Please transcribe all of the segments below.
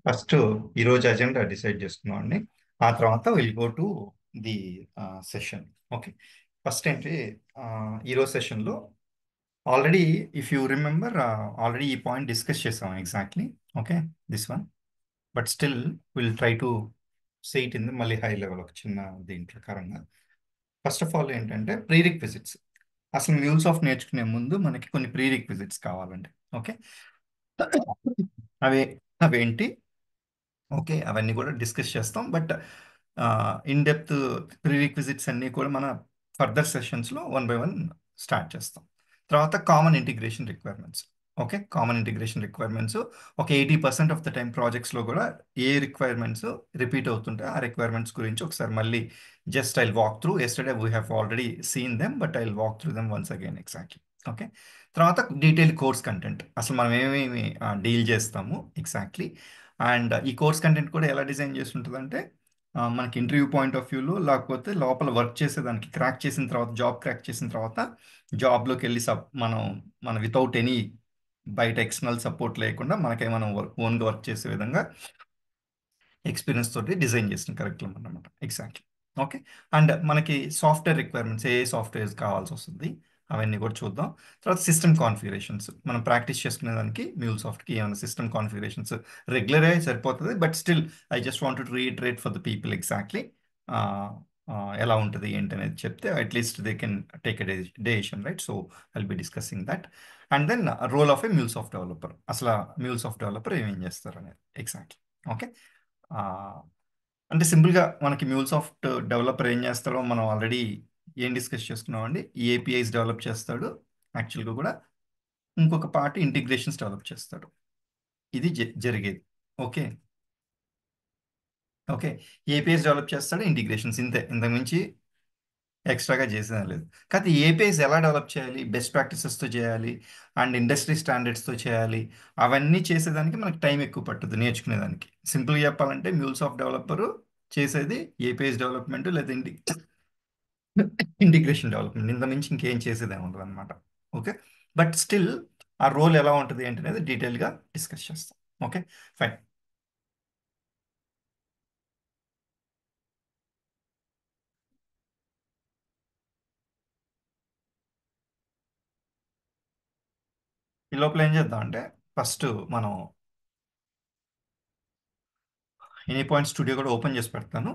First ఈరోజు agenda decide చేసుకున్నామండి. ఆ తర్వాత will go to the session. Okay, first ఏంటి, ఈరోజు సెషన్లో already if you remember already ఈ పాయింట్ డిస్కస్ చేసాం exactly. Okay, this one. But still will try to say it in మళ్ళీ హై లెవెల్ ఒక చిన్న దీని ప్రకారంగా. ఫస్ట్ ఆఫ్ ఆల్ ఏంటంటే ప్రీ రిక్విజిట్స్. అసలు మ్యూల్సాఫ్ట్ నేర్చుకునే ముందు మనకి కొన్ని ప్రీ రిక్విజిట్స్ కావాలండి. ఓకే, అవి అవేంటి? ఓకే, అవన్నీ కూడా డిస్కస్ చేస్తాం. But in depth prerequisites అన్నీ కూడా మన ఫర్దర్ సెషన్స్లో వన్ బై వన్ స్టార్ట్ చేస్తాం. తర్వాత common integration requirements. Okay, common integration requirements ఒక 80% ఆఫ్ ద టైం ప్రాజెక్ట్స్లో కూడా ఏ రిక్వైర్మెంట్స్ రిపీట్ అవుతుంటే ఆ రిక్వైర్మెంట్స్ గురించి ఒకసారి మళ్ళీ just I'll walk through. Yesterday we have already seen them, but I'll walk through them once again exactly. Okay, తర్వాత detail course content, అసలు మనం ఏమేమి డీల్ చేస్తాము ఎగ్జాక్ట్లీ. అండ్ ఈ కోర్స్ కంటెంట్ కూడా ఎలా డిజైన్ చేసి ఉంటుందంటే మనకి ఇంటర్వ్యూ పాయింట్ ఆఫ్ వ్యూలో, లేకపోతే లోపల వర్క్ చేసేదానికి క్రాక్ చేసిన తర్వాత, జాబ్ క్రాక్ చేసిన తర్వాత జాబ్లోకి వెళ్ళి మన వితౌట్ ఎనీ బయట ఎక్స్టర్నల్ సపోర్ట్ లేకుండా మనకే మనం ఓన్గా వర్క్ చేసే విధంగా ఎక్స్పీరియన్స్ తోటి డిజైన్ చేసిన కరికులం అన్నమాట ఎగ్జాక్ట్లీ. ఓకే, అండ్ మనకి సాఫ్ట్వేర్ రిక్వైర్మెంట్స్, ఏ సాఫ్ట్వేర్స్ కావాల్సి వస్తుంది అవన్నీ కూడా చూద్దాం. తర్వాత సిస్టమ్ కాన్ఫిగరేషన్స్, మనం ప్రాక్టీస్ చేసుకునే దానికి మ్యూల్సాఫ్ట్కి ఏమైనా సిస్టమ్ కాన్ఫిగరేషన్స్ రెగ్యులర్ అయ్యి సరిపోతుంది. But still I just want to reiterate for the people exactly ఎలా ఉంటుంది ఏంటి అనేది చెప్తే at least they can take a decision, right? So I'll be discussing that. And then role of a MuleSoft developer, అసలు MuleSoft developer ఏమేం చేస్తారు అనేది exactly. Okay, అంటే సింపుల్గా మనకి మ్యూల్సాఫ్ట్ డెవలపర్ ఏం చేస్తాడో మనం ఆల్రెడీ ఏం డిస్కస్ చేసుకున్నామండి. ఈ ఏపీఐస్ డెవలప్ చేస్తాడు యాక్చువల్గా కూడా. ఇంకొక పార్ట్ ఇంటిగ్రేషన్స్ డెవలప్ చేస్తాడు. ఇది జరిగేది. ఓకే, ఓకే, ఏపీఐస్ డెవలప్ చేస్తాడు, ఇంటిగ్రేషన్స్, ఇంతే, ఇంతకుమించి ఎక్స్ట్రాగా చేసేది లేదు. కాకపోతే ఏపీఐస్ ఎలా డెవలప్ చేయాలి, బెస్ట్ ప్రాక్టీసెస్తో చేయాలి, అండ్ ఇండస్ట్రీ స్టాండర్డ్స్తో చేయాలి, అవన్నీ చేసేదానికి మనకి టైం ఎక్కువ పట్టుద్ది నేర్చుకునేదానికి. సింపుల్గా చెప్పాలంటే మ్యూల్సాఫ్ట్ డెవలపరు చేసేది ఏపీఐస్ డెవలప్మెంట్ లేదా ఇంటిగ్రేషన్ డెవలప్మెంట్, ఇంత మించి ఇంకేం చేసేది ఉండదు అనమాట. ఓకే, బట్ స్టిల్ ఆ రోల్ ఎలా ఉంటుంది ఏంటి అనేది డీటెయిల్గా డిస్కస్ చేస్తాం. Okay, fine. ఈ లోపల ఏం చేద్దాం అంటే ఫస్ట్ మనం ఎనీ పాయింట్ స్టూడియో కూడా ఓపెన్ చేసి పెడతాను.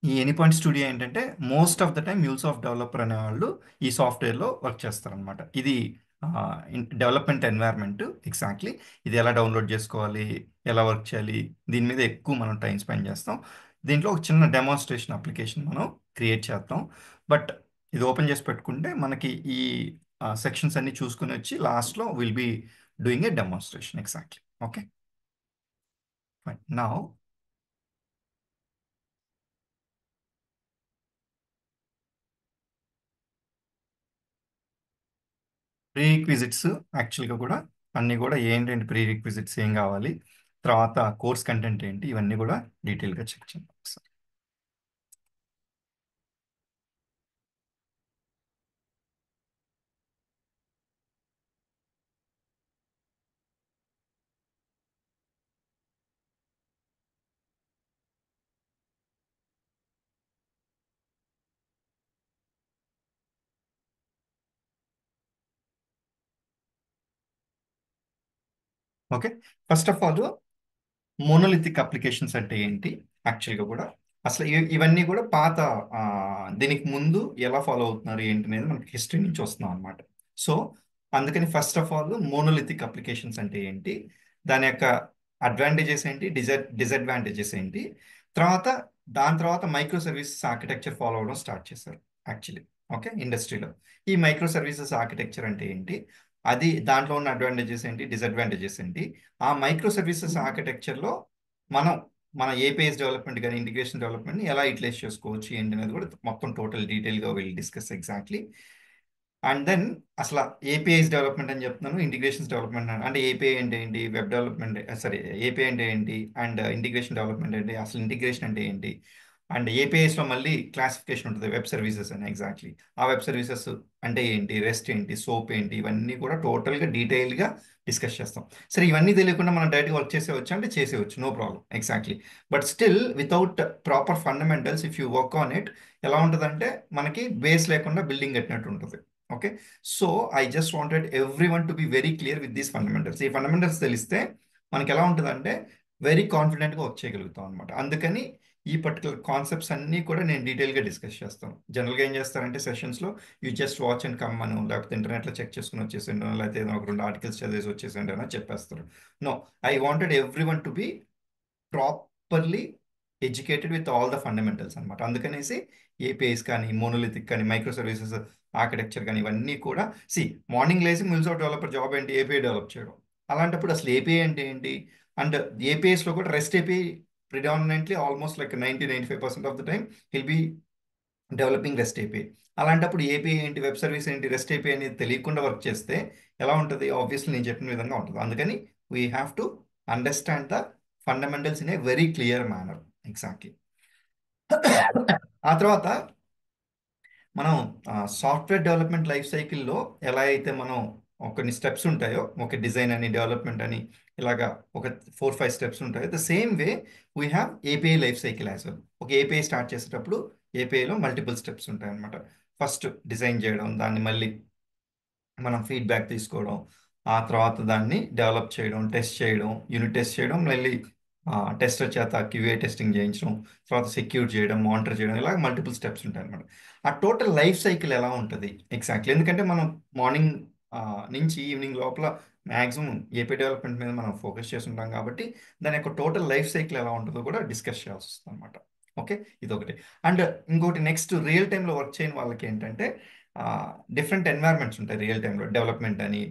ఈ ఎనీ పాయింట్ స్టూడియో ఏంటంటే most of the time MuleSoft developer అనే వాళ్ళు ఈ సాఫ్ట్వేర్లో వర్క్ చేస్తారనమాట. ఇది డెవలప్మెంట్ ఎన్వైర్న్మెంట్ ఎగ్జాక్ట్లీ. ఇది ఎలా డౌన్లోడ్ చేసుకోవాలి, ఎలా వర్క్ చేయాలి, దీని మీద ఎక్కువ మనం టైం స్పెండ్ చేస్తాం. దీంట్లో ఒక చిన్న డెమాన్స్ట్రేషన్ అప్లికేషన్ మనం క్రియేట్ చేస్తాం. బట్ ఇది ఓపెన్ చేసి పెట్టుకుంటే మనకి ఈ సెక్షన్స్ అన్ని చూసుకుని వచ్చి లాస్ట్లో will be doing a demonstration exactly. Okay, fine. Now pre requisites యాక్చువల్గా కూడా అన్నీ కూడా ఏంటంటే ప్రీ రిక్విజిట్స్ ఏం కావాలి, తర్వాత కోర్స్ కంటెంట్ ఏంటి, ఇవన్నీ కూడా డీటెయిల్గా చెక్ చేయండి ఒకసారి. Okay, first of all monolithic applications అంటే ఏంటి యాక్చువల్గా కూడా, అసలు ఇవన్నీ కూడా పాత ఆ, దీనికి ముందు ఎలా ఫాలో అవుతున్నారు ఏంటి అనేది మనకి హిస్టరీ నుంచి వస్తున్నాం అనమాట. సో అందుకని first of all monolithic applications అంటే ఏంటి, దాని యొక్క అడ్వాంటేజెస్ ఏంటి, డిసడ్వాంటేజెస్ ఏంటి, తర్వాత దాని తర్వాత మైక్రో సర్వీసెస్ ఆర్కిటెక్చర్ ఫాలో అవడం స్టార్ట్ చేశారు యాక్చువల్లీ. ఓకే, ఇండస్ట్రీలో ఈ మైక్రో సర్వీసెస్ ఆర్కిటెక్చర్ అంటే ఏంటి, అది దాంట్లో ఉన్న అడ్వాంటేజెస్ ఏంటి, డిసడ్వాంటేజెస్ ఏంటి, ఆ మైక్రో సర్వీసెస్ ఆర్కిటెక్చర్లో మనం మన ఏపీఎస్ డెవలప్మెంట్ కానీ ఇంటిగ్రేషన్ డెవలప్మెంట్ని ఎలా యూటిలైజ్ చేసుకోవచ్చు ఏంటి అనేది కూడా మొత్తం టోటల్ డీటెయిల్గా will discuss exactly. And then అసలు ఏపీఐస్ డెవలప్మెంట్ అని చెప్తున్నాను, ఇంటిగ్రేషన్స్ డెవలప్మెంట్ అంటే ఏపీఐ అంటే ఏంటి, వెబ్ డెవలప్మెంట్ సారీ ఏపీఐ అంటే ఏంటి, అండ్ ఇంటిగ్రేషన్ డెవలప్మెంట్ అంటే అసలు ఇంటిగ్రేషన్ అంటే ఏంటి, అండ్ ఏపీఐస్లో మళ్ళీ క్లాసిఫికేషన్ ఉంటుంది, వెబ్ సర్వీసెస్ అని. ఎగ్జాక్ట్లీ ఆ వెబ్ సర్వీసెస్ అంటే ఏంటి, రెస్ట్ ఏంటి, సోప్ ఏంటి, ఇవన్నీ కూడా టోటల్గా డీటెయిల్గా డిస్కస్ చేస్తాం. సరే ఇవన్నీ తెలియకుండా మనం డైరెక్ట్గా వర్క్ చేసేవచ్చు అంటే చేసేవచ్చు, no problem. Exactly. But still without proper fundamentals if you work on it, ఎలా ఉంటుందంటే మనకి బేస్ లేకుండా బిల్డింగ్ కట్టినట్టు ఉంటుంది. Okay. So I just wanted everyone to be very clear with these fundamentals. ఈ ఫండమెంటల్స్ తెలిస్తే మనకి ఎలా ఉంటుందంటే వెరీ కాన్ఫిడెంట్గా వర్క్ చేయగలుగుతాం అనమాట. అందుకని ఈ పర్టికులర్ కాన్సెప్ట్స్ అన్నీ కూడా నేను డీటెయిల్గా డిస్కస్ చేస్తాను. జనరల్గా ఏం చేస్తారంటే సెషన్స్లో you just watch and come అనో, లేకపోతే ఇంటర్నెట్లో చెక్ చేసుకుని వచ్చేసిండో, లేకపోతే ఏదో ఒక 2 ఆర్టికల్స్ చదివేసి వచ్చేసిండో అని చెప్పేస్తారు. No, I wanted everyone to be properly educated with all the fundamentals అనమాట. అందుకనేసి ఏపీఐస్ కానీ, మోనోలిథిక్ కానీ, మైక్రో సర్వీసెస్ ఆర్కిటెక్చర్ కానీ, ఇవన్నీ కూడా మార్నింగ్ లేసి మిల్స్ డెవలపర్ జాబ్ ఏంటి, ఏపీఐ డెవలప్ చేయడం. అలాంటప్పుడు అసలు ఏపీఐ అంటే ఏంటి, అండ్ ఏపీఐస్లో కూడా rest API predominantly almost like 90-95% of the time will be developing rest API. అలాంటప్పుడు ఏపీఐ ఏంటి, వెబ్ సర్వీస్ ఏంటి, రెస్ట్ ఏపీఐ అనేది తెలియకుండా వర్క్ చేస్తే ఎలా ఉంటుంది, ఆబ్వియస్లీ నేను చెప్పిన విధంగా ఉంటుంది. అందుకని we have to understand the fundamentals in a very clear manner. Exactly. ఆ తర్వాత మనం సాఫ్ట్వేర్ డెవలప్మెంట్ లైఫ్ సైకిల్లో ఎలా అయితే మనం కొన్ని స్టెప్స్ ఉంటాయో, ఒక డిజైన్ అని, డెవలప్మెంట్ అని, ఇలాగా ఒక 4-5 స్టెప్స్ ఉంటాయో, the same way we have API life cycle as well. ఒక ఏపీఐ స్టార్ట్ చేసేటప్పుడు ఏపీఐలో మల్టిపుల్ స్టెప్స్ ఉంటాయి అనమాట. ఫస్ట్ డిజైన్ చేయడం, దాన్ని మళ్ళీ మనం ఫీడ్బ్యాక్ తీసుకోవడం, ఆ తర్వాత దాన్ని డెవలప్ చేయడం, టెస్ట్ చేయడం, యూనిట్ టెస్ట్ చేయడం, మళ్ళీ టెస్టర్ చేత క్యూఏ టెస్టింగ్ చేయించడం, తర్వాత సెక్యూర్ చేయడం, మానిటర్ చేయడం, ఇలా మల్టిపుల్ స్టెప్స్ ఉంటాయి అనమాట. ఆ టోటల్ లైఫ్ సైకిల్ ఎలా ఉంటుంది ఎగ్జాక్ట్లీ, ఎందుకంటే మనం మార్నింగ్ నుంచి ఈవినింగ్ లోపల మ్యాక్సిమం ఏపీ డెవలప్మెంట్ మీద మనం ఫోకస్ చేస్తుంటాం కాబట్టి దాని యొక్క టోటల్ లైఫ్ సైకిల్ ఎలా ఉంటుందో కూడా డిస్కస్ చేయాల్సి వస్తుంది అనమాట. ఓకే, ఇదొకటి. అండ్ ఇంకోటి నెక్స్ట్, రియల్ టైంలో వర్క్ చేయని వాళ్ళకి ఏంటంటే డిఫరెంట్ ఎన్వైర్మెంట్స్ ఉంటాయి రియల్ టైంలో. డెవలప్మెంట్ అని,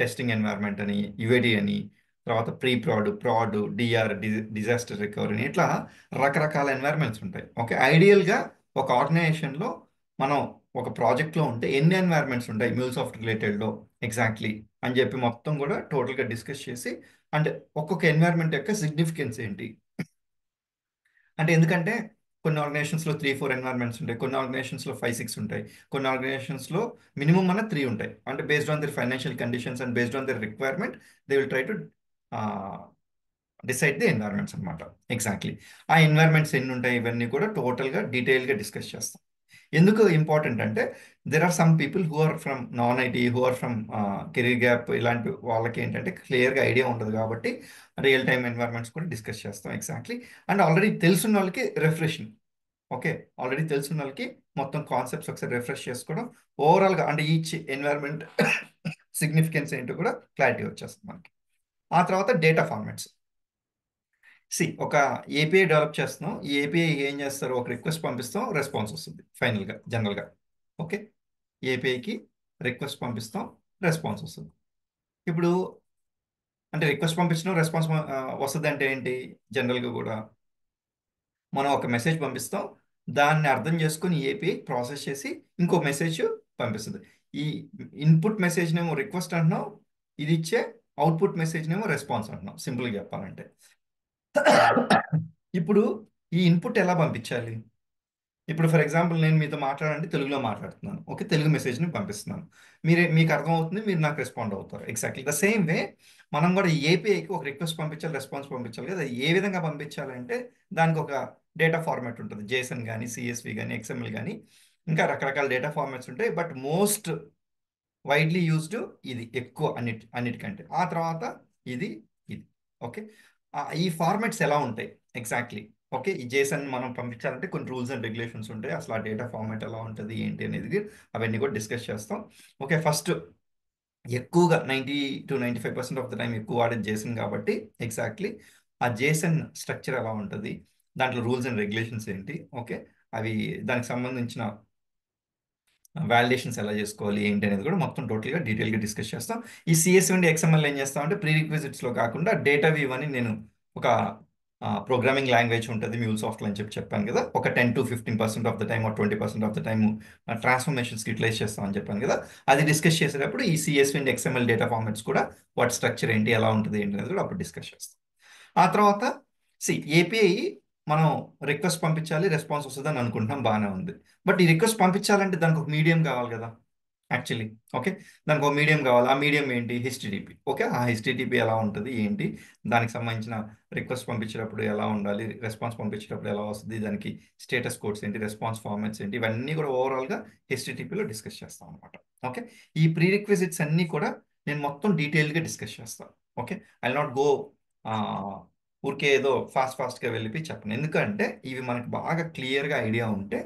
టెస్టింగ్ ఎన్వైర్మెంట్ అని, యుఏడి అని, తర్వాత pre prod, DR, disaster recovery అని, ఇట్లా రకరకాల ఎన్వైర్మెంట్స్ ఉంటాయి. ఓకే, ఐడియల్గా ఒక ఆర్గనైజేషన్లో మనం ఒక ప్రాజెక్ట్లో ఉంటే ఎన్ని ఎన్వైర్మెంట్స్ ఉంటాయి మ్యూల్సాఫ్ట్ రిలేటెడ్లో ఎగ్జాక్ట్లీ అని చెప్పి మొత్తం కూడా టోటల్గా డిస్కస్ చేసి, అంటే ఒక్కొక్క ఎన్వైర్మెంట్ యొక్క సిగ్నిఫికెన్స్ ఏంటి అంటే, ఎందుకంటే కొన్ని ఆర్గనైజేషన్స్లో 3-4 ఎన్వైర్మెంట్స్ ఉంటాయి, కొన్ని ఆర్గనైజేషన్స్లో 5-6 ఉంటాయి, కొన్ని ఆర్గనైజేషన్స్లో మినిమం 3 ఉంటాయి. అంటే based on their financial conditions and based on their requirement they will try to decide the environments అనమాట. ఎగ్జాక్ట్లీ. ఆ ఎన్వైర్మెంట్స్ ఎన్ని ఉంటాయి ఇవన్నీ కూడా టోటల్గా డీటెయిల్గా డిస్కస్ చేస్తాం. ఎందుకు ఇంపార్టెంట్ అంటే there are some people who are from non IT, who are from career gap, ఇలాంటి వాళ్ళకి ఏంటంటే క్లియర్గా ఐడియా ఉండదు కాబట్టి రియల్ టైమ్ ఎన్వైర్మెంట్స్ కూడా డిస్కస్ చేస్తాం. ఎగ్జాక్ట్లీ. అండ్ ఆల్రెడీ తెలుసున్న వాళ్ళకి రిఫ్రెషింగ్. ఓకే, ఆల్రెడీ తెలుసున్న వాళ్ళకి మొత్తం కాన్సెప్ట్స్ ఒకసారి రిఫ్రెష్ చేసుకోవడం, ఓవరాల్గా అంటే ఈచ్ ఎన్వైర్మెంట్ సిగ్నిఫికెన్స్ ఏంటో కూడా క్లారిటీ వచ్చేస్తుంది మనకి. ఆ తర్వాత డేటా ఫార్మాట్స్. ఒక ఏపీఐ డెవలప్ చేస్తున్నాం, ఈ ఏపీఐ ఏం చేస్తారు, ఒక రిక్వెస్ట్ పంపిస్తాం, రెస్పాన్స్ వస్తుంది ఫైనల్గా జనరల్గా. ఓకే, ఏపీఐకి రిక్వెస్ట్ పంపిస్తాం, రెస్పాన్స్ వస్తుంది. ఇప్పుడు అంటే రిక్వెస్ట్ పంపించడం, రెస్పాన్స్ వస్తుంది అంటే ఏంటి, జనరల్గా కూడా మనం ఒక మెసేజ్ పంపిస్తాం, దాన్ని అర్థం చేసుకుని ఏపీఐ ప్రాసెస్ చేసి ఇంకో మెసేజ్ పంపిస్తుంది. ఈ ఇన్పుట్ మెసేజ్నేమో రిక్వెస్ట్ అంటున్నాం, ఇది ఇచ్చే అవుట్పుట్ మెసేజ్నేమో రెస్పాన్స్ అంటున్నాం, సింపుల్గా చెప్పాలంటే. ఇప్పుడు ఈ ఇన్పుట్ ఎలా పంపించాలి, ఇప్పుడు ఫర్ ఎగ్జాంపుల్ నేను మీతో మాట్లాడండి, తెలుగులో మాట్లాడుతున్నాను. ఓకే, తెలుగు మెసేజ్ని పంపిస్తున్నాను, మీకు అర్థమవుతుంది, మీరు నాకు రెస్పాండ్ అవుతారు. ఎగ్జాక్ట్లీ ద సేమ్ వే మనం కూడా ఏపీఐకి ఒక రిక్వెస్ట్ పంపించాలి, రెస్పాన్స్ పంపించాలి కదా. ఏ విధంగా పంపించాలంటే దానికి ఒక డేటా ఫార్మాట్ ఉంటుంది, జేసన్ కానీ, సిఎస్వి కానీ, ఎక్స్ఎంఎల్ కానీ, ఇంకా రకరకాల డేటా ఫార్మాట్స్ ఉంటాయి. బట్ మోస్ట్ వైడ్లీ యూజ్డ్ ఇది ఎక్కువ అన్నిటికంటే. ఆ తర్వాత ఇది ఇది. ఓకే, ఈ ఫార్మాట్స్ ఎలా ఉంటాయి ఎగ్జాక్ట్లీ. ఓకే, ఈ జేసన్ మనం పంపించాలంటే కొన్ని రూల్స్ అండ్ రెగ్యులేషన్స్ ఉంటాయి, అసలు ఆ డేటా ఫార్మాట్ ఎలా ఉంటుంది ఏంటి అనేది అవన్నీ కూడా డిస్కస్ చేస్తాం. ఓకే, ఫస్ట్ ఎక్కువగా 90-95% ఆఫ్ ద టైం ఎక్కువ వాడేది జేసన్ కాబట్టి ఎగ్జాక్ట్లీ ఆ జేసన్ స్ట్రక్చర్ ఎలా ఉంటుంది, దాంట్లో రూల్స్ అండ్ రెగ్యులేషన్స్ ఏంటి, ఓకే, అవి దానికి సంబంధించిన వాలిడేషన్స్ ఎలా చేసుకోవాలి ఏంటి అనేది కూడా మొత్తం టోటల్గా డీటెయిల్గా డిస్కస్ చేస్తాం. ఈ సిఎస్ అండ్ ఎక్స్ఎంఎల్ ఏం చేస్తామంటే ప్రీ రిక్విజిట్స్లో కాకుండా డేటా వీవ్ అని నేను ఒక ప్రోగ్రామింగ్ లాంగ్వేజ్ ఉంటుంది మ్యూల్సాఫ్ట్ అని చెప్పాను కదా, ఒక 10-15% of the time, 20% of the time ట్రాన్స్ఫర్మేషన్స్కి యూటిలైజ్ చేస్తామని చెప్పాను కదా. అది డిస్కస్ చేసేటప్పుడు ఈ CS and XML data formats కూడా వాటి స్ట్రక్చర్ ఏంటి, ఎలా ఉంటుంది ఏంటి అనేది కూడా అప్పుడు డిస్కస్ చేస్తాం. ఆ తర్వాత ఏపీఐ మనం రిక్వెస్ట్ పంపించాలి, రెస్పాన్స్ వస్తుందని అనుకుంటున్నాం, బాగానే ఉంది. బట్ ఈ రిక్వెస్ట్ పంపించాలంటే దానికి ఒక మీడియం కావాలి కదా యాక్చువల్లీ. ఓకే, దానికి ఒక మీడియం కావాలి. ఆ మీడియం ఏంటి? హెచ్టిటిపి. ఓకే, ఆ హెచ్టిటిపి ఎలా ఉంటుంది ఏంటి, దానికి సంబంధించిన రిక్వెస్ట్ పంపించేటప్పుడు ఎలా ఉండాలి, రెస్పాన్స్ పంపించేటప్పుడు ఎలా వస్తుంది, దానికి స్టేటస్ కోడ్స్ ఏంటి, రెస్పాన్స్ ఫార్మాట్స్ ఏంటి, ఇవన్నీ కూడా ఓవరాల్గా హెచ్టిటిపిలో డిస్కస్ చేస్తాం అనమాట. ఓకే, ఈ ప్రీ రిక్విజిట్స్ అన్నీ కూడా నేను మొత్తం డీటెయిల్గా డిస్కస్ చేస్తాను. ఓకే, ఐ నాట్ గో ఊరికే ఏదో ఫాస్ట్గా వెళ్ళిపోయి చెప్పను, ఎందుకంటే ఇవి మనకు బాగా క్లియర్గా ఐడియా ఉంటే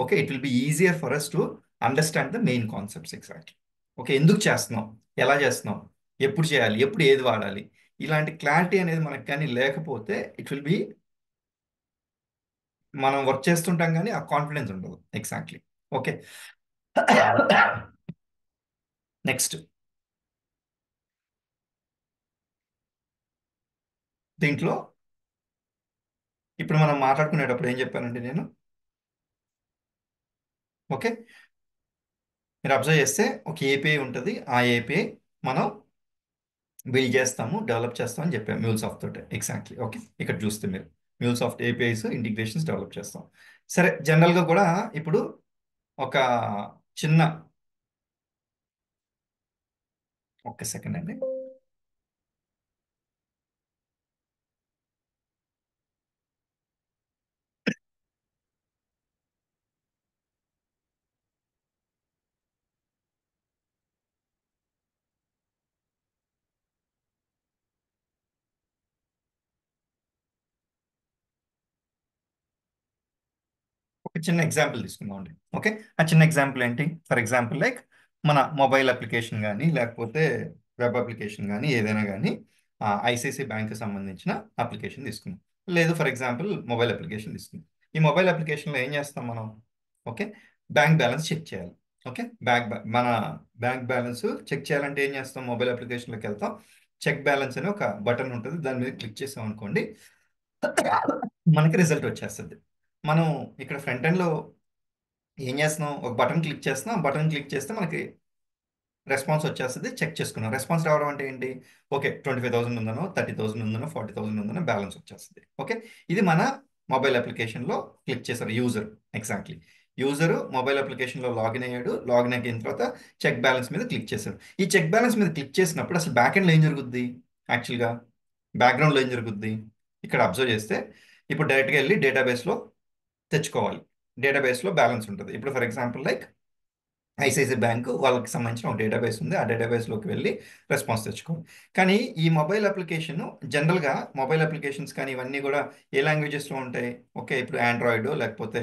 okay it will be easier for us to understand the main concepts exactly. Okay, ఎందుకు చేస్తున్నాం, ఎలా చేస్తున్నాం, ఎప్పుడు చేయాలి, ఎప్పుడు ఏది వాడాలి, ఇలాంటి క్లారిటీ అనేది మనకు కానీ లేకపోతే ఇట్ విల్ బి, మనం వర్క్ చేస్తుంటాం కానీ ఆ కాన్ఫిడెన్స్ ఉండదు ఎగ్జాక్ట్లీ. ఓకే, నెక్స్ట్ దీంట్లో ఇప్పుడు మనం మాట్లాడుకునేటప్పుడు ఏం చెప్పానండి నేను? ఓకే, మీరు అబ్జర్వ్ చేస్తే ఒక ఏపీఐ ఉంటుంది, ఆ ఏపీఐ మనం బిల్డ్ చేస్తాము, డెవలప్ చేస్తాం అని చెప్పాము మ్యూల్సాఫ్ట్ తోటి ఎగ్జాక్ట్లీ. ఓకే, ఇక్కడ చూస్తే మీరు మ్యూల్సాఫ్ట్ ఏపీఐస్ ఇంటిగ్రేషన్స్ డెవలప్ చేస్తాం. సరే, జనరల్గా కూడా ఇప్పుడు ఒక చిన్న, ఒక్క సెకండ్ అండి. ఒక చిన్న ఎగ్జాంపుల్ తీసుకుందాం అండి. ఓకే, ఆ చిన్న ఎగ్జాంపుల్ ఏంటి? ఫర్ ఎగ్జాంపుల్ లైక్ మన మొబైల్ అప్లికేషన్ కానీ లేకపోతే వెబ్ అప్లికేషన్ కానీ ఏదైనా కానీ ఐసిఐసి బ్యాంక్ సంబంధించిన అప్లికేషన్ తీసుకుందాం. లేదు, ఫర్ ఎగ్జాంపుల్ మొబైల్ అప్లికేషన్ తీసుకుందాం. ఈ మొబైల్ అప్లికేషన్లో ఏం చేస్తాం మనం? ఓకే, బ్యాంక్ బ్యాలెన్స్ చెక్ చేయాలి. ఓకే, మన బ్యాంక్ బ్యాలెన్స్ చెక్ చేయాలంటే ఏం చేస్తాం? మొబైల్ అప్లికేషన్లోకి వెళ్తాం, చెక్ బ్యాలెన్స్ అని ఒక బటన్ ఉంటుంది, దాని మీద క్లిక్ చేసాం అనుకోండి, మనకి రిజల్ట్ వచ్చేస్తుంది. మనం ఇక్కడ ఫ్రంట్ ఎండ్ లో ఏం చేస్తున్నాం? ఒక బటన్ క్లిక్ చేస్తున్నాం, బటన్ క్లిక్ చేస్తే మనకి రెస్పాన్స్ వచ్చేస్తుంది, చెక్ చేసుకున్నాం. రెస్పాన్స్ రావడం అంటే ఏంటి? ఓకే, 25,000 ఉందనో, 30,000 ఉందనో, 40,000 ఉందనో బ్యాలెన్స్ వచ్చేస్తుంది. ఓకే, ఇది మన మొబైల్ అప్లికేషన్లో క్లిక్ చేశారు యూజర్. ఎగ్జాక్ట్లీ, యూజర్ మొబైల్ అప్లికేషన్లో లాగిన్ అయ్యాడు, లాగిన్ అయిన తర్వాత చెక్ బ్యాలెన్స్ మీద క్లిక్ చేశాడు. ఈ చెక్ బ్యాలెన్స్ మీద క్లిక్ చేసినప్పుడు అసలు బ్యాక్ ఎండ్లో ఏం జరుగుద్ది? యాక్చువల్గా బ్యాక్గ్రౌండ్లో ఏం జరుగుద్ది? ఇక్కడ అబ్జర్వ్ చేస్తే ఇప్పుడు డైరెక్ట్గా వెళ్ళి డేటాబేస్లో తెచ్చుకోవాలి. డేటాబేస్లో బ్యాలెన్స్ ఉంటుంది. ఇప్పుడు for example like ICICI bank వాళ్ళకి సంబంధించిన ఒక డేటాబేస్ ఉంది, ఆ డేటాబేస్లోకి వెళ్ళి రెస్పాన్స్ తెచ్చుకోవాలి. కానీ ఈ మొబైల్ అప్లికేషన్ జనరల్గా మొబైల్ అప్లికేషన్స్ కానీ ఇవన్నీ కూడా ఏ లాంగ్వేజెస్లో ఉంటాయి? ఓకే, ఇప్పుడు ఆండ్రాయిడ్ లేకపోతే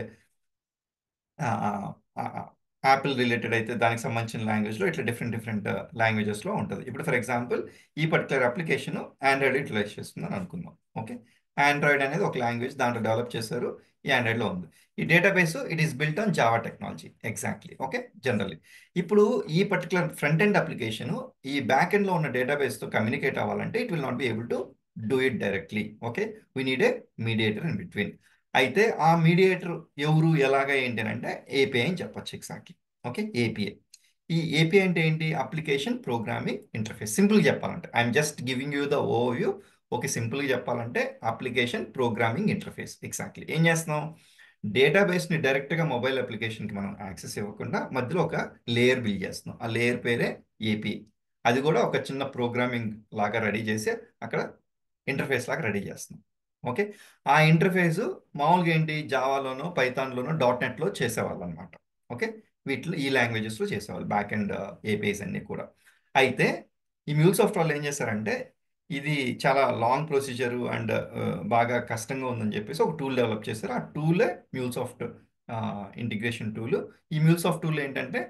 యాపిల్ రిలేటెడ్ అయితే దానికి సంబంధించిన లాంగ్వేజ్లో ఇట్లా డిఫరెంట్ డిఫరెంట్ లాంగ్వేజెస్లో ఉంటుంది. ఇప్పుడు ఫర్ ఎగ్జాంపుల్ ఈ పర్టికులర్ అప్లికేషన్ ఆండ్రాయిడ్ యూటిలైజ్ చేస్తుందని అనుకుందాం. ఓకే, ఆండ్రాయిడ్ అనేది ఒక లాంగ్వేజ్, దాంట్లో డెవలప్ చేశారు, ఈ ఆండ్రాయిడ్లో ఉంది. ఈ database it is built on Java technology exactly. Okay, generally ఇప్పుడు ఈ పర్టికులర్ ఫ్రంట్ ఎండ్ అప్లికేషన్ ఈ బ్యాక్ ఎండ్లో ఉన్న డేటాబేస్తో కమ్యూనికేట్ అవ్వాలంటే it will not be able to do it directly. Okay, we need a mediator in between. అయితే ఆ mediator ఎవరు, ఎలాగా, ఏంటి అని అంటే ఏపీఐ అని చెప్పొచ్చు ఎగ్జాక్ట్లీ. Okay, API. ఈ ఏపీఐ అంటే ఏంటి? Application programming interface. సింపుల్గా చెప్పాలంటే I'm just giving you the overview. Okay, సింపుల్గా చెప్పాలంటే అప్లికేషన్ ప్రోగ్రామింగ్ ఇంటర్ఫేస్. ఎగ్జాక్ట్లీ ఏం చేస్తున్నాం? డేటాబేస్ని డైరెక్ట్గా మొబైల్ అప్లికేషన్కి మనం యాక్సెస్ ఇవ్వకుండా మధ్యలో ఒక లేయర్ బిల్డ్ చేస్తున్నాం, ఆ లేయర్ పేరే ఏపీఐ. అది కూడా ఒక చిన్న ప్రోగ్రామింగ్ లాగా రెడీ చేసి అక్కడ ఇంటర్ఫేస్ లాగా రెడీ చేస్తున్నాం. ఓకే, ఆ ఇంటర్ఫేస్ మామూలుగా ఏంటి? జావాలోనో పైథాన్లోనో డాట్ నెట్లో చేసేవాళ్ళు అనమాట. ఓకే, వీటిలో ఈ లాంగ్వేజెస్లో చేసేవాళ్ళు బ్యాక్ అండ్ ఏపీఐస్ అన్నీ కూడా. అయితే ఈ మ్యూల్సాఫ్ట్ వాళ్ళు ఏం చేశారంటే ఇది చాలా లాంగ్ ప్రొసీజర్ అండ్ బాగా కష్టంగా ఉందని చెప్పేసి ఒక టూల్ డెవలప్ చేశారు. ఆ టూలే మ్యూల్సాఫ్ట్ ఇంటిగ్రేషన్ టూల్. ఈ మ్యూల్సాఫ్ట్ టూల్ ఏంటంటే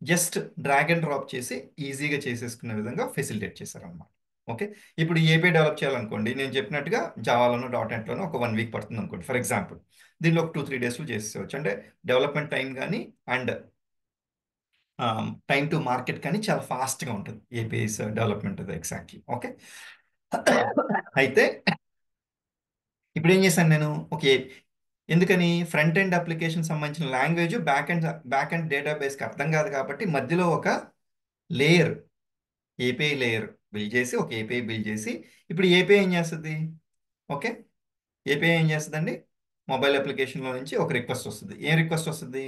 జస్ట్ డ్రాగ్ అండ్ డ్రాప్ చేసి ఈజీగా చేసేసుకునే విధంగా ఫెసిలిటేట్ చేశారనమాట. ఓకే, ఇప్పుడు ఏపీఐ డెవలప్ చేయాలనుకోండి, నేను చెప్పినట్టుగా జావాలోనో డాట్ నెట్లోనో ఒక 1 వీక్ పడుతుంది అనుకోండి ఫర్ ఎగ్జాంపుల్. దీనిలో ఒక 2-3 డేస్లో చేసేవచ్చు. అంటే డెవలప్మెంట్ టైం కానీ అండ్ టైం టు మార్కెట్ కానీ చాలా ఫాస్ట్గా ఉంటుంది ఏపీఐస్ డెవలప్మెంట్ అది ఎగ్జాక్ట్లీ. ఓకే, అయితే ఇప్పుడు ఏం చేశాను నేను? ఓకే, ఎందుకని? ఫ్రంట్ ఎండ్ అప్లికేషన్ సంబంధించిన లాంగ్వేజ్ బ్యాక్ ఎండ్ డేటాబేస్కి అర్థం కాదు కాబట్టి మధ్యలో ఒక లేయర్, ఏపీఐ లేయర్ బిల్డ్ చేసి, ఒక ఏపీఐ బిల్డ్ చేసి ఇప్పుడు ఏపీఐ ఏం చేస్తుంది? ఓకే, ఏపీఐ ఏం చేస్తుందండి? మొబైల్ అప్లికేషన్లో నుంచి ఒక రిక్వెస్ట్ వస్తుంది. ఏం రిక్వెస్ట్ వస్తుంది?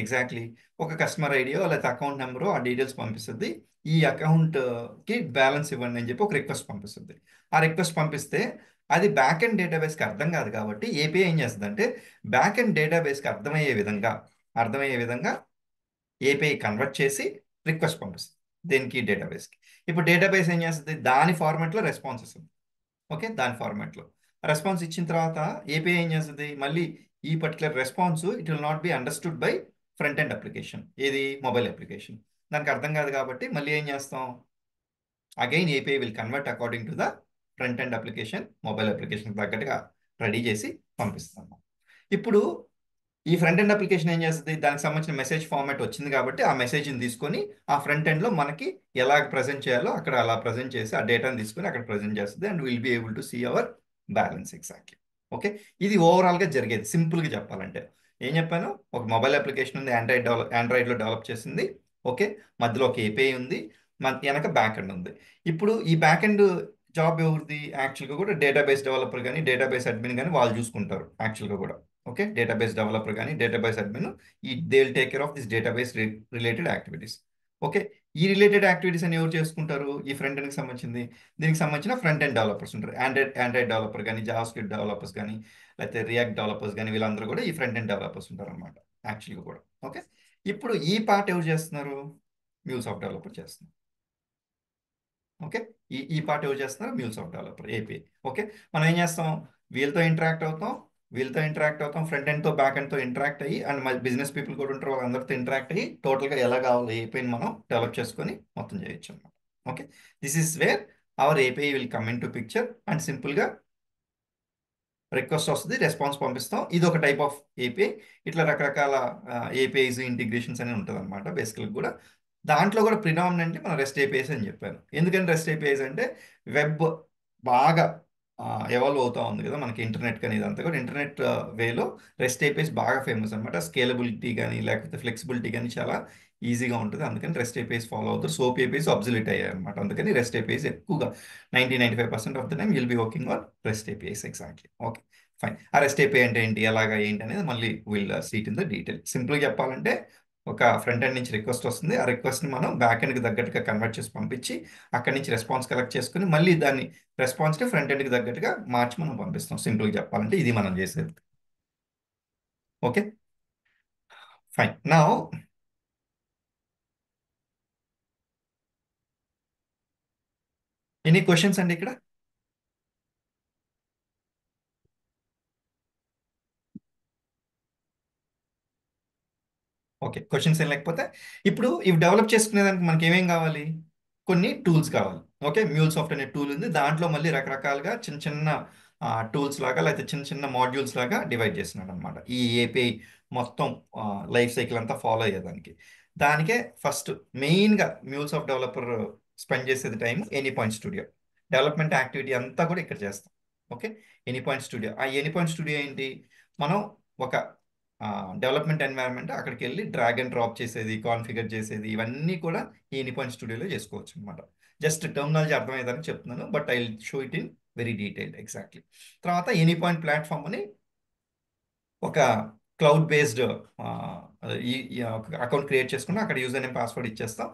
ఎగ్జాక్ట్లీ ఒక కస్టమర్ ఐడియో లేకపోతే అకౌంట్ నెంబరో ఆ డీటెయిల్స్ పంపిస్తుంది. ఈ అకౌంట్కి బ్యాలెన్స్ ఇవ్వండి అని చెప్పి ఒక రిక్వెస్ట్ పంపిస్తుంది. ఆ రిక్వెస్ట్ పంపిస్తే అది బ్యాక్ ఎండ్ డేటాబేస్కి అర్థం కాదు కాబట్టి ఏపీఐ ఏం చేస్తుంది అంటే బ్యాక్ ఎండ్ డేటాబేస్కి అర్థమయ్యే విధంగా ఏపీఐ కన్వర్ట్ చేసి రిక్వెస్ట్ పంపిస్తుంది దేనికి? డేటాబేస్కి. ఇప్పుడు డేటాబేస్ ఏం చేస్తుంది? దాని ఫార్మాట్లో రెస్పాన్స్ ఇస్తుంది. ఓకే, దాని ఫార్మాట్లో రెస్పాన్స్ ఇచ్చిన తర్వాత ఏపీఐ ఏం చేస్తుంది? మళ్ళీ ఈ particular response it will not be understood by front end application, ఏది? Mobile application. దానికి అర్థం కాదు కాబట్టి మళ్ళీ ఏం చేస్తాం? Again API will convert according to the front end application, mobile application తగ్గట్టుగా రెడీ చేసి పంపిస్తాం. ఇప్పుడు ఈ ఫ్రంట్ ఎండ్ అప్లికేషన్ ఏం చేస్తుంది? దానికి సంబంధించిన మెసేజ్ ఫార్మాట్ వచ్చింది కాబట్టి ఆ మెసేజ్ని తీసుకొని ఆ ఫ్రంట్ ఎండ్లో మనకి ఎలా ప్రజెంట్ చేయాలో అక్కడ అలా ప్రజెంట్ చేసి ఆ డేటాని తీసుకొని అక్కడ ప్రజెంట్ చేస్తుంది and will be able to see our balance exactly. Okay, ఇది ఓవరాల్గా జరిగేది సింపుల్గా చెప్పాలంటే. ఏం చెప్పాను? ఒక మొబైల్ అప్లికేషన్ ఉంది, ఆండ్రాయిడ్లో డెవలప్ చేసింది. ఓకే, మధ్యలో ఒక ఏపీఐ ఉంది, మన వెనక బ్యాక్ ఎండ్ ఉంది. ఇప్పుడు ఈ బ్యాక్ ఎండ్ జాబ్ ఎవరిది? యాక్చువల్గా కూడా డేటాబేస్ డెవలపర్ కానీ డేటాబేస్ అడ్మిన్ కానీ వాళ్ళు చూసుకుంటారు యాక్చువల్గా కూడా. ఓకే, డేటాబేస్ డెవలపర్ కానీ database admin they will take care of this database related activities. Okay, ఈ రిలేటెడ్ యాక్టివిటీస్ అని ఎవరు చేసుకుంటారు? ఈ ఫ్రంట్ ఎండ్కి సంబంధించింది. దీనికి సంబంధించిన ఫ్రంట్ ఎండ్ డెవలపర్స్ ఉంటారు. ఆండ్రాయిడ్ డెవలపర్ కానీ జావా స్క్రిప్ట్ డెవలపర్స్ కానీ లేకపోతే రియాక్ట్ డెవలపర్స్ కానీ వీళ్ళందరూ కూడా ఈ ఫ్రంట్ ఎండ్ డెవలపర్స్ ఉంటారు అనమాట యాక్చువల్గా కూడా. ఓకే, ఇప్పుడు ఈ పార్ట్ ఎవరు చేస్తున్నారు? మ్యూల్సాఫ్ట్ డెవలపర్ చేస్తున్నారు. ఓకే, ఈ పార్ట్ ఎవరు చేస్తున్నారు? మ్యూల్సాఫ్ట్ డెవలపర్ ఏపీఐ. ఓకే, మనం ఏం చేస్తాం? వీళ్ళతో ఇంటరాక్ట్ అవుతాం ఫ్రంట్ ఎండ్తో బ్యాక్ ఎండ్తో ఇంటరాక్ట్ అయ్యి అండ్ మన బిజినెస్ పీపుల్ కూడా ఉంటారు, వాళ్ళందరితో ఇంటరాక్ట్ అయ్యి టోటల్గా ఎలా కావాలో ఏపీఐని మనం డెవలప్ చేసుకొని మొత్తం చేయొచ్చు అనమాట. Okay, this is where hour API will come in to picture and సింపుల్గా రిక్వెస్ట్ వస్తుంది, రెస్పాన్స్ పంపిస్తాం. ఇది ఒక టైప్ ఆఫ్ ఏపీఐ. ఇట్లా రకరకాల ఏపీఐస్ ఇంటిగ్రేషన్స్ అని ఉంటుంది అనమాట బేసికల్గా కూడా. దాంట్లో కూడా ప్రిడామినెంట్లీ మన రెస్ట్ ఏపీఐస్ అని చెప్పాను. ఎందుకంటే రెస్ట్ ఏపీఐస్ అంటే వెబ్ బాగా ఎవాల్వ్ అవుతా ఉంది కదా మనకి ఇంటర్నెట్ కానీ ఇదంతా కూడా ఇంటర్నెట్ వేలో రెస్ట్ ఏపీఐస్ బాగా ఫేమస్ అనమాట. స్కేలబిలిటీ కానీ లేకపోతే ఫ్లెక్సిబిలిటీ కానీ చాలా ఈజీగా ఉంటుంది. అందుకని రెస్ట్ ఏపీఐస్ ఫాలో అవుతారు. సోప్ ఏపీఐస్ అబ్జల్యూట్ అయ్యాయి అనమాట. అందుకని రెస్ట్ ఏపీఐస్ ఎక్కువగా 90-95% of the time will be working on rest APIs exactly. Okay, fine. ఆ రెస్ట్ ఏపీఐ అంటే ఏంటి, ఎలాగా ఏంటి అనేది మళ్ళీ will seat in the detail. సింపుల్గా చెప్పాలంటే ఒక ఫ్రంట్ ఎండ్ నుంచి రిక్వెస్ట్ వస్తుంది, ఆ రిక్వెస్ట్ని మనం బ్యాక్ ఎండ్కి తగ్గట్టుగా కన్వర్ట్ చేసి పంపించి అక్కడి నుంచి రెస్పాన్స్ కలెక్ట్ చేసుకుని మళ్ళీ దాన్ని రెస్పాన్స్ని ఫ్రంట్ ఎండ్కి తగ్గట్టుగా మార్చి మనం పంపిస్తాం. సింపుల్గా చెప్పాలంటే ఇది మనం చేసేది. Okay, fine. నా ఎనీ క్వశ్చన్స్ అండి ఇక్కడ? ఓకే, క్వశ్చన్స్ ఏం లేకపోతే ఇప్పుడు ఇవి డెవలప్ చేసుకునేదానికి మనకి ఏమేం కావాలి? కొన్ని టూల్స్ కావాలి. ఓకే, మ్యూల్సాఫ్ట్ అనే టూల్ ఉంది, దాంట్లో మళ్ళీ రకరకాలుగా చిన్న చిన్న టూల్స్ లాగా లేకపోతే చిన్న చిన్న మాడ్యూల్స్ లాగా డివైడ్ చేస్తున్నాడు అనమాట ఈ ఏపీఐ మొత్తం లైఫ్ సైకిల్ అంతా ఫాలో అయ్యేదానికి. దానికే ఫస్ట్ మెయిన్గా మ్యూల్సాఫ్ట్ డెవలపర్ స్పెండ్ చేసేది time any point studio. Development activity అంతా కూడా ఇక్కడ చేస్తాం. Okay, any point studio. ఆ ఎనీ పాయింట్ స్టూడియో ఏంటి? మనం ఒక డెవలప్మెంట్ ఎన్వైరన్మెంట్ అక్కడికి వెళ్ళి డ్రాగ్ అండ్ డ్రాప్ చేసేది, కాన్ఫిగర్ చేసేది ఇవన్నీ కూడా ఈ ఎనీపాయింట్ స్టూడియోలో చేసుకోవచ్చు అనమాట. జస్ట్ టర్మినాలజీ అర్థమయ్యేదని చెప్తున్నాను, but I will show it in very detailed exactly. తర్వాత ఎనీపాయింట్ ప్లాట్ఫామ్ అని ఒక క్లౌడ్ బేస్డ్ ఈ అకౌంట్ క్రియేట్ చేసుకుని అక్కడ యూజర్ నేమ్ పాస్వర్డ్ ఇచ్చేస్తాం.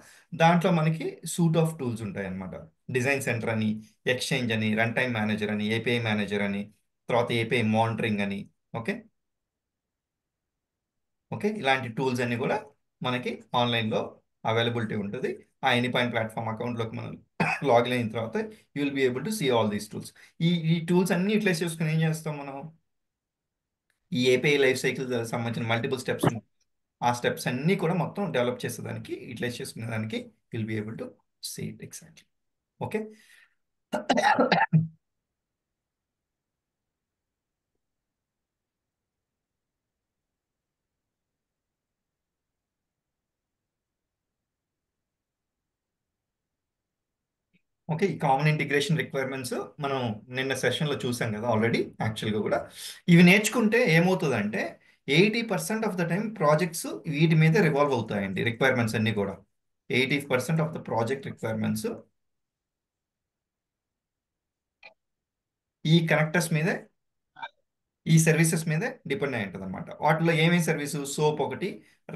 దాంట్లో మనకి సూట్ ఆఫ్ టూల్స్ ఉంటాయి అన్నమాట. డిజైన్ సెంటర్ అని, ఎక్స్చేంజ్ అని, రన్ టైమ్ మేనేజర్ అని, ఏపీఐ మేనేజర్ అని, తర్వాత ఏపీఐ మానిటరింగ్ అని. ఓకే, ఓకే, ఇలాంటి టూల్స్ అన్ని కూడా మనకి ఆన్లైన్లో అవైలబిలిటీ ఉంటుంది. ఆ ఎనీ పాయింట్ ప్లాట్ఫామ్ అకౌంట్లోకి మనం లాగిన్ అయిన తర్వాత you will be able to see all these tools. ఈ టూల్స్ అన్ని యూటిలైజ్ చేసుకుని ఏం చేస్తాం మనం? ఈ ఏపీఐ లైఫ్ సైకిల్ సంబంధించిన మల్టిపుల్ స్టెప్స్ ఆ స్టెప్స్ అన్నీ కూడా మొత్తం డెవలప్ చేసేదానికి యూటిలైజ్ చేసుకునేదానికి will be able to see it exactly. Okay, okay, ఈ కామన్ ఇంటిగ్రేషన్ రిక్వైర్మెంట్స్ మనం నిన్న సెషన్లో చూసాం కదా ఆల్రెడీ. యాక్చువల్గా కూడా ఇవి నేర్చుకుంటే ఏమవుతుందంటే 80% ఆఫ్ ద టైం ప్రాజెక్ట్స్ వీటి మీద రివాల్వ్ అవుతాయండి. రిక్వైర్మెంట్స్ అన్నీ కూడా 80% ఆఫ్ ద ప్రాజెక్ట్ రిక్వైర్మెంట్స్ ఈ కనెక్టర్స్ మీదే ఈ సర్వీసెస్ మీదే డిపెండ్ అయి ఉంటుంది అనమాట. వాటిలో ఏమేమి సర్వీసు, సోప్ ఒకటి,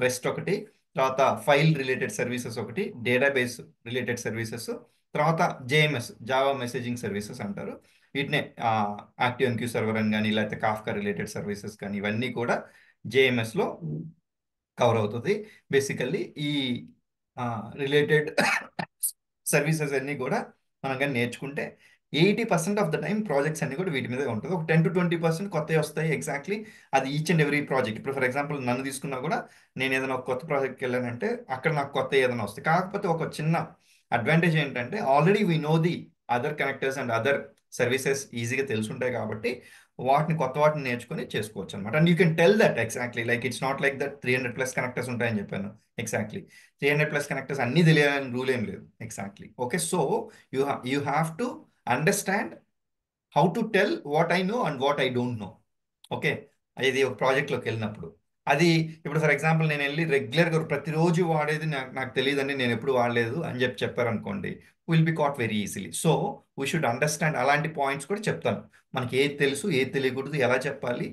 రెస్ట్ ఒకటి, తర్వాత ఫైల్ రిలేటెడ్ సర్వీసెస్ ఒకటి, డేటాబేస్ రిలేటెడ్ సర్వీసెస్, తర్వాత జేఎంఎస్, జావా మెసేజింగ్ సర్వీసెస్ అంటారు. వీటినే యాక్టివ్ ఎంక్యూ సర్వర్ అని కానీ, లేకపోతే కాఫ్కా రిలేటెడ్ సర్వీసెస్ కానీ, ఇవన్నీ కూడా జేఎంఎస్లో కవర్ అవుతుంది. బేసికల్లీ ఈ రిలేటెడ్ సర్వీసెస్ అన్నీ కూడా మనం కానీ నేర్చుకుంటే 80% ఆఫ్ ద టైం ప్రాజెక్ట్స్ అన్ని కూడా వీటి మీదే ఉంటుంది. ఒక 10 to 20% కొత్తవి వస్తాయి. ఎగ్జాక్ట్లీ అది ఈచ్ అండ్ ఎవ్రీ ప్రాజెక్ట్. ఇప్పుడు ఫర్ ఎగ్జాంపుల్ నన్ను తీసుకున్నా కూడా నేను ఏదైనా ఒక కొత్త ప్రాజెక్ట్కి వెళ్ళానంటే అక్కడ నాకు కొత్త ఏదైనా వస్తాయి. కాకపోతే ఒక చిన్న అడ్వాంటేజ్ ఏంటంటే already we know the other connectors and other services ఈజీగా తెలుసుంటాయి కాబట్టి వాటిని నేర్చుకొని చేసుకోవచ్చు అనమాట. And you can tell that exactly, like it's not like that 300+ connectors ఉంటాయని చెప్పాను. ఎగ్జాక్ట్లీ 300+ కనెక్టర్స్ అన్నీ తెలియాలని రూల్ ఏం లేదు. Exactly. Okay, so you have to understand how to tell what I know and what I don't know. Okay, ఇది ఒక ప్రాజెక్ట్లోకి వెళ్ళినప్పుడు అది, ఇప్పుడు ఫర్ ఎగ్జాంపుల్ నేను వెళ్ళి రెగ్యులర్గా ప్రతిరోజు వాడేది నాకు తెలియదండి, నేను ఎప్పుడు వాడలేదు అని చెప్పారనుకోండి, will be caught very easily. So we should understand. అలాంటి పాయింట్స్ కూడా చెప్తాను. మనకి ఏది తెలుసు, ఏది తెలియకూడదు, ఎలా చెప్పాలి,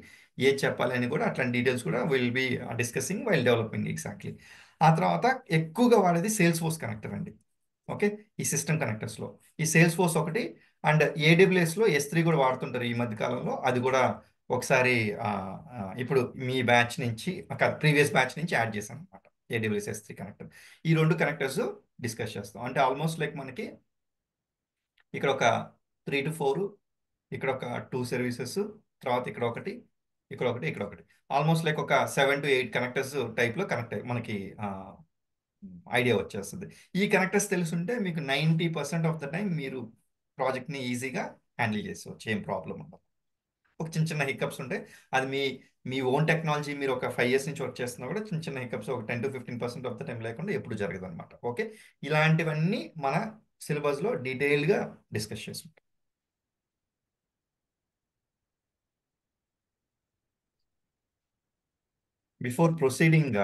ఏది చెప్పాలి అని కూడా అట్లాంటి డీటెయిల్స్ కూడా will be discussing while developing. Exactly. ఆ తర్వాత ఎక్కువగా వాడేది సేల్స్ ఫోర్స్ కనెక్టర్ అండి. ఓకే, ఈ సిస్టమ్ కనెక్టర్స్లో ఈ సేల్స్ ఫోర్స్ ఒకటి, అండ్ ఏడబ్ల్యూఎస్లో S3 కూడా వాడుతుంటారు ఈ మధ్య కాలంలో. అది కూడా ఒకసారి ఇప్పుడు మీ బ్యాచ్ నుంచి, ప్రీవియస్ బ్యాచ్ నుంచి యాడ్ చేశాను అనమాట, AWS S3 కనెక్టర్. ఈ రెండు కనెక్టర్స్ డిస్కస్ చేస్తాం. అంటే ఆల్మోస్ట్ లైక్ మనకి ఇక్కడ ఒక 3 to 4, ఇక్కడ ఒక 2 సర్వీసెస్, తర్వాత ఇక్కడ ఒకటి, ఇక్కడ ఒకటి, ఇక్కడ ఒకటి, ఆల్మోస్ట్ లైక్ ఒక 7 to 8 కనెక్టర్స్ టైప్లో కనెక్ట్ అయ్యి మనకి ఐడియా వచ్చేస్తుంది. ఈ కనెక్టర్స్ తెలుసుంటే మీకు 90% ఆఫ్ ద టైం మీరు ప్రాజెక్ట్ని ఈజీగా హ్యాండిల్ చేసుకోవచ్చు. ఏం ప్రాబ్లం ఉండదు. ఒక చిన్న చిన్న హికప్స్ ఉంటాయి. అది మీ మీ ఓన్ టెక్నాలజీ, మీరు ఒక 5 years నుంచి వర్క్ చేస్తున్నా కూడా చిన్న చిన్న హికప్స్ ఒక 10 to 15% ఆఫ్ ద టైం లేకుండా ఎప్పుడు జరగదు అనమాట. ఓకే, ఇలాంటివన్నీ మన సిలబస్లో డీటెయిల్గా డిస్కస్ చేసుకుంటాం. Before proceeding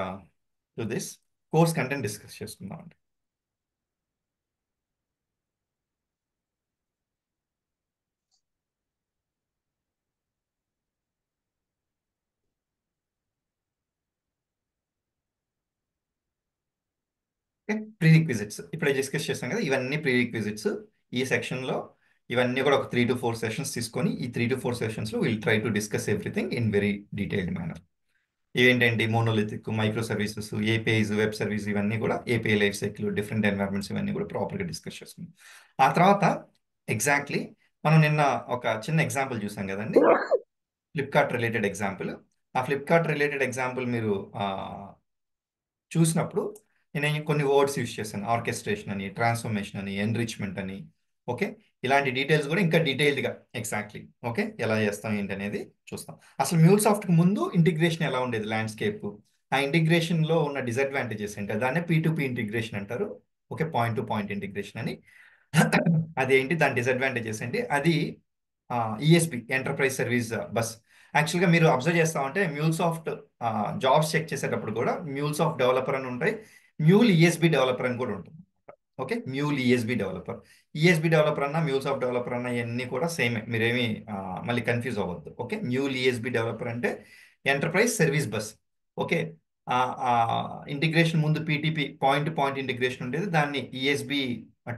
to this, course content discuss చేసుకుందాం అండి. ప్రీ రిక్విజిట్స్ ఇప్పుడే డిస్కస్ చేస్తాం కదా, ఇవన్నీ ప్రీ రిక్విజిట్స్. ఈ సెక్షన్లో ఇవన్నీ కూడా ఒక 3 to 4 సెషన్స్ తీసుకొని, ఈ 3 to 4 సెషన్స్లో will try to discuss everything in very detailed manner. ఏంటంటే monolithic, micro services, APIs, web service, ఇవన్నీ కూడా API life cycle, different environments, ఇవన్నీ కూడా ప్రాపర్గా డిస్కస్ చేసుకుందాం. ఆ తర్వాత ఎగ్జాక్ట్లీ మనం నిన్న ఒక చిన్న ఎగ్జాంపుల్ చూసాం కదండి, ఫ్లిప్కార్ట్ రిలేటెడ్ ఎగ్జాంపుల్. ఆ ఫ్లిప్కార్ట్ రిలేటెడ్ ఎగ్జాంపుల్ మీరు చూసినప్పుడు నేను కొన్ని వర్డ్స్ యూస్ చేశాను, ఆర్కెస్ట్రేషన్ అని, ట్రాన్స్ఫర్మేషన్ అని, ఎన్రిచ్మెంట్ అని. ఓకే, ఇలాంటి డీటెయిల్స్ కూడా ఇంకా డీటెయిల్డ్గా ఎగ్జాక్ట్లీ ఓకే ఎలా చేస్తాం ఏంటి అనేది చూస్తాం. అసలు MuleSoftకి ముందు ఇంటిగ్రేషన్ ఎలా ఉండేది, ల్యాండ్స్కేప్, ఆ ఇంటిగ్రేషన్లో ఉన్న డిసడ్వాంటేజెస్ ఏంటి, దాన్నే P2P ఇంటిగ్రేషన్ అంటారు. Okay, point to point integration అని. అదేంటి, దాని డిసడ్వాంటేజెస్ ఏంటి, అది ఈఎస్బి, ఎంటర్ప్రైజ్ సర్వీస్ బస్. యాక్చువల్గా మీరు అబ్జర్వ్ చేస్తామంటే MuleSoft జాబ్స్ చెక్ చేసేటప్పుడు కూడా MuleSoft డెవలపర్ అని ఉంటాయి, మ్యూల్ ఈఎస్బి డెవలపర్ అని కూడా ఉంటుంది. Okay, mule ESB developer, ESB developer అన్న, MuleSoft డెవలపర్ అన్న, ఇవన్నీ కూడా సేమే, మీరేమి మళ్ళీ కన్ఫ్యూజ్ అవ్వద్దు. ఓకే, మ్యూల్ ఈఎస్బి డెవలపర్ అంటే enterprise service bus. Okay, integration ముందు PTP, point to point integration ఉండేది, దాన్ని ఈఎస్బి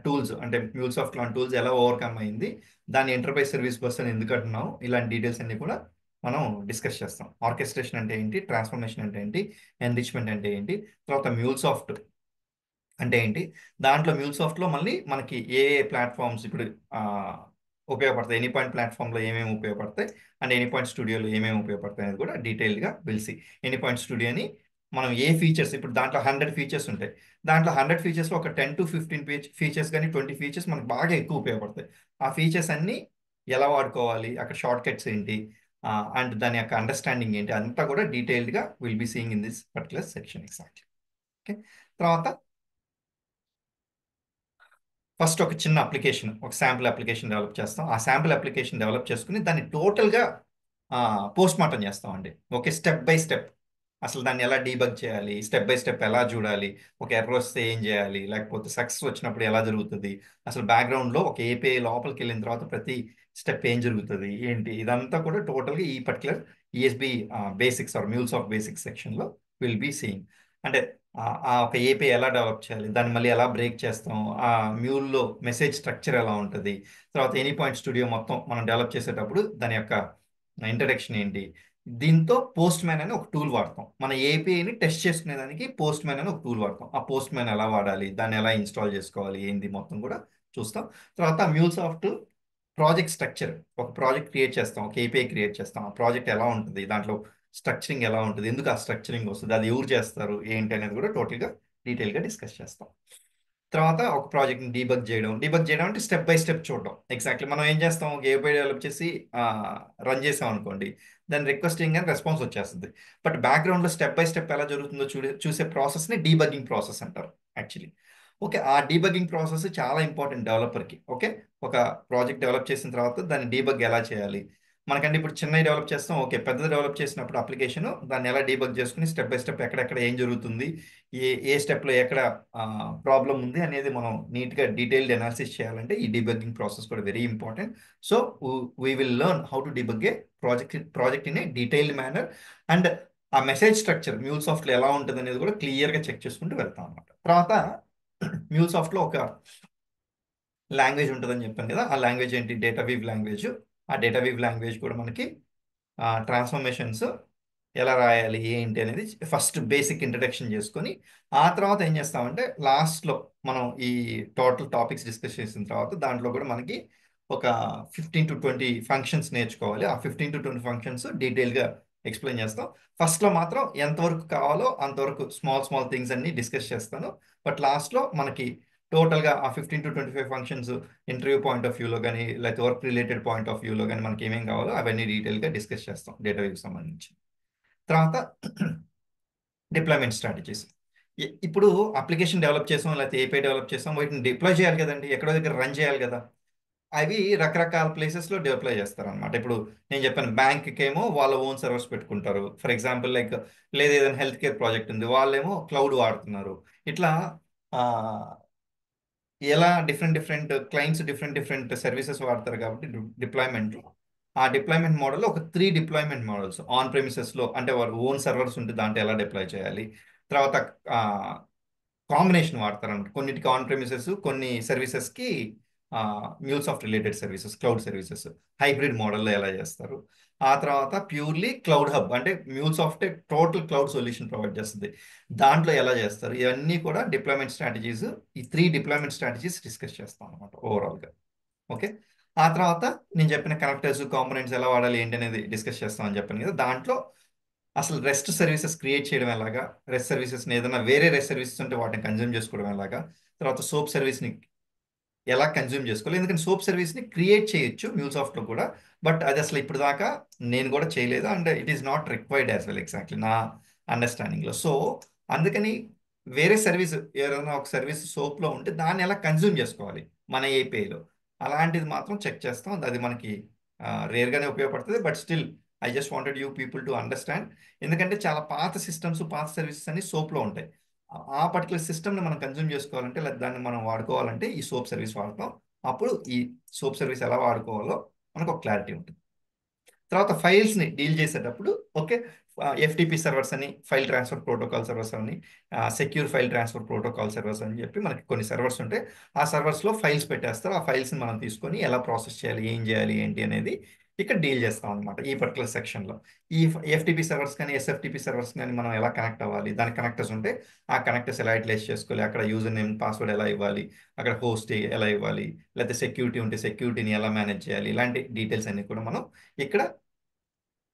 టూల్స్ అంటే MuleSoft లాంటి టూల్స్ ఎలా ఓవర్కమ్ అయింది, దాన్ని ఎంటర్ప్రైజ్ సర్వీస్ బస్ అని ఎందుకు అంటున్నాం, ఇలాంటి డీటెయిల్స్ అన్ని కూడా మనం డిస్కస్ చేస్తాం. ఆర్కెస్ట్రేషన్ అంటే ఏంటి, ట్రాన్స్ఫర్మేషన్ అంటే ఏంటి, ఎన్రిచ్మెంట్ అంటే ఏంటి, తర్వాత MuleSoft అంటే ఏంటి, దాంట్లో MuleSoftలో మళ్ళీ మనకి ఏ ఏ ప్లాట్ఫామ్స్ ఇప్పుడు ఆ, ఉపయోగపడతాయి, ఎనీ పాయింట్ ప్లాట్ఫామ్లో ఏమేమి ఉపయోగపడతాయి, అండ్ ఎనీ పాయింట్ స్టూడియోలో ఏమేమి ఉపయోగపడతాయి అనేది కూడా డీటెయిల్డ్గా పిలిచి, ఎనీ పాయింట్ స్టూడియోని మనం ఏ ఫీచర్స్, ఇప్పుడు దాంట్లో 100 ఫీచర్స్ ఉంటాయి, దాంట్లో 100 ఫీచర్స్లో ఒక 10 to 15 ఫీచర్స్ కానీ 20 ఫీచర్స్ మనకు బాగా ఎక్కువ ఉపయోగపడతాయి. ఆ ఫీచర్స్ అన్నీ ఎలా వాడుకోవాలి, అక్కడ షార్ట్ కట్స్ ఏంటి, అండ్ దాని యొక్క అండర్స్టాండింగ్ ఏంటి, అంతా కూడా డీటెయిల్డ్గా will be seeing in this particular section. Exactly. Okay, తర్వాత ఫస్ట్ ఒక చిన్న అప్లికేషన్, ఒక శాంపుల్ అప్లికేషన్ డెవలప్ చేస్తాం. ఆ శాంపుల్ అప్లికేషన్ డెవలప్ చేసుకుని దాన్ని టోటల్గా పోస్ట్ మార్టం చేస్తాం అండి. Okay, step by step. అసలు దాన్ని ఎలా డీబగ్ చేయాలి, స్టెప్ బై స్టెప్ ఎలా చూడాలి, ఒక ఎర్రర్ వస్తే ఏం చేయాలి, లేకపోతే సక్సెస్ వచ్చినప్పుడు ఎలా జరుగుతుంది, అసలు బ్యాక్గ్రౌండ్లో ఒక ఏపీఐ లోపలికి వెళ్ళిన తర్వాత ప్రతి స్టెప్ ఏం జరుగుతుంది ఏంటి, ఇదంతా కూడా టోటల్గా ఈ particular ESB basics or mules of basics సెక్షన్లో విల్ బీ సీయింగ్. అంటే ఆ ఒక ఏపీఐ ఎలా డెవలప్ చేయాలి, దాన్ని మళ్ళీ ఎలా బ్రేక్ చేస్తాం, ఆ మ్యూల్లో మెసేజ్ స్ట్రక్చర్ ఎలా ఉంటుంది, తర్వాత ఎనీ పాయింట్ స్టూడియో మొత్తం మనం డెవలప్ చేసేటప్పుడు దాని యొక్క ఇంట్రడక్షన్ ఏంటి. దీంతో పోస్ట్ మ్యాన్ అని ఒక టూల్ వాడతాం. మన ఏపీఐని టెస్ట్ చేసుకునేదానికి పోస్ట్ మ్యాన్ అని ఒక టూల్ వాడతాం. ఆ పోస్ట్ మ్యాన్ ఎలా వాడాలి, దాన్ని ఎలా ఇన్స్టాల్ చేసుకోవాలి, ఏంది మొత్తం కూడా చూస్తాం. తర్వాత మ్యూల్సాఫ్ట్ ప్రాజెక్ట్ స్ట్రక్చర్, ఒక ప్రాజెక్ట్ క్రియేట్ చేస్తాం, ఒక ఏపీఐ క్రియేట్ చేస్తాం. ఆ ప్రాజెక్ట్ ఎలా ఉంటుంది, దాంట్లో స్ట్రక్చరింగ్ ఎలా ఉంటుంది, ఎందుకు ఆ స్ట్రక్చరింగ్ వస్తుంది, అది ఎవరు చేస్తారు ఏంటి అనేది కూడా టోటల్గా డీటెయిల్గా డిస్కస్ చేస్తాం. తర్వాత ఒక ప్రాజెక్ట్ని డీబగ్ చేయడం అంటే స్టెప్ బై స్టెప్ చూడడం. ఎగ్జాక్ట్లీ మనం ఏం చేస్తాం, ఒక ఏపీఐ డెవలప్ చేసి రన్ చేసాం అనుకోండి, దాని రిక్వెస్టింగ్ అని రెస్పాన్స్ వచ్చేస్తుంది. బట్ బ్యాక్గ్రౌండ్లో స్టెప్ బై స్టెప్ ఎలా జరుగుతుందో చూసే ప్రాసెస్ని డీబగ్గింగ్ ప్రాసెస్ అంటారు యాక్చువల్లీ. ఓకే, ఆ డీబగ్గింగ్ ప్రాసెస్ చాలా ఇంపార్టెంట్ డెవలపర్కి. ఓకే, ఒక ప్రాజెక్ట్ డెవలప్ చేసిన తర్వాత దాన్ని డీబగ్ ఎలా చేయాలి. మనకంటే ఇప్పుడు చిన్నవి డెవలప్ చేస్తాం, ఓకే, పెద్దది డెవలప్ చేసినప్పుడు అప్లికేషన్ దాన్ని ఎలా డీబగ్ చేసుకుని స్టెప్ బై స్టెప్ ఎక్కడెక్కడ ఏం జరుగుతుంది, ఏ స్టెప్లో ఎక్కడ ప్రాబ్లం ఉంది అనేది మనం నీట్గా డీటెయిల్డ్ అనాలిసిస్ చేయాలంటే ఈ డీబగ్గింగ్ ప్రాసెస్ కూడా very important. So we will learn how to debug A project in a detailed manner. And ఆ మెసేజ్ స్ట్రక్చర్ మ్యూల్సాఫ్ట్లో ఎలా ఉంటుంది అనేది కూడా క్లియర్గా చెక్ చేసుకుంటూ వెళ్తాం అనమాట. తర్వాత మ్యూల్సాఫ్ట్లో ఒక లాంగ్వేజ్ ఉంటుందని చెప్పాను కదా, ఆ లాంగ్వేజ్ ఏంటి, డేటా వీవ్ లాంగ్వేజ్. ఆ డేటా వీవ్ లాంగ్వేజ్ కూడా మనకి ట్రాన్స్ఫర్మేషన్స్ ఎలా రాయాలి ఏంటి అనేది ఫస్ట్ బేసిక్ ఇంట్రడక్షన్ చేసుకొని, ఆ తర్వాత ఏం చేస్తామంటే లాస్ట్లో మనం ఈ టోటల్ టాపిక్స్ డిస్కస్ చేసిన తర్వాత దాంట్లో కూడా మనకి ఒక 15 to 20 ఫంక్షన్స్ నేర్చుకోవాలి. ఆ 15 to 20 ఫంక్షన్స్ డీటెయిల్గా ఎక్స్ప్లెయిన్ చేస్తాం. ఫస్ట్లో మాత్రం ఎంతవరకు కావాలో అంతవరకు స్మాల్ స్మాల్ థింగ్స్ అన్ని డిస్కస్ చేస్తాను. బట్ లాస్ట్లో మనకి టోటల్గా ఆ 15 to 25 functions interview point of వ్యూలో కానీ లేకపోతే వర్క్ రిలేటెడ్ పాయింట్ ఆఫ్ వ్యూలో కానీ మనకి ఏమేం కావాలో అవన్నీ డీటెయిల్గా డిస్కస్ చేస్తాం డేటాకి సంబంధించి. తర్వాత డిప్లాయ్మెంట్ స్ట్రాటజీస్. ఇప్పుడు అప్లికేషన్ డెవలప్ చేసాం లేకపోతే ఏపీఐ డెవలప్ చేసాం, వీటిని డిప్లాయ్ చేయాలి కదండి, ఎక్కడో దగ్గర రన్ చేయాలి కదా. అవి రకరకాల ప్లేసెస్లో డిప్లాయ్ చేస్తారనమాట. ఇప్పుడు నేను చెప్పాను బ్యాంక్కి ఏమో వాళ్ళ ఓన్ సర్వర్స్ పెట్టుకుంటారు ఫర్ ఎగ్జాంపుల్, లైక్ లేదా ఏదైనా హెల్త్ కేర్ ప్రాజెక్ట్ ఉంది, వాళ్ళేమో క్లౌడ్ వాడుతున్నారు. ఇట్లా ఆ, ఎలా different different clients different different services వాడతారు కాబట్టి డిప్లాయ్మెంట్, ఆ డిప్లాయ్మెంట్ మోడల్ ఒక 3 డిప్లాయ్మెంట్ మోడల్స్ ఆన్ ప్రెమిసెస్లో, అంటే వారు ఓన్ సర్వర్స్ ఉంటే దాంట్లో ఎలా డిప్లాయ్ చేయాలి. తర్వాత కాంబినేషన్ వాడతారన్నమాట, కొన్నిటికి ఆన్ ప్రెమిసెస్, కొన్ని సర్వీసెస్కి MuleSoft related services, cloud services, hybrid మోడల్లో ఎలా చేస్తారు. ఆ తర్వాత ప్యూర్లీ క్లౌడ్ హబ్, అంటే MuleSoft total cloud solution provide చేస్తుంది, దాంట్లో ఎలా చేస్తారు. ఇవన్నీ కూడా డిప్లాయ్మెంట్ స్ట్రాటజీస్. ఈ 3 డిప్లాయ్మెంట్ స్ట్రాటజీస్ డిస్కస్ చేస్తాం అనమాట ఓవరాల్గా. ఓకే, ఆ తర్వాత నేను చెప్పిన కనెక్టర్స్ కాంపోనెంట్స్ ఎలా వాడాలి ఏంటి అనేది డిస్కస్ చేస్తామని చెప్పాను కదా. దాంట్లో అసలు రెస్ట్ సర్వీసెస్ క్రియేట్ చేయడం ఎలాగా, రెస్ట్ సర్వీసెస్ని ఏదైనా వేరే రెస్ట్ సర్వీసెస్ ఉంటే వాటిని కన్జ్యూమ్ చేసుకోవడం ఎలాగా, తర్వాత సోప్ సర్వీస్ని ఎలా కన్జ్యూమ్ చేసుకోవాలి. ఎందుకంటే సోప్ సర్వీస్ని క్రియేట్ చేయొచ్చు మ్యూల్సాఫ్ట్లో కూడా, బట్ అది అసలు ఇప్పుడు దాకా నేను కూడా చేయలేదు and it is not required as well exactly నా అండర్స్టాండింగ్లో. సో అందుకని వేరే సర్వీస్ ఏదైనా ఒక సర్వీస్ సోప్లో ఉంటే దాన్ని ఎలా కన్జ్యూమ్ చేసుకోవాలి మన ఏపీఐలో, అలాంటిది మాత్రం చెక్ చేస్తాం. అది మనకి రేర్గానే ఉపయోగపడుతుంది, but still I just wanted you people to understand. ఎందుకంటే చాలా పాత సిస్టమ్స్ పాత సర్వీసెస్ అన్ని సోప్లో ఉంటాయి. ఆ పర్టికులర్ సిస్టమ్ని మనం కన్జ్యూమ్ చేసుకోవాలంటే లేదా దాన్ని మనం వాడుకోవాలంటే ఈ సోప్ సర్వీస్ వాడతాం. అప్పుడు ఈ సోప్ సర్వీస్ ఎలా వాడుకోవాలో మనకు ఒక క్లారిటీ ఉంటుంది. తర్వాత ఫైల్స్ని డీల్ చేసేటప్పుడు ఓకే, ఎఫ్టిపి సర్వర్స్ అని, ఫైల్ ట్రాన్స్ఫర్ ప్రోటోకాల్ సర్వర్స్ అని, secure file transfer protocol servers అని చెప్పి మనకి కొన్ని సర్వర్స్ ఉంటాయి. ఆ సర్వర్స్లో ఫైల్స్ పెట్టేస్తారు. ఆ ఫైల్స్ని మనం తీసుకొని ఎలా ప్రాసెస్ చేయాలి, ఏం చేయాలి ఏంటి అనేది ఇక్కడ డీల్ చేస్తాం అనమాట ఈ పర్టికులర్ సెక్షన్లో. ఈ ఎఫ్టిపి సర్వర్స్ కానీ ఎస్ఎఫ్టిపి సర్వర్స్ కానీ మనం ఎలా కనెక్ట్ అవ్వాలి, దాని కనెక్టర్స్ ఉంటే ఆ కనెక్టర్స్ ఎలా యూటిలైజ్ చేసుకోవాలి, అక్కడ యూజర్ నేమ్ పాస్వర్డ్ ఎలా ఇవ్వాలి, అక్కడ హోస్ట్ ఎలా ఇవ్వాలి, లేకపోతే సెక్యూరిటీ ఉంటే సెక్యూరిటీని ఎలా మేనేజ్ చేయాలి, ఇలాంటి డీటెయిల్స్ అన్ని కూడా మనం ఇక్కడ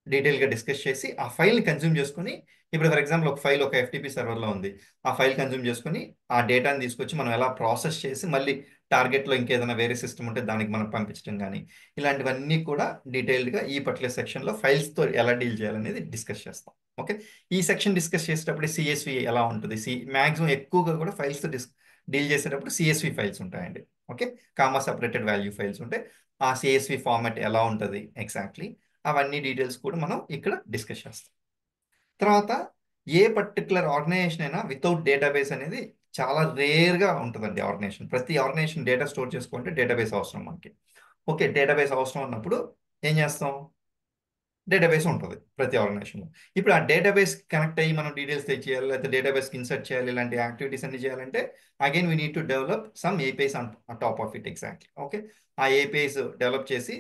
డీటెయిల్గా డిస్కస్ చేసి ఆ ఫైల్ని కన్జ్యూమ్ చేసుకుని, ఇప్పుడు ఫర్ ఎగ్జాంపుల్ ఒక ఫైల్ ఒక ఎఫ్టిపి సర్వర్లో ఉంది, ఆ ఫైల్ కన్జ్యూమ్ చేసుకుని ఆ డేటాని తీసుకొచ్చి మనం ఎలా ప్రాసెస్ చేసి మళ్ళీ టార్గెట్లో ఇంకేదైనా వేరే సిస్టమ్ ఉంటే దానికి మనం పంపించడం కానీ, ఇలాంటివన్నీ కూడా డీటెయిల్డ్గా ఈ పర్టికులర్ సెక్షన్లో ఫైల్స్తో ఎలా డీల్ చేయాలనేది డిస్కస్ చేస్తాం. ఓకే, ఈ సెక్షన్ డిస్కస్ చేసేటప్పుడు సిఎస్వి ఎలా ఉంటుంది, మ్యాక్సిమం ఎక్కువగా కూడా ఫైల్స్తో డీల్ చేసేటప్పుడు సిఎస్వి ఫైల్స్ ఉంటాయండి. Okay, comma separated value files ఉంటాయి. ఆ సిఎస్వి ఫార్మాట్ ఎలా ఉంటుంది ఎగ్జాక్ట్లీ, అవన్నీ డీటెయిల్స్ కూడా మనం ఇక్కడ డిస్కస్ చేస్తాం. తర్వాత ఏ పర్టికులర్ ఆర్గనైజేషన్ అయినా వితౌట్ డేటాబేస్ అనేది చాలా రేర్గా ఉంటుందండి. ఆర్గనైజేషన్, ప్రతి ఆర్గనైజేషన్ డేటా స్టోర్ చేసుకుంటే డేటాబేస్ అవసరం మనకి. ఓకే, డేటాబేస్ అవసరం ఉన్నప్పుడు ఏం చేస్తాం? డేటాబేస్ ఉంటుంది ప్రతి ఆర్గనైజేషన్లో. ఇప్పుడు ఆ డేటాబేస్ కనెక్ట్ అయ్యి మనం డీటెయిల్స్ తెచ్చేయాలి, లేకపోతే డేటాబేస్కి ఇన్సర్ట్ చేయాలి, ఇలాంటి యాక్టివిటీస్ అన్ని చేయాలంటే again we need to develop some APIs on top of it. Exactly. Okay, ఆ ఏపీఐస్ డెవలప్ చేసి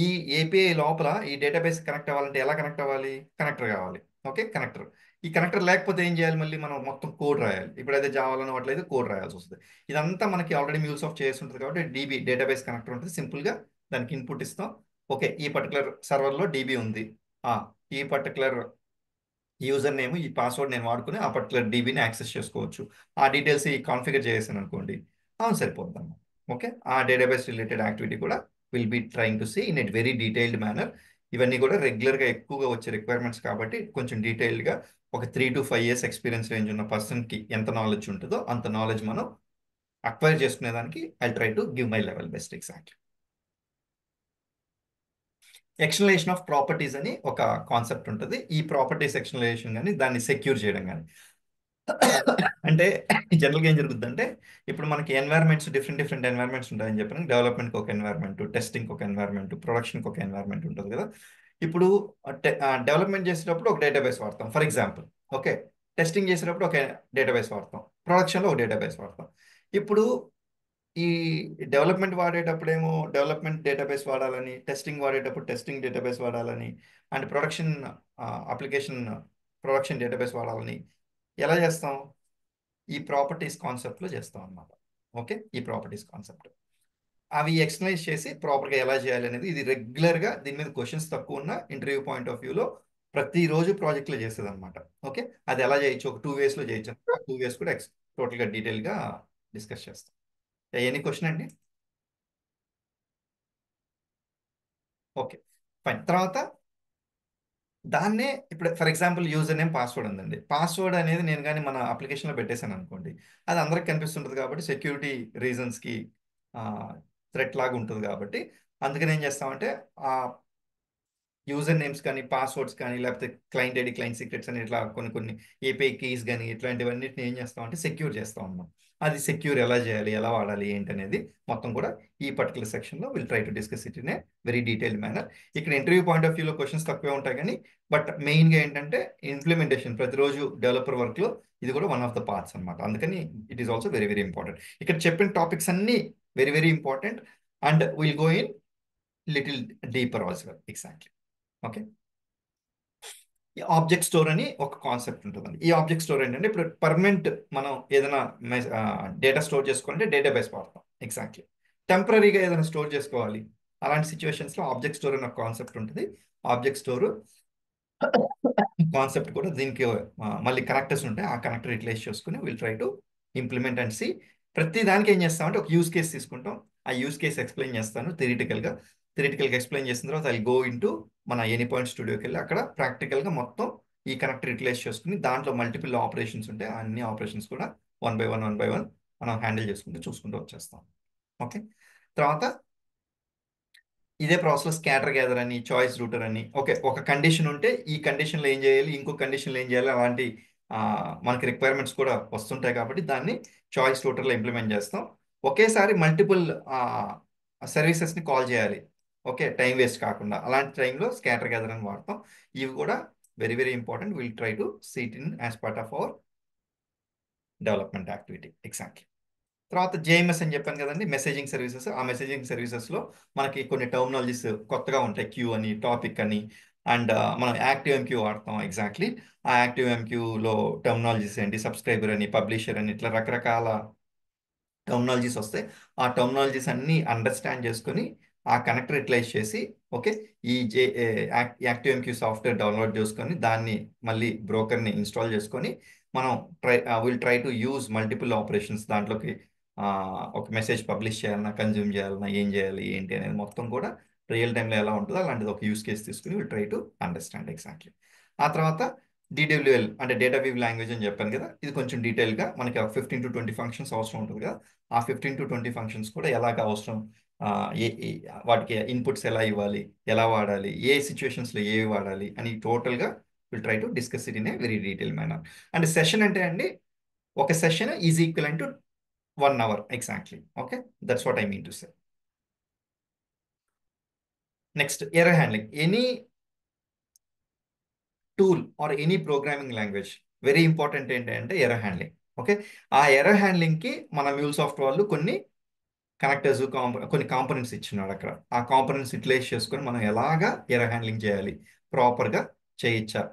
ఈ ఏపీఐ లోపల ఈ డేటాబేస్ కనెక్ట్ అవ్వాలంటే ఎలా కనెక్ట్ అవ్వాలి? కనెక్టర్ కావాలి. Okay, connector. ఈ కనెక్టర్ లేకపోతే ఏం చేయాలి? మళ్ళీ మనం మొత్తం కోడ్ రాయాలి. ఇప్పుడైతే జావాలో అట్లయితే కోడ్ రాయాల్సి వస్తుంది. ఇదంతా మనకి ఆల్రెడీ మ్యూల్స్ ఆఫ్ చేసి ఉంటుంది కాబట్టి డీబీ డేటాబేస్ కనెక్టర్ ఉంటుంది. సింపుల్గా దానికి ఇన్పుట్ ఇస్తాం. ఓకే, ఈ పర్టికులర్ సర్వర్లో డీబీ ఉంది, ఆ, ఈ పర్టికులర్ యూజర్ నేమ్ ఈ పాస్వర్డ్ నేను వాడుకుని ఆ పర్టికులర్ డీబీని యాక్సెస్ చేసుకోవచ్చు. ఆ డీటెయిల్స్ ఈ కాన్ఫిగర్ చేసాను అనుకోండి, అవును సరిపోద్దాం. ఓకే, ఆ డేటాబేస్ రిలేటెడ్ యాక్టివిటీ కూడా will be trying to see in at very detailed manner. ఇవన్నీ కూడా రెగ్యులర్గా ఎక్కువగా వచ్చే రిక్వైర్మెంట్స్ కాబట్టి కొంచెం డీటెయిల్డ్గా ఒక 3 to 5 years ఎక్స్పీరియన్స్ రేంజ్ ఉన్న పర్సన్కి ఎంత నాలెడ్జ్ ఉంటుందో అంత నాలెడ్జ్ మనం అక్వైర్ చేసుకునేదానికి I try to give my level best. Exactly. Externalization of properties అని ఒక కాన్సెప్ట్ ఉంటుంది. ఈ ప్రాపర్టీస్ ఎక్స్టర్నలైజేషన్ కానీ దాన్ని సెక్యూర్ చేయడం కానీ అంటే జనరల్గా ఏం జరుగుతుందంటే ఇప్పుడు మనకి ఎన్వైర్మెంట్స్ డిఫరెంట్ డిఫరెంట్ ఎన్వైర్మెంట్స్ ఉంటాయని చెప్పాను. డెవలప్మెంట్కి ఒక ఎన్వైర్మెంట్, టెస్టింగ్కి ఒక ఎన్వైర్మెంట్, ప్రొడక్షన్కి ఒక ఎన్వైర్మెంట్ ఉంటుంది కదా. ఇప్పుడు డెవలప్మెంట్ చేసేటప్పుడు ఒక డేటాబేస్ వాడతాం ఫర్ ఎగ్జాంపుల్. ఓకే, టెస్టింగ్ చేసేటప్పుడు ఒక డేటాబేస్ వాడతాం, ప్రొడక్షన్లో ఒక డేటాబేస్ వాడతాం. ఇప్పుడు ఈ డెవలప్మెంట్ వాడేటప్పుడేమో డెవలప్మెంట్ డేటాబేస్ వాడాలని, టెస్టింగ్ వాడేటప్పుడు టెస్టింగ్ డేటాబేస్ వాడాలని, and production application production database వాడాలని ఎలా చేస్తాం? ఈ ప్రాపర్టీస్ కాన్సెప్ట్లో చేస్తాం అన్నమాట. ఓకే, ఈ ప్రాపర్టీస్ కాన్సెప్ట్ అవి ఎక్స్ప్లెయిన్ చేసి ప్రాపర్గా ఎలా చేయాలి అనేది, ఇది రెగ్యులర్గా దీని మీద క్వశ్చన్స్ తక్కువ ఉన్న ఇంటర్వ్యూ పాయింట్ ఆఫ్ వ్యూలో ప్రతిరోజు ప్రాజెక్ట్లో చేస్తుంది అనమాట. ఓకే, అది ఎలా చేయొచ్చు? ఒక 2 waysలో చేయొచ్చు. ఆ 2 ways కూడా టోటల్గా డీటెయిల్గా డిస్కస్ చేస్తాం. ఎనీ క్వశ్చన్ అండి? Okay, fine. తర్వాత దాన్నే ఇప్పుడు for example user name password ఉందండి. పాస్వర్డ్ అనేది నేను కానీ మన అప్లికేషన్లో పెట్టేశాను అనుకోండి, అది అందరికి కనిపిస్తుంటుంది కాబట్టి సెక్యూరిటీ రీజన్స్కి థ్రెట్ లాగా ఉంటుంది కాబట్టి అందుకని ఏం చేస్తామంటే ఆ యూజర్ నేమ్స్ కానీ పాస్వర్డ్స్ కానీ లేకపోతే క్లయింట్ ఐడి, క్లయింట్ సీక్రెట్స్ అని ఇట్లా కొన్ని కొన్ని ఏపీఐ కీస్ కానీ ఇట్లాంటివన్నిటిని ఏం చేస్తామంటే సెక్యూర్ చేస్తాం అన్నమాట. అది సెక్యూర్ ఎలా చేయాలి, ఎలా వాడాలి, ఏంటి అనేది మొత్తం కూడా ఈ పర్టికులర్ సెక్షన్లో will try to discuss it in a very detailed manner. ఇక్కడ ఇంటర్వ్యూ పాయింట్ ఆఫ్ వ్యూలో క్వశ్చన్స్ తక్కువే ఉంటాయి కానీ బట్ మెయిన్గా ఏంటంటే ఇంప్లిమెంటేషన్ ప్రతిరోజు డెవలపర్ వర్క్లో ఇది కూడా వన్ ఆఫ్ ద పార్ట్స్ అనమాట. అందుకని it is also very very important. ఇక్కడ చెప్పిన టాపిక్స్ అన్నీ very very important and will go in little deeper also. Exactly. Okay, ఈ ఆబ్జెక్ట్ స్టోర్ అని ఒక కాన్సెప్ట్ ఉంటుందండి. ఈ ఆబ్జెక్ట్ స్టోర్ ఏంటంటే ఇప్పుడు పర్మనెంట్ మనం ఏదైనా డేటా స్టోర్ చేసుకోవాలంటే డేటాబేస్ వాడతాం. ఎగ్జాక్ట్లీ. టెంపరీగా ఏదైనా స్టోర్ చేసుకోవాలి అలాంటి సిచ్యువేషన్స్లో ఆబ్జెక్ట్ స్టోర్ అనే ఒక కాన్సెప్ట్ ఉంటుంది. ఆబ్జెక్ట్ స్టోర్ కాన్సెప్ట్ కూడా దీనికి మళ్ళీ కనెక్టర్స్ ఉంటాయి. ఆ కనెక్టర్ యూటిలైజ్ చేసుకుని will try to implement and see. ప్రతి దానికి ఏం చేస్తామంటే ఒక యూస్ కేస్ తీసుకుంటాం. ఆ యూస్ కేస్ ఎక్స్ప్లెయిన్ చేస్తాను థియరిటికల్గా ఎక్స్ప్లెయిన్ చేసిన తర్వాత ఐ గో ఇంటూ మన ఎనీ పాయింట్ స్టూడియోకి వెళ్ళి అక్కడ ప్రాక్టికల్గా మొత్తం ఈ కనెక్టర్ యూటిలైజ్ చేసుకుని దాంట్లో మల్టిపుల్ ఆపరేషన్స్ ఉంటాయి. ఆ అన్ని ఆపరేషన్స్ కూడా వన్ బై వన్ మనం హ్యాండిల్ చేసుకుంటూ చూసుకుంటూ వచ్చేస్తాం. ఓకే, తర్వాత ఇదే ప్రాసెస్ స్కాటర్ గ్యాదర్ అని, చాయిస్ రూటర్ అని. ఓకే, ఒక కండిషన్ ఉంటే ఈ కండిషన్లో ఏం చేయాలి, ఇంకో కండిషన్లో ఏం చేయాలి, అలాంటి మనకి రిక్వైర్మెంట్స్ కూడా వస్తుంటాయి కాబట్టి దాన్ని చాయిస్ రూటర్లో ఇంప్లిమెంట్ చేస్తాం. ఒకేసారి మల్టిపుల్ సర్వీసెస్ని కాల్ చేయాలి. ఓకే, టైం వేస్ట్ కాకుండా అలాంటి టైంలో స్కాటర్ గ్యాదర్ అని వాడతాం. ఇవి కూడా very very important. Will try to seat in as part of our development activity. Exactly. తర్వాత జేఎంఎస్ అని చెప్పాను కదండి, మెసేజింగ్ సర్వీసెస్. ఆ మెసేజింగ్ సర్వీసెస్లో మనకి కొన్ని టర్మినాలజీస్ కొత్తగా ఉంటాయి. క్యూ అని, టాపిక్ అని, అండ్ మనం యాక్టివ్ ఎంక్యూ వాడతాం. ఎగ్జాక్ట్లీ. ఆ యాక్టివ్ ఎంక్యూలో టర్మినాలజీస్ ఏంటి, సబ్స్క్రైబర్ అని, పబ్లిషర్ అని, ఇట్లా రకరకాల టర్మినాలజీస్ వస్తాయి. ఆ టర్మినాలజీస్ అన్ని అండర్స్టాండ్ చేసుకొని ఆ కనెక్టర్ యూటిలైజ్ చేసి ఓకే ఈ యాక్టివ్ ఎంక్యూ సాఫ్ట్వేర్ డౌన్లోడ్ చేసుకొని దాన్ని మళ్ళీ బ్రోకర్ని ఇన్స్టాల్ చేసుకొని మనం will try to use multiple operations దాంట్లోకి. ఒక మెసేజ్ పబ్లిష్ చేయాలన్నా, కన్జ్యూమ్ చేయాలన్నా, ఏం చేయాలి ఏంటి అనేది మొత్తం కూడా రియల్ టైంలో ఎలా ఉంటుందో అలాంటిది ఒక యూస్ కేస్ తీసుకుని will try to understand. Exactly. ఆ తర్వాత డిడబ్ల్యూఎల్ అంటే డేటా వీవ్ లాంగ్వేజ్ అని చెప్పాను కదా, ఇది కొంచెం డీటెయిల్గా మనకి 15 to 20 ఫంక్షన్స్ అవసరం ఉంటుంది కదా. ఆ 15 to 20 ఫంక్షన్స్ కూడా ఎలాగ అవసరం, ఆ, వాటికి ఇన్పుట్స్ ఎలా ఇవ్వాలి, ఎలా వాడాలి, ఏ సిచ్యువేషన్స్లో ఏవి వాడాలి అని టోటల్గా will try to discuss it in a very detail manner. And session అంటే అండి, ఒక session is equal to 1 hour exactly. Okay, that's what I mean to say. Next, error handling. Any tool or any programming language very important ఏంటంటే error handling. Okay, ఆ error హ్యాండ్లింగ్కి మన మ్యూల్సాఫ్ట్ వాళ్ళు కొన్ని connectors, కొన్ని components ఇచ్చినాడు అక్కడ. ఆ కాంపోనెంట్స్ యూటిలైజ్ చేసుకొని మనం ఎలాగా ఎర్రర్ హ్యాండ్లింగ్ చేయాలి, ప్రాపర్గా చేయొచ్చా,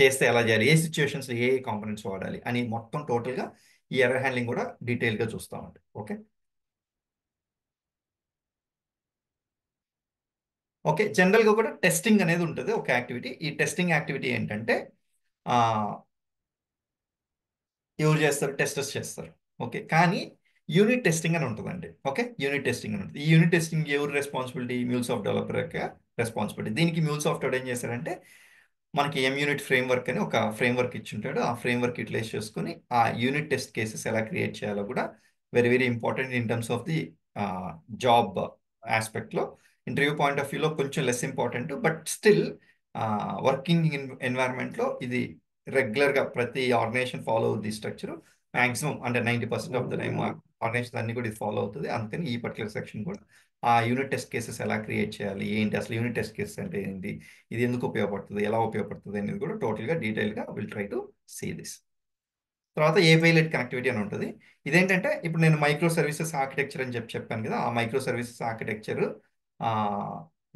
చేస్తే ఎలా చేయాలి, ఏ సిచ్యువేషన్స్లో ఏ కాంపోనెంట్స్ వాడాలి అని మొత్తం టోటల్గా ఈ ఎర్రర్ హ్యాండ్లింగ్ కూడా డీటెయిల్గా చూస్తామండి. ఓకే ఓకే, జనరల్గా కూడా టెస్టింగ్ అనేది ఉంటుంది ఒక యాక్టివిటీ. ఈ టెస్టింగ్ యాక్టివిటీ ఏంటంటే ఆ, ఎవరు చేస్తారు, టెస్టర్స్ చేస్తారు. ఓకే, కానీ యూనిట్ టెస్టింగ్ అని ఉంటుందండి. ఓకే, యూనిట్ టెస్టింగ్ అని ఉంటుంది. ఈ యూనిట్ టెస్టింగ్ ఎవరు రెస్పాన్సిబిలిటీ, మ్యూల్సాఫ్ట్ డెవలపర్ యొక్క రెస్పాన్సిబిలిటీ. దీనికి మ్యూల్సాఫ్ట్ ఏం చేశారంటే మనకి యూనిట్ ఫ్రేమ్వర్క్ అని ఒక ఫ్రేమ్వర్క్ ఇచ్చింటాడు. ఆ ఫ్రేమ్వర్క్ యూటిలైజ్ చేసుకుని ఆ యూనిట్ టెస్ట్ కేసెస్ ఎలా క్రియేట్ చేయాలో కూడా very very important in terms of the job ఆస్పెక్ట్లో. ఇంటర్వ్యూ పాయింట్ ఆఫ్ వ్యూలో కొంచెం less important, but still working ఎన్వైరన్మెంట్లో ఇది రెగ్యులర్గా ప్రతి ఆర్గనైజేషన్ ఫాలో అవుతుంది ఈ స్ట్రక్చర్. మాక్సిమం అంటే 90% ఆఫ్ ద టైమ్ ఆర్గనైజేషన్ అన్ని కూడా ఇది ఫాలో అవుతుంది. అందుకని ఈ పర్టికులర్ సెక్షన్ కూడా ఆ యూనిట్ టెస్ట్ కేసెస్ ఎలా క్రియేట్ చేయాలి, ఏంటి అసలు యూనిట్ టెస్ట్ కేసెస్ అంటే ఏంటి, ఇది ఎందుకు ఉపయోగపడుతుంది, ఎలా ఉపయోగపడుతుంది అనేది కూడా టోటల్గా డీటెయిల్గా will try to see this. తర్వాత ఏపీఐ లెడ్ కనెక్టివిటీ అని ఉంటుంది. ఇదేంటంటే ఇప్పుడు నేను మైక్రో సర్వీసెస్ ఆర్కిటెక్చర్ అని చెప్పాను కదా, ఆ మైక్రో సర్వీసెస్ ఆర్కిటెక్చర్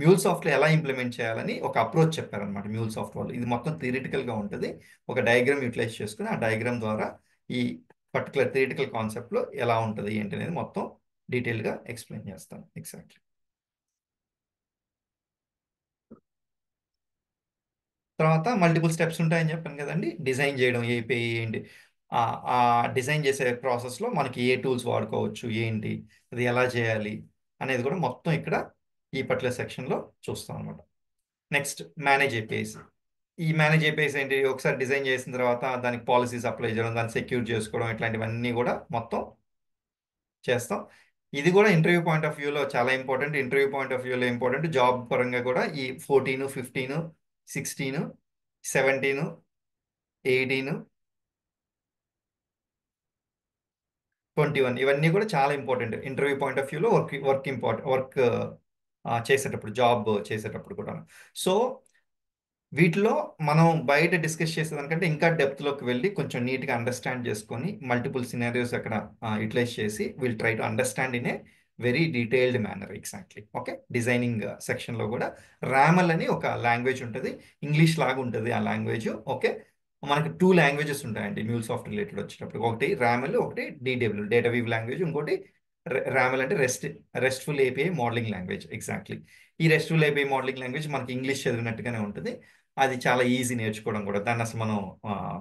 మ్యూల్సాఫ్ట్లో ఎలా ఇంప్లిమెంట్ చేయాలని ఒక అప్రోచ్ చెప్పారనమాట మ్యూల్సాఫ్ట్ వాళ్ళు. ఇది మొత్తం థియరిటికల్గా ఉంటుంది. ఒక డయాగ్రామ్ యూటిలైజ్ చేసుకుని ఆ డయాగ్రామ్ ద్వారా ఈ పర్టికులర్ థియరిటికల్ కాన్సెప్ట్లో ఎలా ఉంటుంది ఏంటి అనేది మొత్తం డీటెయిల్గా ఎక్స్ప్లెయిన్ చేస్తాను ఎగ్జాక్ట్లీ. తర్వాత మల్టిపుల్ స్టెప్స్ ఉంటాయని చెప్పాను కదండి. డిజైన్ చేయడం ఏపీఐ ఏంటి, ఆ ఆ డిజైన్ చేసే ప్రాసెస్లో మనకి ఏ టూల్స్ వాడుకోవచ్చు, ఏంటి, అది ఎలా చేయాలి అనేది కూడా మొత్తం ఇక్కడ ఈ పర్టికులర్ సెక్షన్లో చూస్తాం అనమాట. Next, manage APIs. ఈ మేనేజ్ ఏపీఐస్ ఏంటి, ఒకసారి డిజైన్ చేసిన తర్వాత దానికి పాలసీస్ అప్లై చేయడం, దాన్ని సెక్యూర్ చేసుకోవడం, ఇట్లాంటివన్నీ కూడా మొత్తం చేస్తాం. ఇది కూడా ఇంటర్వ్యూ పాయింట్ ఆఫ్ వ్యూలో చాలా ఇంపార్టెంట్. ఇంటర్వ్యూ పాయింట్ ఆఫ్ వ్యూలో ఇంపార్టెంట్, జాబ్ పరంగా కూడా ఈ 14, 15, 16, 17, 18, 21 ఇవన్నీ కూడా చాలా ఇంపార్టెంట్ ఇంటర్వ్యూ పాయింట్ ఆఫ్ వ్యూలో. వర్క్ చేసేటప్పుడు, జాబ్ చేసేటప్పుడు కూడా. సో వీటిలో మనం బయట డిస్కస్ చేసేదానికంటే ఇంకా డెప్త్లోకి వెళ్ళి కొంచెం నీట్గా అండర్స్టాండ్ చేసుకొని మల్టిపుల్ సినారియోస్ అక్కడ యూటిలైజ్ చేసి will try to understand in a very detailed manner exactly. Okay, designing సెక్షన్లో కూడా ర్యామల్ అని ఒక లాంగ్వేజ్ ఉంటుంది, ఇంగ్లీష్ లాగా ఉంటుంది ఆ లాంగ్వేజ్. ఓకే, మనకి 2 లాంగ్వేజెస్ ఉంటాయండి మ్యూల్సాఫ్ట్ రిలేటెడ్ వచ్చేటప్పుడు. ఒకటి ర్యామల్, ఒకటి డీడబ్ల్యూ డేటా వీవ్ లాంగ్వేజ్. ఇంకోటి ర్యామల్ అంటే RESTful API modelling language exactly. ఈ రెస్ట్ఫుల్ ఏపీఐ మోడలింగ్ లాంగ్వేజ్ మనకి ఇంగ్లీష్ చదివినట్టుగానే ఉంటుంది. అది చాలా ఈజీ నేర్చుకోవడం కూడా. దాన్ని అసలు మనం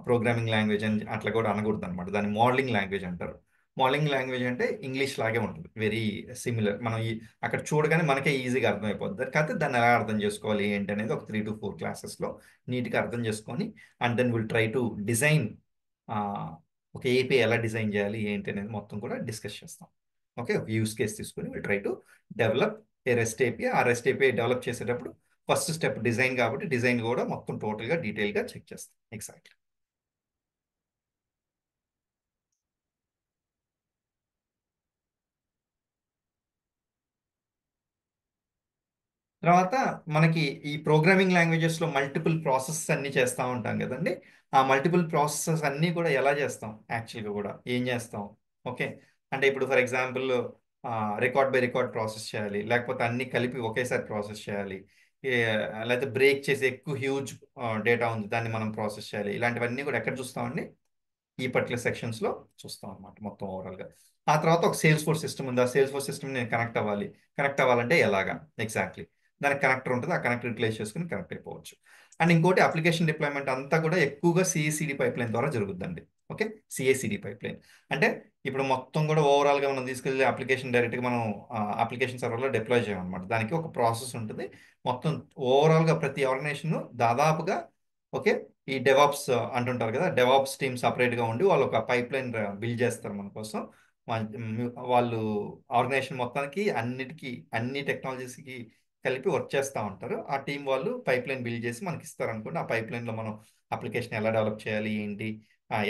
ప్రోగ్రామింగ్ లాంగ్వేజ్ అని అట్లా కూడా అనకూడదు అనమాట. దాన్ని మోడలింగ్ లాంగ్వేజ్ అంటారు. మోడలింగ్ లాంగ్వేజ్ అంటే ఇంగ్లీష్ లాగే ఉంటుంది, వెరీ సిమిలర్. మనం అక్కడ చూడగానే మనకే ఈజీగా అర్థమైపోద్ది. కాకపోతే దాన్ని ఎలా అర్థం చేసుకోవాలి ఏంటి అనేది ఒక 3 to 4 క్లాసెస్లో నీట్గా అర్థం చేసుకొని and then will try to design ఒక ఏపీ ఎలా డిజైన్ చేయాలి ఏంటి అనేది మొత్తం కూడా డిస్కస్ చేస్తాం. ఓకే, ఒక యూస్ కేస్ తీసుకొని will try to develop a rest API. ఆ రెస్ట్ ఏపీ డెవలప్ చేసేటప్పుడు ఫస్ట్ స్టెప్ డిజైన్ కాబట్టి డిజైన్ కూడా మొత్తం టోటల్గా డీటెయిల్గా చెక్ చేస్తాం ఎగ్జాక్ట్లీ. తర్వాత మనకి ఈ ప్రోగ్రామింగ్ లాంగ్వేజెస్లో మల్టిపుల్ ప్రాసెసెస్ అన్నీ చేస్తూ ఉంటాం కదండి. ఆ మల్టిపుల్ ప్రాసెసెస్ అన్నీ కూడా ఎలా చేస్తాం, యాక్చువల్గా కూడా ఏం చేస్తాం. ఓకే, అంటే ఇప్పుడు for example record by record process చేయాలి, లేకపోతే అన్ని కలిపి ఒకేసారి ప్రాసెస్ చేయాలి, లేకపోతే బ్రేక్ చేసి ఎక్కువ హ్యూజ్ డేటా ఉంది దాన్ని మనం ప్రాసెస్ చేయాలి. ఇలాంటివన్నీ కూడా ఎక్కడ చూస్తామండి, ఈ పర్టికులర్ సెక్షన్స్లో చూస్తాం అనమాట మొత్తం ఓవరాల్గా. ఆ తర్వాత ఒక సేల్స్ ఫోర్స్ సిస్టమ్ ఉంది, ఆ సేల్స్ ఫోర్స్ సిస్టమ్ నేను కనెక్ట్ అవ్వాలంటే ఎలాగా ఎగ్జాక్ట్లీ. దానికి కనెక్టర్ ఉంటుంది, ఆ కనెక్టర్ యూటిలైజ్ చేసుకుని కనెక్ట్ అయిపోవచ్చు. అండ్ ఇంకోటి అప్లికేషన్ డిప్లాయ్మెంట్ అంతా కూడా ఎక్కువగా సిఏసిడి పైప్ లైన్ ద్వారా జరుగుతుందండి. ఓకే, సిఏసిడి పైప్ లైన్ అంటే ఇప్పుడు మొత్తం కూడా ఓవరాల్గా మనం తీసుకెళ్ళి అప్లికేషన్ డైరెక్ట్గా మనం అప్లికేషన్ సర్వర్లో డిప్లాయ్ చేయమన్నమాట. దానికి ఒక ప్రాసెస్ ఉంటుంది మొత్తం ఓవరాల్గా. ప్రతి ఆర్గనైజేషన్ దాదాపుగా ఓకే ఈ డెవాప్స్ అంటుంటారు కదా, డెవాప్స్ టీమ్ సపరేట్గా ఉండి వాళ్ళు ఒక పైప్ లైన్ బిల్డ్ చేస్తారు మన కోసం. వాళ్ళు ఆర్గనైజేషన్ మొత్తానికి అన్నిటికీ అన్ని టెక్నాలజీస్కి కలిపి వర్క్ చేస్తూ ఉంటారు. ఆ టీం వాళ్ళు పైప్ లైన్ బిల్డ్ చేసి మనకి ఇస్తారు అనుకోండి. ఆ పైప్ లైన్లో మనం అప్లికేషన్ ఎలా డెవలప్ చేయాలి ఏంటి,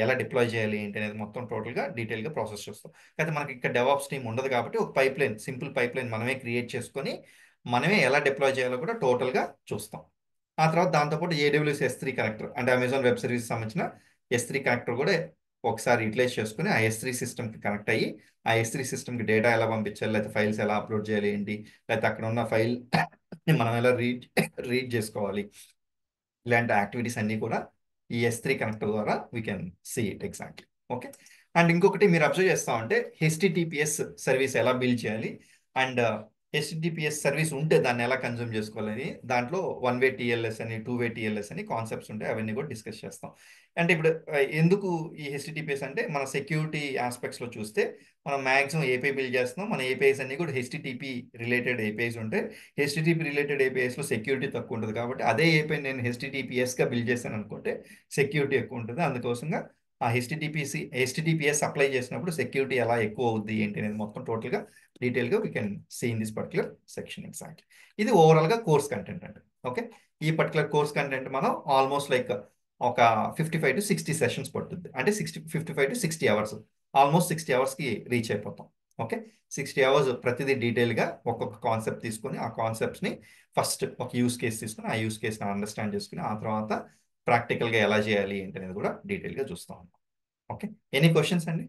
ఎలా డిప్లాయ్ చేయాలి ఏంటి అనేది మొత్తం టోటల్గా డీటెయిల్గా ప్రాసెస్ చేస్తాం. అయితే మనకి ఇక్కడ డెవాప్స్ టీమ్ ఉండదు కాబట్టి ఒక pipe line, simple pipe line మనమే క్రియేట్ చేసుకొని మనమే ఎలా డిప్లాయ్ చేయాలో కూడా టోటల్గా చూస్తాం. ఆ తర్వాత దాంతోపాటు ఏడబ్ల్యూఎస్ S3 కనెక్టర్ అంటే అమెజాన్ వెబ్ సర్వీస్ సంబంధించిన S3 కనెక్టర్ కూడా ఒకసారి యూటిలైజ్ చేసుకుని ఆ S3 సిస్టమ్కి కనెక్ట్ అయ్యి ఆ S3 సిస్టమ్కి డేటా ఎలా పంపించాలి, లేకపోతే ఫైల్స్ ఎలా అప్లోడ్ చేయాలి ఏంటి, లేకపోతే అక్కడ ఉన్న ఫైల్ మనం ఎలా రీడ్ చేసుకోవాలి, ఇలాంటి యాక్టివిటీస్ అన్నీ కూడా ఈ S3 కనెక్టర్ ద్వారా we can see it exactly. Okay. And ఇంకొకటి మీరు అబ్జర్వ్ చేస్తామంటే హెచ్టిటిపిఎస్ సర్వీస్ ఎలా బిల్డ్ చేయాలి అండ్ హెచ్టిటిపిఎస్ సర్వీస్ ఉంటే దాన్ని ఎలా కన్జ్యూమ్ చేసుకోవాలని దాంట్లో 1 వే టిఎల్ఎస్ అని 2 వే టిఎల్ఎస్ అని కాన్సెప్ట్స్ ఉంటాయి, అవన్నీ కూడా డిస్కస్ చేస్తాం. అంటే ఇప్పుడు ఎందుకు ఈ హెచ్టిటిపిఎస్ అంటే మన సెక్యూరిటీ ఆస్పెక్ట్స్లో చూస్తే మనం మాక్సిమం ఏపీఐ బిల్డ్ చేస్తున్నాం, మన ఏపీఐస్ అన్ని కూడా హెచ్టిటిపి రిలేటెడ్ ఏపీఐస్ ఉంటాయి. హెచ్టిటిపి రిలేటెడ్ ఏపీఐస్లో సెక్యూరిటీ తక్కువ ఉంటుంది కాబట్టి అదే ఏపీఐ నేను హెచ్టిటిపిఎస్గా బిల్డ్ చేశాను అనుకుంటే సెక్యూరిటీ ఎక్కువ ఉంటుంది. అందుకోసంగా ఆ హెచ్టిటిపిఎస్ అప్లై చేసినప్పుడు సెక్యూరిటీ ఎలా ఎక్కువ అవుద్ది ఏంటి అనేది మొత్తం టోటల్గా డీటెయిల్గా we can see in this particular section exactly. ఇది ఓవరాల్గా కోర్స్ కంటెంట్ అండి. ఓకే. ఈ పర్టికులర్ కోర్స్ కంటెంట్ మనం ఆల్మోస్ట్ లైక్ ఒక 55 to 60 సెషన్స్ పడుతుంది, అంటే 55 to 60 hours, ఆల్మోస్ట్ 60 అవర్స్కి రీచ్ అయిపోతాం. ఓకే. 60 అవర్స్ ప్రతిదీ డీటెయిల్గా ఒక్కొక్క కాన్సెప్ట్ తీసుకొని ఆ కాన్సెప్ట్స్ని ఫస్ట్ ఒక యూస్ కేస్ తీసుకుని ఆ యూస్ కేస్ని అండర్స్టాండ్ చేసుకుని ఆ తర్వాత ప్రాక్టికల్గా ఎలా చేయాలి ఏంటి అనేది కూడా డీటెయిల్గా చూస్తాం. ఓకే. ఎనీ క్వశ్చన్స్ అండి?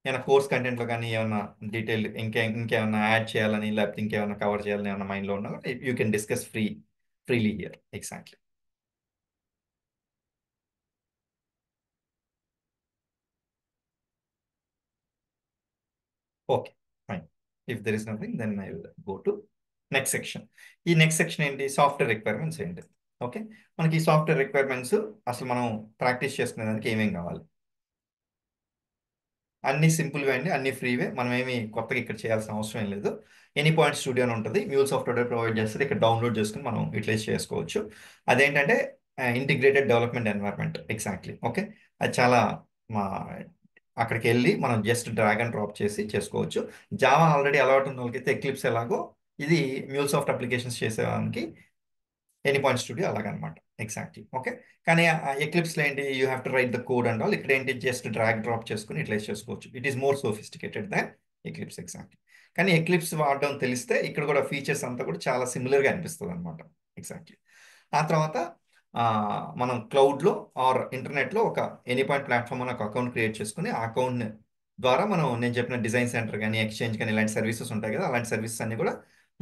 ఏమైనా కోర్స్ కంటెంట్లో కానీ ఏమైనా డీటెయిల్ ఇంకేమైనా యాడ్ చేయాలని లేకపోతే ఇంకేమైనా కవర్ చేయాలని ఏమైనా మైండ్లో ఉన్నా you can discuss freely here exactly. Okay, fine. If there is nothing then I will go to next section. ఈ నెక్స్ట్ సెక్షన్ ఏంటి? సాఫ్ట్వేర్ రిక్వైర్మెంట్స్ ఏంటి? ఓకే. మనకి ఈ సాఫ్ట్వేర్ రిక్వైర్మెంట్స్ అసలు మనం ప్రాక్టీస్ చేసుకునే దానికి ఏమేం కావాలి? అన్ని సింపుల్గా అండి, అన్ని ఫ్రీవే, మనం ఏమి కొత్తగా ఇక్కడ చేయాల్సిన అవసరం ఏం లేదు. ఎనీ పాయింట్ స్టూడియో అని ఉంటుంది, మ్యూల్ సాఫ్ట్వేర్ ప్రొవైడ్ చేస్తుంది, ఇక్కడ డౌన్లోడ్ చేసుకుని మనం యూటిలైజ్ చేసుకోవచ్చు. అదేంటంటే integrated development environment exactly. Okay. అది చాలా మా అక్కడికి వెళ్ళి మనం జస్ట్ డ్రాగ్ అండ్ డ్రాప్ చేసి చేసుకోవచ్చు. జావా ఆల్రెడీ అలవాటు ఉన్న వాళ్ళకైతే ఎక్లిప్స్ ఎలాగో ఇది మ్యూల్ సాఫ్ట్ అప్లికేషన్స్ చేసేదానికి ఎనీ పాయింట్ స్టూడియో అలాగనమాట ఎగ్జాక్ట్లీ. ఓకే. కానీ ఎక్లిప్స్లో ఏంటి, you have to right the code and all, ఇక్కడ ఏంటి జస్ట్ డ్రాగ్ డ్రాప్ చేసుకుని యూటిలైజ్ చేసుకోవచ్చు. It is more sophisticated than eclipse exactly. కానీ ఎక్లిప్స్ వాడడం తెలిస్తే ఇక్కడ కూడా ఫీచర్స్ అంతా కూడా చాలా సిమిలర్గా అనిపిస్తుంది అనమాట ఎగ్జాక్ట్లీ. ఆ తర్వాత ఆ, మనం క్లౌడ్లో ఆర్ ఇంటర్నెట్లో ఒక ఎనీ పాయింట్ ప్లాట్ఫామ్ అని ఒక అకౌంట్ క్రియేట్ చేసుకుని ఆ అకౌంట్ ద్వారా మనం నేను చెప్పిన డిజైన్ సెంటర్ కానీ ఎక్స్చేంజ్ కానీ ఇలాంటి సర్వీసెస్ ఉంటాయి కదా, అలాంటి సర్వీసెస్ అన్ని కూడా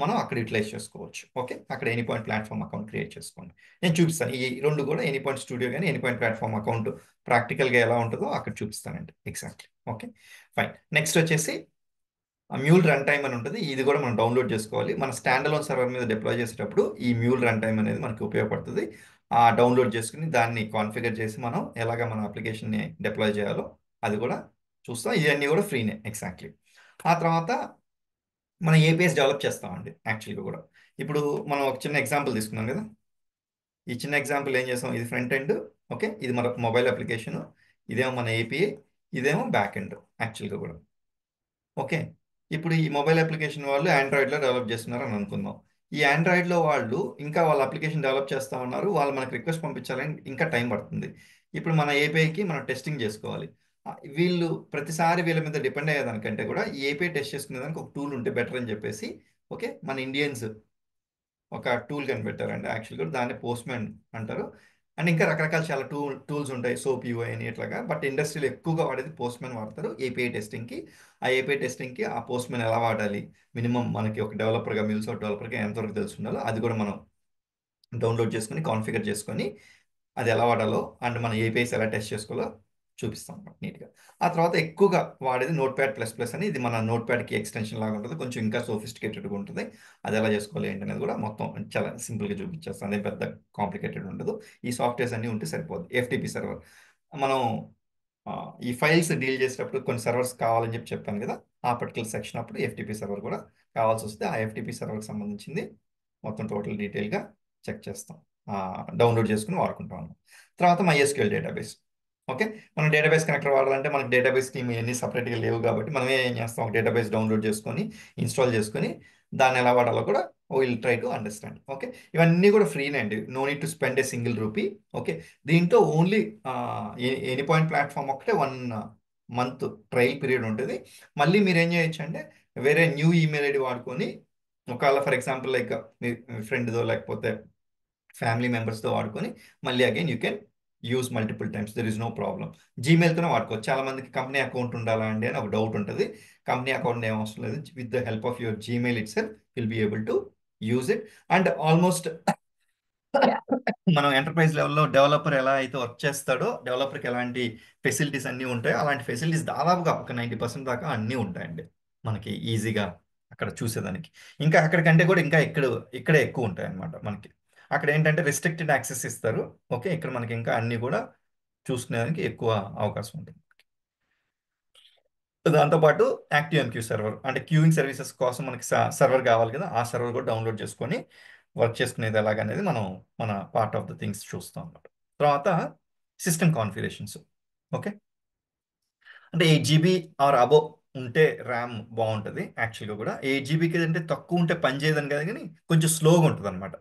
మనం అక్కడ యూటిలైజ్ చేసుకోవచ్చు. ఓకే. అక్కడ any point platform account create చేసుకోండి. నేను చూపిస్తాను ఈ రెండు కూడా, ఎనీ పాయింట్ స్టూడియో కానీ ఎనీ పాయింట్ ప్లాట్ఫామ్ అకౌంట్ ప్రాక్టికల్గా ఎలా ఉంటుందో అక్కడ చూపిస్తానండి ఎగ్జాక్ట్లీ. Okay, fine. నెక్స్ట్ వచ్చేసి మ్యూల్ రన్ టైమ్ అని ఉంటుంది, ఇది కూడా మనం డౌన్లోడ్ చేసుకోవాలి. మన స్టాండ్ అలోన్ సర్వర్ మీద డిప్లాయ్ చేసేటప్పుడు ఈ మ్యూల్ రన్ టైమ్ అనేది మనకి ఉపయోగపడుతుంది. ఆ డౌన్లోడ్ చేసుకుని దాన్ని కాన్ఫిగర్ చేసి మనం ఎలాగ మన అప్లికేషన్ని డిప్లాయ్ చేయాలో అది కూడా చూస్తాం. ఇవన్నీ కూడా ఫ్రీనే ఎగ్జాక్ట్లీ. ఆ తర్వాత మనం ఏపీఎస్ డెవలప్ చేస్తామండి యాక్చువల్గా కూడా. ఇప్పుడు మనం ఒక చిన్న ఎగ్జాంపుల్ తీసుకున్నాం కదా, ఈ చిన్న ఎగ్జాంపుల్ ఏం చేస్తాం, ఇది ఫ్రంట్ ఎండ్. ఓకే. ఇది మన మొబైల్ అప్లికేషన్, ఇదేమో మన ఏపీఐ, ఇదేమో బ్యాక్ ఎండ్ యాక్చువల్గా కూడా. ఓకే. ఇప్పుడు ఈ మొబైల్ అప్లికేషన్ వాళ్ళు ఆండ్రాయిడ్లో డెవలప్ చేస్తున్నారు అని అనుకుందాం. ఈ ఆండ్రాయిడ్లో వాళ్ళు ఇంకా వాళ్ళ అప్లికేషన్ డెవలప్ చేస్తూ ఉన్నారు, వాళ్ళు మనకు రిక్వెస్ట్ పంపించాలని ఇంకా టైం పడుతుంది. ఇప్పుడు మన ఏపీఐకి మనం టెస్టింగ్ చేసుకోవాలి. వీళ్ళు ప్రతిసారి వీళ్ళ మీద డిపెండ్ అయ్యేదానికంటే కూడా ఈ ఏపీఐ టెస్ట్ చేసుకునే దానికి ఒక టూల్ ఉంటే బెటర్ అని చెప్పేసి ఓకే మన ఇండియన్స్ ఒక టూల్ కనిపెట్టారండి యాక్చువల్గా, దాన్ని పోస్ట్మెన్ అంటారు. అండ్ ఇంకా రకరకాల చాలా టూల్స్ ఉంటాయి, సోప్ యూఐ అని ఇట్లాగా, బట్ ఇండస్ట్రీలో ఎక్కువగా వాడేది పోస్ట్మెన్ వాడతారు ఏపీఐ టెస్టింగ్కి. ఆ ఏపీఐ టెస్టింగ్కి ఆ పోస్ట్మెన్ ఎలా వాడాలి, మినిమం మనకి ఒక డెవలపర్గా మ్యూల్సాఫ్ట్ డెవలపర్గా ఎంతవరకు తెలిసి ఉండాలో అది కూడా మనం డౌన్లోడ్ చేసుకొని కాన్ఫిగర్ చేసుకొని అది ఎలా వాడాలో అండ్ మన ఏపీఐస్ ఎలా టెస్ట్ చేసుకోవాలో చూపిస్తాం నీట్గా. ఆ తర్వాత ఎక్కువగా వాడేది నోట్ ప్యాడ్ ప్లస్ ప్లస్ అని, ఇది మన నోట్ ప్యాడ్కి ఎక్స్టెన్షన్ లాగా ఉంటుంది, కొంచెం ఇంకా సోఫిస్టికేటెడ్గా ఉంటుంది. అది ఎలా చేసుకోవాలి ఏంటి అనేది కూడా మొత్తం చాలా సింపుల్గా చూపించేస్తాం, అదే పెద్ద కాంప్లికేటెడ్ ఉండదు. ఈ సాఫ్ట్వేర్స్ అన్నీ ఉంటే సరిపోద్ది. ఎఫ్టీపీ సర్వర్ మనం ఆ, ఈ ఫైల్స్ డీల్ చేసేటప్పుడు కొన్ని సర్వర్స్ కావాలని చెప్పాను కదా, ఆ పర్టికులర్ సెక్షన్ అప్పుడు ఎఫ్టీపీ సర్వర్ కూడా కావాల్సి వస్తే ఆ ఎఫ్టీపీ సర్వర్కి సంబంధించింది మొత్తం టోటల్ డీటెయిల్గా చెక్ చేస్తాం, డౌన్లోడ్ చేసుకుని వాడుకుంటాం అన్నమాట. తర్వాత MySQL డేటాబేస్. ఓకే. మనం డేటాబేస్ కనెక్టర్ వాడాలంటే మనకి డేటాబేస్ టీమ్ ఇవన్నీ సపరేట్గా లేవు కాబట్టి మనమే ఏం చేస్తాం, ఒక డేటాబేస్ డౌన్లోడ్ చేసుకొని ఇన్స్టాల్ చేసుకొని దాన్ని ఎలా వాడాలో కూడా will try to understand. Okay, ఇవన్నీ కూడా ఫ్రీనే అండి, no need to spend a single rupee. Okay, దీంట్లో ఓన్లీ ఎనీ పాయింట్ ప్లాట్ఫామ్ ఒకటే 1 మంత్ ట్రయల్ పీరియడ్ ఉంటుంది. మళ్ళీ మీరు ఏం చేయొచ్చు అంటే వేరే న్యూ ఈమెయిల్ ఐడి వాడుకొని, ఒకవేళ ఫర్ ఎగ్జాంపుల్ లైక్ మీ ఫ్రెండ్తో లేకపోతే ఫ్యామిలీ మెంబర్స్తో వాడుకొని మళ్ళీ again you can use multiple times, there is no problem. జీమెయిల్తోనే వాడుకోవచ్చు. చాలా మందికి కంపెనీ అకౌంట్ ఉండాలా అండి అని ఒక డౌట్ ఉంటుంది. కంపెనీ అకౌంట్ ఏం అవసరం లేదు, with the help of your Gmail itself will be able to use it. And almost మనం ఎంటర్ప్రైజ్ లెవెల్లో డెవలపర్ ఎలా అయితే వర్క్ చేస్తాడో, డెవలపర్కి ఎలాంటి ఫెసిలిటీస్ అన్నీ ఉంటాయో, అలాంటి ఫెసిలిటీస్ దాదాపుగా ఒక 90% దాకా అన్నీ ఉంటాయండి మనకి ఈజీగా అక్కడ చూసేదానికి. ఇంకా అక్కడికంటే కూడా ఇంకా ఇక్కడే ఎక్కువ ఉంటాయి అన్నమాట మనకి. అక్కడ ఏంటంటే రెస్ట్రిక్టెడ్ యాక్సెస్ ఇస్తారు. ఓకే, ఇక్కడ మనకి ఇంకా అన్నీ కూడా చూసుకునేదానికి ఎక్కువ అవకాశం ఉంటుంది. దాంతోపాటు యాక్టివ్ ఎంక్యూ సర్వర్ అంటే క్యూయింగ్ సర్వీసెస్ కోసం మనకి సర్వర్ కావాలి కదా, ఆ సర్వర్ కూడా డౌన్లోడ్ చేసుకొని వర్క్ చేసుకునేది ఎలాగనేది మనం మన పార్ట్ ఆఫ్ ద థింగ్స్ చూస్తాం అన్నమాట. తర్వాత సిస్టమ్ కాన్ఫిగరేషన్స్. ఓకే, అంటే 8 GB ఆర్ అబో ఉంటే ర్యామ్ బాగుంటుంది. యాక్చువల్గా కూడా 8 GB అంటే తక్కువ ఉంటే పని చేయదని కదా, కానీ కొంచెం స్లోగా ఉంటుంది అనమాట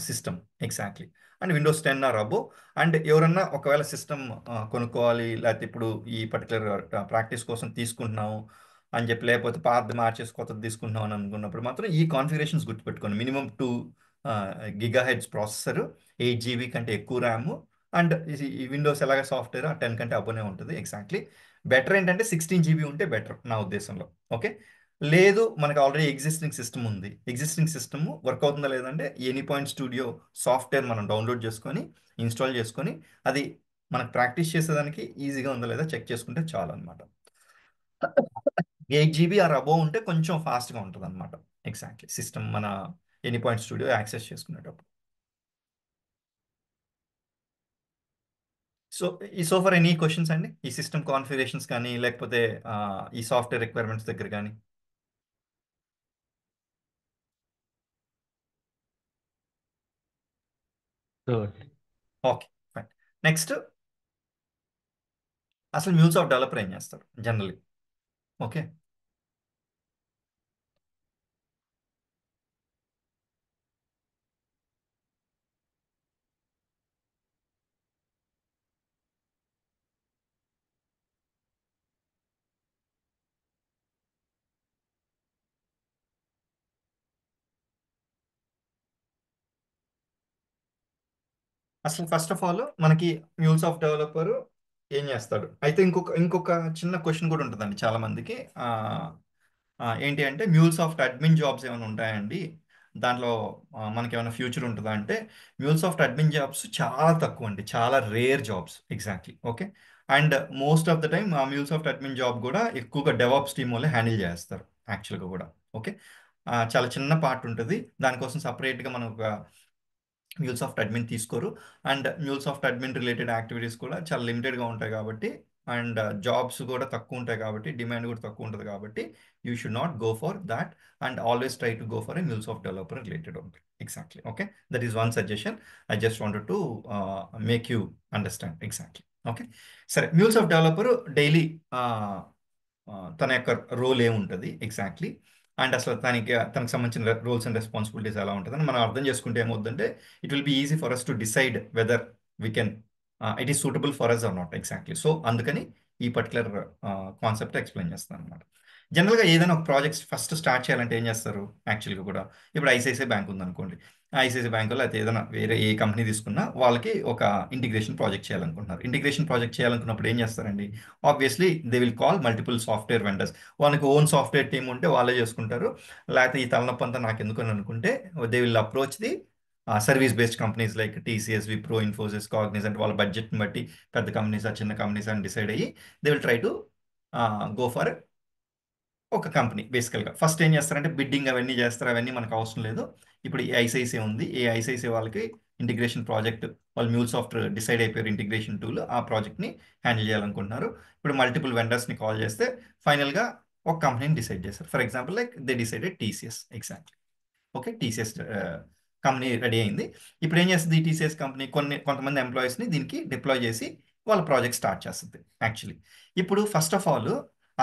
system. Exactly. And Windows 10 or above. And ఎవరన్నా ఒకవేళ సిస్టమ్ కొనుక్కోవాలి, లేకపోతే ఇప్పుడు ఈ పర్టికులర్ ప్రాక్టీస్ కోసం తీసుకుంటున్నాము అని చెప్పి, లేకపోతే పాతది మార్చేసి కొత్తది తీసుకుంటున్నాం అని అనుకున్నప్పుడు మాత్రం ఈ కాన్ఫిగరేషన్స్ గుర్తుపెట్టుకోండి. మినిమం 2 GHz ప్రాసెసర్, 8 GB కంటే ఎక్కువ ర్యామ్, అండ్ ఈ విండోస్ ఎలాగ సాఫ్ట్వేర్ 10 కంటే అబ్బోనే ఉంటుంది. ఎగ్జాక్ట్లీ. బెటర్ ఏంటంటే 16 GB ఉంటే బెటర్ నా ఉద్దేశంలో. ఓకే, లేదు మనకు ఆల్రెడీ ఎగ్జిస్టింగ్ సిస్టమ్ ఉంది, ఎగ్జిస్టింగ్ సిస్టమ్ వర్క్ అవుతుందా లేదంటే ఎనీ పాయింట్ స్టూడియో సాఫ్ట్వేర్ మనం డౌన్లోడ్ చేసుకొని ఇన్స్టాల్ చేసుకొని అది మనకు ప్రాక్టీస్ చేసేదానికి ఈజీగా ఉందా లేదా చెక్ చేసుకుంటే చాలు అనమాట. 8 GB ఆర్ అబోవ్ ఉంటే కొంచెం ఫాస్ట్గా ఉంటుంది అనమాట. ఎగ్జాక్ట్లీ, సిస్టమ్ మన ఎనీ పాయింట్ స్టూడియో యాక్సెస్ చేసుకునేటప్పుడు. So so for any questions అండి ఈ సిస్టమ్ కాన్ఫిగరేషన్స్ కానీ, లేకపోతే ఈ సాఫ్ట్వేర్ రిక్వైర్మెంట్స్ దగ్గర కానీ. గుడ్. Okay, fine. నెక్స్ట్, అసలు మ్యూల్స్ ఆఫ్ డెవలపర్ ఏం చేస్తారు జనరల్లీ? ఓకే, అసలు ఫస్ట్ ఆఫ్ ఆల్ మనకి మ్యూల్స్ ఆఫ్ డెవలపర్ ఏం చేస్తాడు అయితే, ఇంకొక చిన్న క్వశ్చన్ కూడా ఉంటుందండి చాలా మందికి. ఏంటి అంటే మ్యూల్స్ ఆఫ్ అడ్మిన్ జాబ్స్ ఏమైనా ఉంటాయండి దాంట్లో, మనకి ఏమైనా ఫ్యూచర్ ఉంటుందా అంటే, మ్యూల్స్ ఆఫ్ అడ్మిన్ జాబ్స్ చాలా తక్కువ అండి, చాలా rare jobs. Exactly. Okay, and most of the time ఆ మ్యూల్స్ ఆఫ్ అడ్మిన్ జాబ్ కూడా ఎక్కువగా డెవాప్స్ టీమ్ వాళ్ళే హ్యాండిల్ చేస్తారు యాక్చువల్గా కూడా. ఓకే, చాలా చిన్న పార్ట్ ఉంటుంది దానికోసం సపరేట్గా మనం ఒక మ్యూల్సాఫ్ట్ అడ్మిన్ తీసుకోరు. అండ్ మ్యూల్సాఫ్ట్ అడ్మిన్ రిలేటెడ్ యాక్టివిటీస్ కూడా చాలా లిమిటెడ్గా ఉంటాయి కాబట్టి, అండ్ జాబ్స్ కూడా తక్కువ ఉంటాయి కాబట్టి, డిమాండ్ కూడా తక్కువ ఉంటుంది కాబట్టి, you should not go for that. And always try to go for a MuleSoft developer related ఉంటుంది. Exactly. Okay, that is one suggestion. I just wanted to make you understand. Exactly. Okay, సరే. MuleSoft developer daily తన యొక్క role ఏముంటుంది exactly, and అసలు తనకి సంబంధించిన roles and responsibilities ఎలా ఉంటుందని మనం అర్థం చేసుకుంటే ఏమవుతుందంటే, it will be easy for us to decide whether we can it is suitable for us or not. Exactly. So అందుకని ఈ పర్టికులర్ కాన్సెప్ట్ ఎక్స్ప్లెయిన్ చేస్తాను అనమాట. జనరల్గా ఏదైనా ఒక ప్రాజెక్ట్ ఫస్ట్ స్టార్ట్ చేయాలంటే ఏం చేస్తారు యాక్చువల్గా కూడా? ఇప్పుడు ఐసిఐసిఐ బ్యాంక్ ఉందనుకోండి, ఐసిఐసిఐ బ్యాంకులో అయితే ఏదైనా వేరే ఏ కంపెనీ తీసుకున్నా వాళ్ళకి ఒక ఇంటిగ్రేషన్ ప్రాజెక్ట్ చేయాలనుకుంటున్నారు. ఇంటిగ్రేషన్ ప్రాజెక్ట్ చేయాలనుకున్నప్పుడు ఏం చేస్తారండి? Obviously they will call multiple software vendors. వాళ్ళకి ఓన్ సాఫ్ట్వేర్ టీమ్ ఉంటే వాళ్ళే చేసుకుంటారు. లేకపోతే ఈ తలనొప్పి అంతా నాకు ఎందుకు అని అనుకుంటే, they will approach the service based companies like TCS, Wipro, Infosys, Cognizant. వాళ్ళ బడ్జెట్ని బట్టి పెద్ద కంపెనీస్ ఆ చిన్న కంపెనీస్ అని డిసైడ్ అయ్యి they will try to go for ఒక కంపెనీ. బేసికల్గా ఫస్ట్ ఏం చేస్తారంటే బిడ్డింగ్ అవన్నీ చేస్తారు, అవన్నీ మనకు అవసరం లేదు. ఇప్పుడు ఈ ఐసిఐసిఐ ఉంది, ఈ ఐసిఐసిఐ వాళ్ళకి ఇంటిగ్రేషన్ ప్రాజెక్ట్, వాళ్ళు మ్యూల్ సాఫ్ట్వేర్ డిసైడ్ అయిపోయారు ఇంటిగ్రేషన్ టూల్, ఆ ప్రాజెక్ట్ని హ్యాండిల్ చేయాలనుకుంటున్నారు. ఇప్పుడు మల్టిపుల్ వెండర్స్ని కాల్ చేస్తే ఫైనల్గా ఒక కంపెనీని డిసైడ్ చేస్తారు. For example like they decided TCS. Exactly. Okay, TCS company ready అయింది. ఇప్పుడు ఏం చేస్తుంది ఈ టీసీఎస్ కంపెనీ? కొంతమంది ఎంప్లాయీస్ని దీనికి డిప్లాయ్ చేసి వాళ్ళ ప్రాజెక్ట్ స్టార్ట్ చేస్తుంది యాక్చువల్లీ. ఇప్పుడు ఫస్ట్ ఆఫ్ ఆల్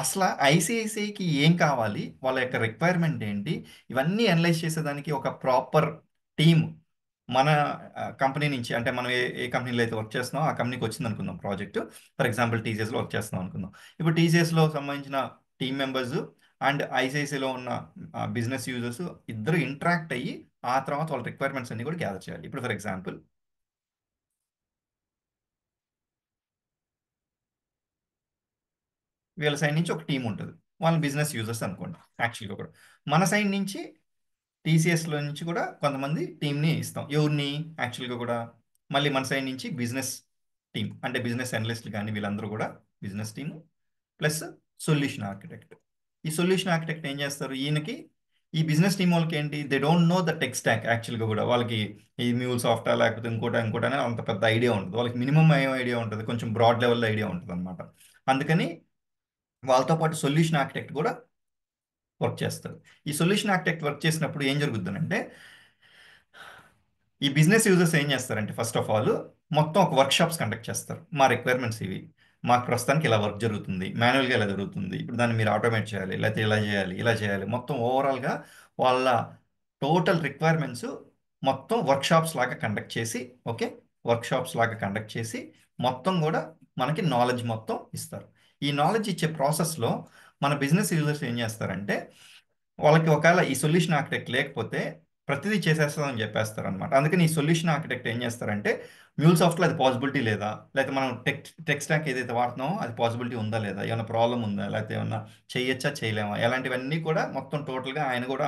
అసలు ఐసిఐసిఐకి ఏం కావాలి, వాళ్ళ యొక్క రిక్వైర్మెంట్ ఏంటి, ఇవన్నీ అనలైజ్ చేసేదానికి ఒక ప్రాపర్ టీమ్ మన కంపెనీ నుంచి, అంటే మనం ఏ కంపెనీలో అయితే వర్క్ చేస్తున్నామో ఆ కంపెనీకి వచ్చింది అనుకుందాం ప్రాజెక్ట్. ఫర్ ఎగ్జాంపుల్ టీసీఎస్లో వర్క్ చేస్తున్నాం అనుకుందాం. ఇప్పుడు టీసీఎస్లో సంబంధించిన టీమ్ మెంబర్స్ అండ్ ఐసిఐసిఐలో ఉన్న బిజినెస్ యూజర్స్ ఇద్దరు ఇంటరాక్ట్ అయ్యి ఆ తర్వాత వాళ్ళ రిక్వైర్మెంట్స్ అన్ని కూడా గ్యాదర్ చేయాలి. ఇప్పుడు ఫర్ ఎగ్జాంపుల్ వీళ్ళ సైడ్ నుంచి ఒక టీం ఉంటుంది, వాళ్ళ బిజినెస్ యూజర్స్ అనుకోండి యాక్చువల్గా కూడా. మన సైడ్ నుంచి టీసీఎస్లో నుంచి కూడా కొంతమంది టీంని ఇస్తాం. ఎవరిని యాక్చువల్గా కూడా మళ్ళీ మన సైడ్ నుంచి బిజినెస్ టీం, అంటే బిజినెస్ అనలిస్టులు కానీ వీళ్ళందరూ కూడా business team plus solution architect. ఈ సొల్యూషన్ ఆర్కిటెక్ట్ ఏం చేస్తారు, ఈయనకి ఈ బిజినెస్ టీం వాళ్ళకి ఏంటి, they don't know the tech stock యాక్చువల్గా కూడా. వాళ్ళకి ఈ మ్యూల్ సాఫ్ట్వేర్ లేకపోతే ఇంకోటి అని అంత పెద్ద ఐడియా ఉంటుంది. వాళ్ళకి మినిమం ఏం ఐడియా ఉంటుంది, కొంచెం బ్రాడ్ లెవెల్లో ఐడియా ఉంటుంది అనమాట. అందుకని వాళ్ళతో పాటు సొల్యూషన్ ఆర్కిటెక్ట్ కూడా వర్క్ చేస్తారు. ఈ సొల్యూషన్ ఆర్కిటెక్ట్ వర్క్ చేసినప్పుడు ఏం జరుగుతుందంటే, ఈ బిజినెస్ యూజర్స్ ఏం చేస్తారంటే ఫస్ట్ ఆఫ్ ఆల్ మొత్తం ఒక వర్క్ షాప్స్ కండక్ట్ చేస్తారు. మా రిక్వైర్మెంట్స్ ఇవి, మాకు ప్రస్తుతానికి ఇలా వర్క్ జరుగుతుంది, మాన్యువల్గా ఇలా జరుగుతుంది, ఇప్పుడు దాన్ని మీరు ఆటోమేట్ చేయాలి, లేకపోతే ఇలా చేయాలి ఇలా చేయాలి, మొత్తం ఓవరాల్గా వాళ్ళ టోటల్ రిక్వైర్మెంట్స్ మొత్తం వర్క్ షాప్స్ లాగా కండక్ట్ చేసి, ఓకే, వర్క్ షాప్స్ లాగా కండక్ట్ చేసి మొత్తం కూడా మనకి నాలెడ్జ్ మొత్తం ఇస్తారు. ఈ నాలెడ్జ్ ఇచ్చే ప్రాసెస్లో మన బిజినెస్ యూజర్స్ ఏం చేస్తారంటే, వాళ్ళకి ఒకవేళ ఈ సొల్యూషన్ ఆర్కిటెక్ట్ లేకపోతే ప్రతిదీ చేసేస్తామని చెప్పేస్తారు అనమాట. అందుకని ఈ సొల్యూషన్ ఆర్కిటెక్ట్ ఏం చేస్తారంటే, మ్యూల్సాఫ్ట్లో అది పాసిబిలిటీ లేదా, లేకపోతే మనం టెక్ స్టాక్ ఏదైతే వాడుతున్నామో అది పాసిబిలిటీ ఉందా లేదా, ఏమైనా ప్రాబ్లం ఉందా, లేకపోతే ఏమన్నా చేయొచ్చా చేయలేమా, ఇలాంటివన్నీ కూడా మొత్తం టోటల్గా ఆయన కూడా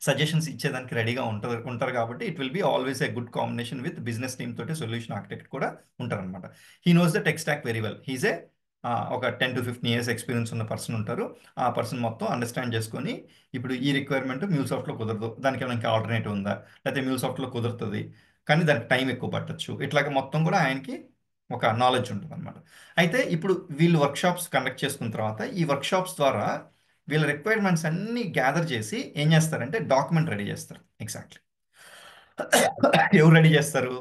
సజెషన్స్ ఇచ్చేదానికి రెడీగా ఉంటారు కాబట్టి it will be always a good combination with business team తోటి సొల్యూషన్ ఆర్కిటెక్ట్ కూడా ఉంటారు అనమాట. He knows the tech stack very well. He's a ఒక 10 to 15 years ఎక్స్పీరియన్స్ ఉన్న పర్సన్ ఉంటారు. ఆ పర్సన్ మొత్తం అండర్స్టాండ్ చేసుకొని, ఇప్పుడు ఈ రిక్వైర్మెంట్ మ్యూల్సాఫ్ట్లో కుదరదు, దానికి ఏమైనా ఇంకా ఆల్టర్నేటివ్ ఉందా, లేకపోతే మ్యూల్సాఫ్ట్లో కుదురుతుంది కానీ దానికి టైం ఎక్కువ పట్టొచ్చు, ఇట్లాగ మొత్తం కూడా ఆయనకి ఒక నాలెడ్జ్ ఉంటుంది అనమాట. అయితే ఇప్పుడు వీళ్ళు వర్క్షాప్స్ కండక్ట్ చేసుకున్న తర్వాత ఈ వర్క్షాప్స్ ద్వారా వీళ్ళ రిక్వైర్మెంట్స్ అన్ని గ్యాదర్ చేసి ఏం చేస్తారంటే డాక్యుమెంట్ రెడీ చేస్తారు. ఎగ్జాక్ట్లీ ఎవరు రెడీ చేస్తారు,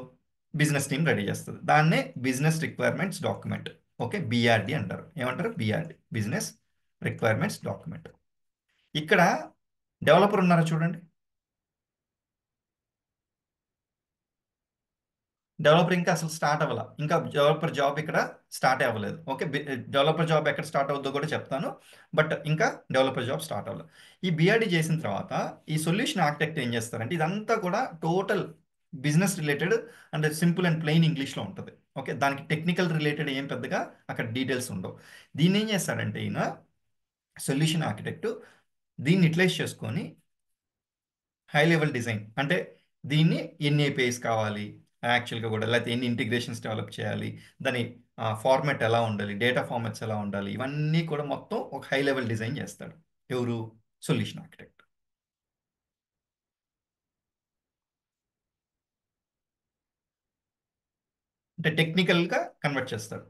బిజినెస్ టీం రెడీ చేస్తుంది. దాన్నే బిజినెస్ రిక్వైర్మెంట్స్ డాక్యుమెంట్, ఓకే, బిఆర్డి అంటారు. ఏమంటారు, బిఆర్డి, బిజినెస్ రిక్వైర్మెంట్స్ డాక్యుమెంట్. ఇక్కడ డెవలపర్ ఉన్నారా చూడండి, డెవలపర్ ఇంకా అసలు స్టార్ట్ అవ్వాల, ఇంకా డెవలపర్ జాబ్ ఇక్కడ స్టార్ట్ అవ్వలేదు. ఓకే, డెవలపర్ జాబ్ ఎక్కడ స్టార్ట్ అవుద్దో కూడా చెప్తాను, బట్ ఇంకా డెవలపర్ జాబ్ స్టార్ట్ అవ్వలేదు. ఈ బిఆర్డి చేసిన తర్వాత ఈ సొల్యూషన్ ఆర్కిటెక్ట్ ఏం చేస్తారంటే, ఇదంతా కూడా టోటల్ బిజినెస్ రిలేటెడ్ అంటే సింపుల్ అండ్ ప్లెయిన్ ఇంగ్లీష్లో ఉంటుంది. ఓకే, దానికి టెక్నికల్ రిలేటెడ్ ఏం పెద్దగా అక్కడ డీటెయిల్స్ ఉండవు. దీన్ని ఏం చేస్తారంటే ఈయన సొల్యూషన్ ఆర్కిటెక్ట్ దీన్ని యూటిలైజ్ చేసుకొని హై లెవెల్ డిజైన్, అంటే దీన్ని ఎన్ని ఏపీఐస్ కావాలి యాక్చువల్గా కూడా, లేకపోతే ఎన్ని ఇంటిగ్రేషన్స్ డెవలప్ చేయాలి, దాని ఫార్మాట్ ఎలా ఉండాలి, డేటా ఫార్మాట్స్ ఎలా ఉండాలి, ఇవన్నీ కూడా మొత్తం ఒక హై లెవెల్ డిజైన్ చేస్తాడు. ఎవరు, సొల్యూషన్ ఆర్కిటెక్ట్. అంటే టెక్నికల్గా కన్వర్ట్ చేస్తాడు.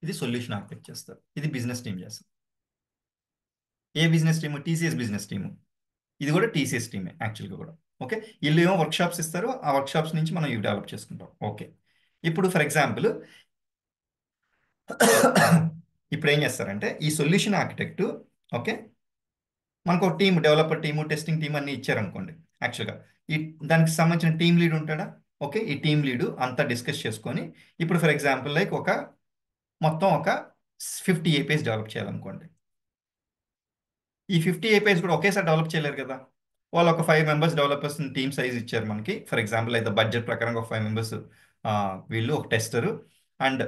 ఇది సొల్యూషన్ ఆర్కిటెక్ట్ చేస్తారు, ఇది బిజినెస్ టీమ్ చేస్తారు. ఏ business team, TCS business team. ఇది కూడా టీసీఎస్ టీమే యాక్చువల్గా కూడా. ఓకే, వీళ్ళు ఏమో వర్క్షాప్స్ ఇస్తారు, ఆ వర్క్షాప్స్ నుంచి మనం ఇవి డెవలప్ చేసుకుంటాం. ఓకే, ఇప్పుడు ఫర్ ఎగ్జాంపుల్ ఇప్పుడు ఏం చేస్తారంటే ఈ సొల్యూషన్ ఆర్కిటెక్ట్, ఓకే, మనకు ఒక team, developer team, testing team అన్ని ఇచ్చారనుకోండి. యాక్చువల్గా ఈ దానికి సంబంధించిన టీం లీడ్ ఉంటాడా, ఓకే, ఈ టీం లీడు అంతా డిస్కస్ చేసుకొని, ఇప్పుడు ఫర్ ఎగ్జాంపుల్ లైక్ ఒక మొత్తం ఒక 50 ఏపీఎస్ డెవలప్ చేయాలనుకోండి. ఈ 50 ఏపీఎస్ కూడా ఒకేసారి డెవలప్ చేయలేరు కదా. వాళ్ళు ఒక 5 మెంబర్స్ డెవలపర్స్ టీమ్ సైజ్ ఇచ్చారు మనకి, ఫర్ ఎగ్జాంపుల్ అయితే బడ్జెట్ ప్రకారంగా ఒక 5 మెంబర్స్, వీళ్ళు ఒక టెస్టరు అండ్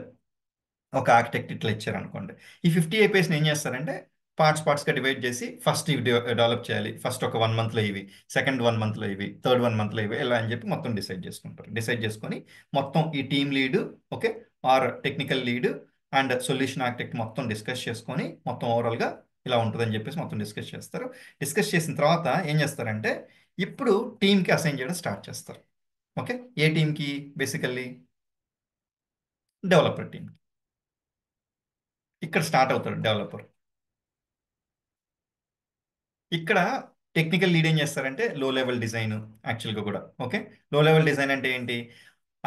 ఒక ఆర్కిటెక్ట్ ఇట్లా ఇచ్చారు అనుకోండి. ఈ 50 ఏపీఎస్ని ఏం చేస్తారంటే పార్ట్స్గా డివైడ్ చేసి, ఫస్ట్ ఇవి డెవలప్ చేయాలి, ఫస్ట్ ఒక 1 మంత్లో ఇవి, సెకండ్ 1 మంత్లో ఇవి, థర్డ్ 1 మంత్లో ఇవి, ఇలా అని చెప్పి మొత్తం డిసైడ్ చేసుకుంటారు. డిసైడ్ చేసుకొని మొత్తం ఈ team lead, okay, or technical lead and solution architect మొత్తం డిస్కస్ చేసుకొని మొత్తం ఓవరాల్గా ఇలా ఉంటుందని చెప్పేసి మొత్తం డిస్కస్ చేస్తారు. డిస్కస్ చేసిన తర్వాత ఏం చేస్తారంటే ఇప్పుడు టీంకి అసైన్ చేయడం స్టార్ట్ చేస్తారు. ఓకే, ఏ టీంకి, బేసికల్లీ డెవలపర్ టీం. ఇక్కడ స్టార్ట్ అవుతాడు డెవలపర్. ఇక్కడ టెక్నికల్ లీడ్ ఏం చేస్తారంటే లో లెవెల్ డిజైన్ యాక్చువల్గా కూడా. ఓకే, లో లెవెల్ డిజైన్ అంటే ఏంటి,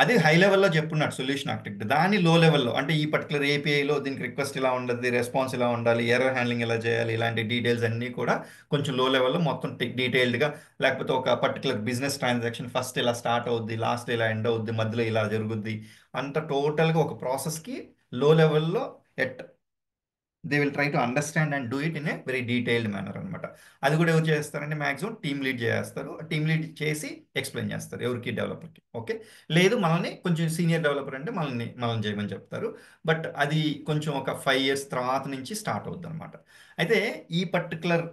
అది హై లెవెల్లో చెప్పున్నాడు సొల్యూషన్ ఆర్కిటెక్ట్. దాన్ని లో లెవెల్లో అంటే ఈ పర్టికులర్ ఏపీఐలో దీనికి రిక్వెస్ట్ ఇలా ఉండదు, రెస్పాన్స్ ఇలా ఉండాలి, ఎర్రర్ హ్యాండ్లింగ్ ఇలా చేయాలి, ఇలాంటి డీటెయిల్స్ అన్నీ కూడా కొంచెం లో లెవెల్లో మొత్తం డీటెయిల్డ్గా. లేకపోతే ఒక పర్టికులర్ బిజినెస్ ట్రాన్సాక్షన్ ఫస్ట్ ఇలా స్టార్ట్ అవుద్ది, లాస్ట్ ఇలా ఎండ్ అవుద్ది, మధ్యలో ఇలా జరుగుద్ది, అంత టోటల్గా ఒక ప్రాసెస్కి లో లెవెల్లో at they will try to understand and do it in a very detailed manner అనమాట. అది కూడా ఎవరు చేస్తారంటే మాక్సిమం టీమ్ లీడ్ చేస్తారు. టీమ్ లీడ్ చేసి ఎక్స్ప్లెయిన్ చేస్తారు ఎవరికి, డెవలపర్కి. ఓకే, లేదు మనల్ని కొంచెం సీనియర్ డెవలపర్ అంటే మనల్ని చేయమని చెప్తారు. బట్ అది కొంచెం ఒక 5 years తర్వాత నుంచి స్టార్ట్ అవుద్ది అనమాట. అయితే ఈ పర్టికులర్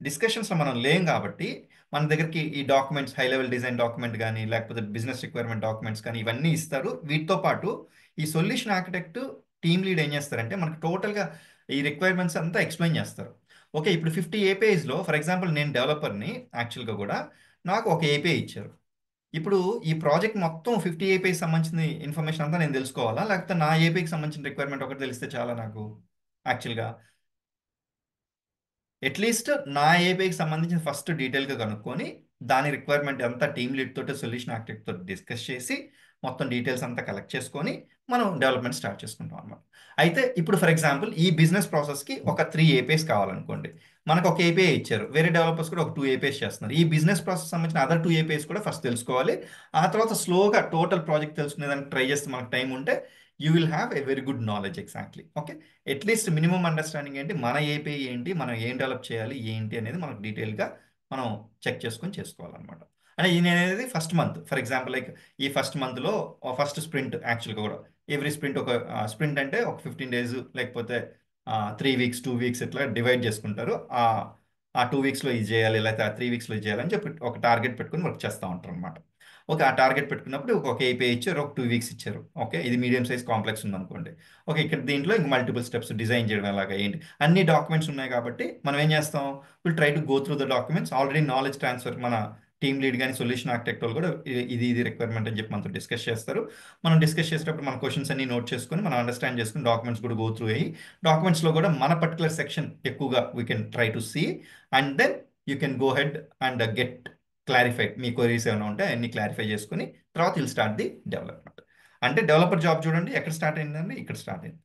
డిస్కషన్స్లో మనం లేం కాబట్టి మన దగ్గరికి ఈ documents, high level design document కానీ లేకపోతే బిజినెస్ రిక్వైర్మెంట్ డాక్యుమెంట్స్ కానీ ఇవన్నీ ఇస్తారు. వీటితో పాటు ఈ సొల్యూషన్ ఆర్కిటెక్ట్ టీమ్ లీడ్ ఏం చేస్తారంటే మనకు టోటల్గా ఈ రిక్వైర్మెంట్స్ అంతా ఎక్స్ప్లెయిన్ చేస్తారు. ఓకే, ఇప్పుడు 50 ఏపీఐస్లో ఫర్ ఎగ్జాంపుల్ నేను డెవలపర్ని యాక్చువల్గా కూడా, నాకు ఒక ఏపీఐ ఇచ్చారు. ఇప్పుడు ఈ ప్రాజెక్ట్ మొత్తం 50 ఏపీఐకి సంబంధించిన ఇన్ఫర్మేషన్ అంతా నేను తెలుసుకోవాలా, లేకపోతే నా ఏపీకి సంబంధించిన రిక్వైర్మెంట్ ఒకటి తెలిస్తే చాలా నాకు యాక్చువల్గా? అట్లీస్ట్ నా ఏపీకి సంబంధించిన ఫస్ట్ డీటెయిల్గా కనుక్కొని దాని రిక్వైర్మెంట్ అంతా టీమ్ లీడ్ తోటి సొల్యూషన్ ఆర్కిటెక్ట్ తోటి డిస్కస్ చేసి మొత్తం డీటెయిల్స్ అంతా కలెక్ట్ చేసుకొని మనం డెవలప్మెంట్ స్టార్ట్ చేసుకుంటాం అన్నమాట. అయితే ఇప్పుడు ఫర్ ఎగ్జాంపుల్ ఈ బిజినెస్ ప్రాసెస్కి ఒక 3 ఏపీఎస్ కావాలనుకోండి. మనకు ఒక ఏపీఐ ఇచ్చారు, వేరే డెవలపర్స్ కూడా ఒక 2 ఏపీఎస్ చేస్తున్నారు. ఈ బిజినెస్ ప్రాసెస్ సంబంధించిన అదర్ 2 ఏపీఎస్ కూడా ఫస్ట్ తెలుసుకోవాలి. ఆ తర్వాత స్లోగా టోటల్ ప్రాజెక్ట్ తెలుసుకునేదానికి ట్రై చేస్తే మనకు టైం ఉంటే you will have a very good knowledge exactly. Okay, at least minimum understanding ఏంటి, మన ఏపీఐ ఏంటి, మనం ఏం డెవలప్ చేయాలి ఏంటి అనేది మనకు డీటెయిల్గా మనం చెక్ చేసుకొని చేసుకోవాలన్నమాట. అంటే ఇది అనేది first month for example like ఈ ఫస్ట్ మంత్లో ఫస్ట్ స్ప్రింట్ యాక్చువల్గా కూడా ఎవ్రీ స్ప్రింట్ ఒక స్ప్రింట్ అంటే ఒక 15 days లేకపోతే 3 weeks 2 weeks ఇట్లా డివైడ్ చేసుకుంటారు. ఆ 2 weeksలో ఇది చేయాలి, లేకపోతే ఆ 3 weeksలో ఇది చేయాలని చెప్పి ఒక టార్గెట్ పెట్టుకుని వర్క్ చేస్తూ ఉంటారు అనమాట. ఓకే, ఆ టార్గెట్ పెట్టుకున్నప్పుడు ఒక ఏపీఐ ఇచ్చారు, ఒక 2 weeks ఇచ్చారు. ఓకే, ఇది మీడియం సైజ్ కాంప్లెక్స్ ఉందనుకోండి. ఓకే, ఇక్కడ దీంట్లో ఇంక మల్టిపుల్ స్టెప్స్ డిజైన్ చేయడం ఎలాగా ఏంటి, అన్ని డాక్యుమెంట్స్ ఉన్నాయి కాబట్టి మనం ఏం చేస్తాం, will try to go through the documents. Already knowledge transfer మన టీమ్ లీడ్ కానీ సొల్యూషన్ ఆర్కిటెక్ట్ వాళ్ళు కూడా ఇది రిక్వైర్మెంట్ అని చెప్పి మనతో డిస్కస్ చేస్తారు. మనం డిస్కస్ చేసేటప్పుడు మన క్వశ్చన్స్ అన్ని నోట్ చేసుకొని మనం అండర్స్టాండ్ చేసుకుని డాక్యుమెంట్స్ కూడా గో త్రూ అయ్యి డాక్యుమెంట్స్లో కూడా మన పర్టికులర్ సెక్షన్ ఎక్కువగా we can try to see and then you can go ahead and get clarified. మీ క్వరీస్ ఏమైనా ఉంటే అన్ని క్లారిఫై చేసుకుని తర్వాత విల్ స్టార్ట్ ది డెవలప్మెంట్. అంటే డెవలపర్ జాబ్ చూడండి ఎక్కడ స్టార్ట్ అయిందండి, ఇక్కడ స్టార్ట్ అయింది.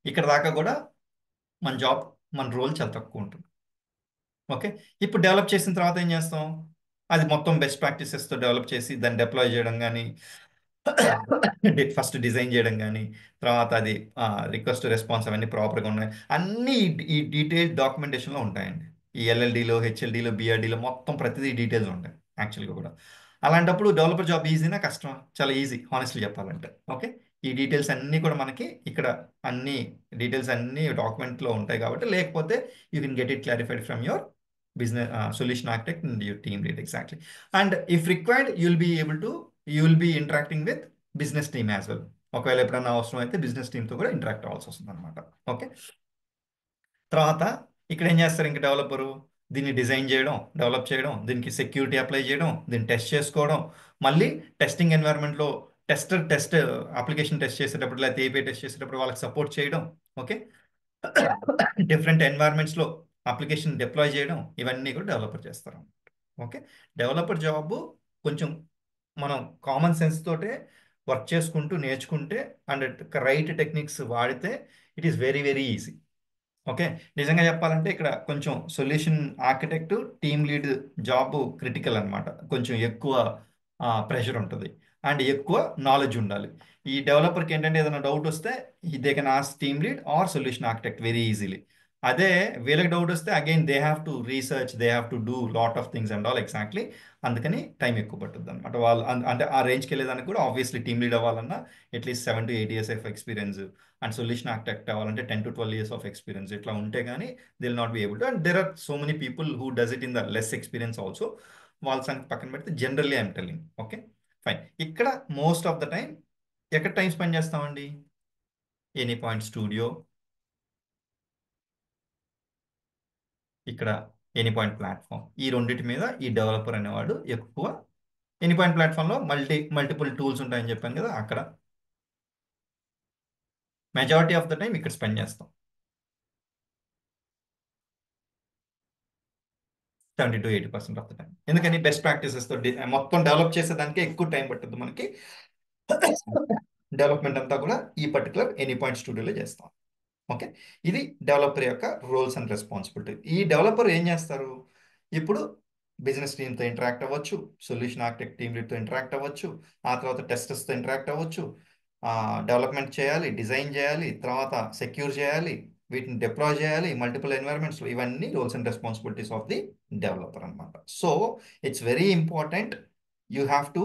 ఇక్కడ దాకా కూడా మన జాబ్, మన రోల్ చాలా తక్కువ ఉంటుంది. ఓకే, ఇప్పుడు డెవలప్ చేసిన తర్వాత ఏం చేస్తాం, అది మొత్తం బెస్ట్ ప్రాక్టీసెస్తో డెవలప్ చేసి దాన్ని డిప్లాయ్ చేయడం కానీ ఫస్ట్ డిజైన్ చేయడం కానీ తర్వాత అది రిక్వెస్ట్ రెస్పాన్స్ అవన్నీ ప్రాపర్గా ఉన్నాయి అన్నీ ఈ డీటెయిల్డ్ డాక్యుమెంటేషన్లో ఉంటాయండి. ఈ ఎల్ఎల్డిలో హెచ్ఎల్డిలో బిఆర్డిలో మొత్తం ప్రతిదీ డీటెయిల్స్ ఉంటాయి యాక్చువల్గా కూడా. అలాంటప్పుడు డెవలపర్ జాబ్ ఈజీనా కష్టమా? చాలా ఈజీ హానెస్ట్లీ చెప్పాలంటే. ఓకే, ఈ డీటెయిల్స్ అన్నీ కూడా మనకి ఇక్కడ అన్ని డీటెయిల్స్ అన్నీ డాక్యుమెంట్లో ఉంటాయి కాబట్టి, లేకపోతే you can get it clarified from your business solution architect and your team lead exactly. And if required you will be interacting with business team as well. ఒకవేళ ఎప్పుడైనా అవసరం అయితే బిజినెస్ టీమ్తో కూడా ఇంటరాక్ట్ అవ్వాల్సి వస్తుంది అనమాట. ఓకే, తర్వాత ఇక్కడ ఏం చేస్తారు ఇంకా డెవలపరు, దీన్ని డిజైన్ చేయడం, డెవలప్ చేయడం, దీనికి సెక్యూరిటీ అప్లై చేయడం, దీన్ని టెస్ట్ చేసుకోవడం, మళ్ళీ టెస్టింగ్ ఎన్వైర్న్మెంట్లో టెస్ట్ అప్లికేషన్ టెస్ట్ చేసేటప్పుడు లేకపోతే ఏపీఐ టెస్ట్ చేసేటప్పుడు వాళ్ళకి సపోర్ట్ చేయడం. ఓకే, డిఫరెంట్ ఎన్వైర్న్మెంట్స్లో అప్లికేషన్ డిప్లాయ్ చేయడం, ఇవన్నీ కూడా డెవలపర్ చేస్తారు. ఓకే, డెవలపర్ జాబ్ కొంచెం మనం కామన్ సెన్స్ తోటే వర్క్ చేసుకుంటూ నేర్చుకుంటే అండ్ రైట్ టెక్నిక్స్ వాడితే it is very very easy. Okay, నిజంగా చెప్పాలంటే ఇక్కడ కొంచెం solution architect team lead job critical అన్నమాట. కొంచెం ఎక్కువ ప్రెషర్ ఉంటుంది అండ్ ఎక్కువ నాలెడ్జ్ ఉండాలి. ఈ డెవలపర్కి ఏంటంటే ఏదైనా డౌట్ వస్తే they can ask team lead are solution architect very easily. అదే వీళ్ళకి డౌట్ వస్తే again they have to research, they have to do lot of things and all exactly. అందుకని టైం ఎక్కువ పట్టుద్ది అనమాట. వాళ్ళు అంటే ఆ రేంజ్కి వెళ్ళేదానికి కూడా ఆబ్వియస్లీ టీమ్ లీడ్ అవ్వాలన్నా at least 7 to 8 years of experience and solution architect అవ్వాలంటే 10 to 12 years ఆఫ్ ఎక్స్పీరియన్స్ ఇట్లా ఉంటే కానీ they will not be able to. And there are so many people who does it in the less experience also. వాళ్ళ సంగతి పక్కన పెడితే generally I'm telling. Okay, fine. ఇక్కడ most of the time ఎక్కడ time spend చేస్తామండి? Any point studio, ఇక్కడ any point platform, ఈ రెండింటి మీద ఈ డెవలపర్ అనేవాడు ఎక్కువ. ఎనీ పాయింట్ ప్లాట్ఫామ్లో మల్టిపుల్ టూల్స్ ఉంటాయని చెప్పాను కదా, అక్కడ మెజారిటీ ఆఫ్ ద టైం ఇక్కడ స్పెండ్ చేస్తాం. 70 to 80% ఆఫ్ ద టైం. ఎందుకని బెస్ట్ ప్రాక్టీసెస్తో మొత్తం డెవలప్ చేసేదానికే ఎక్కువ టైం పట్టుద్ది మనకి. డెవలప్మెంట్ అంతా కూడా ఈ పర్టికులర్ ఎనీ పాయింట్ స్టూడియోలో చేస్తాం. ఓకే, ఇది డెవలపర్ యొక్క రోల్స్ అండ్ రెస్పాన్సిబిలిటీ. ఈ డెవలపర్ ఏం చేస్తారు? ఇప్పుడు బిజినెస్ టీమ్తో ఇంటరాక్ట్ అవ్వచ్చు, సొల్యూషన్ ఆర్కిటెక్ట్ టీమ్ లీడ్తో ఇంటరాక్ట్ అవ్వచ్చు, ఆ తర్వాత టెస్టర్స్తో ఇంటరాక్ట్ అవ్వచ్చు, డెవలప్మెంట్ చేయాలి, డిజైన్ చేయాలి, తర్వాత సెక్యూర్ చేయాలి, వీటిని డిప్లాయ్ చేయాలి మల్టిపుల్ ఎన్వైరన్మెంట్స్లో. ఇవన్నీ roles and responsibilities of the developer అనమాట. So it's very important, you have to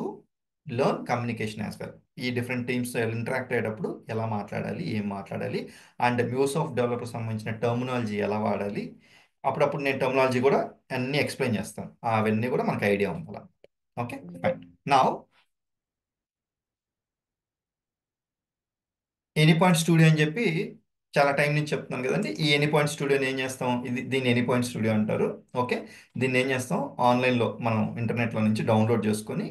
learn communication as well. ఈ డిఫరెంట్ టీమ్స్ ఇంటరాక్ట్ అయ్యేటప్పుడు ఎలా మాట్లాడాలి, ఏం మాట్లాడాలి, అండ్ మ్యూస్ ఆఫ్ డెవలపర్ సంబంధించిన టర్మినాలజీ ఎలా వాడాలి. అప్పుడప్పుడు నేను టర్మినాలజీ కూడా అన్నీ ఎక్స్ప్లెయిన్ చేస్తాను, అవన్నీ కూడా మనకు ఐడియా ఉండాలి. Okay fine. నా ఎనీ పాయింట్ స్టూడియో అని చెప్పి చాలా టైం నుంచి చెప్తున్నాను కదండి. ఈ ఎనీ పాయింట్ స్టూడియోని ఏం చేస్తాం, దీన్ని ఎనీ పాయింట్ స్టూడియో అంటారు. ఓకే, దీన్ని ఏం చేస్తాం, ఆన్లైన్లో మనం ఇంటర్నెట్లో నుంచి డౌన్లోడ్ చేసుకొని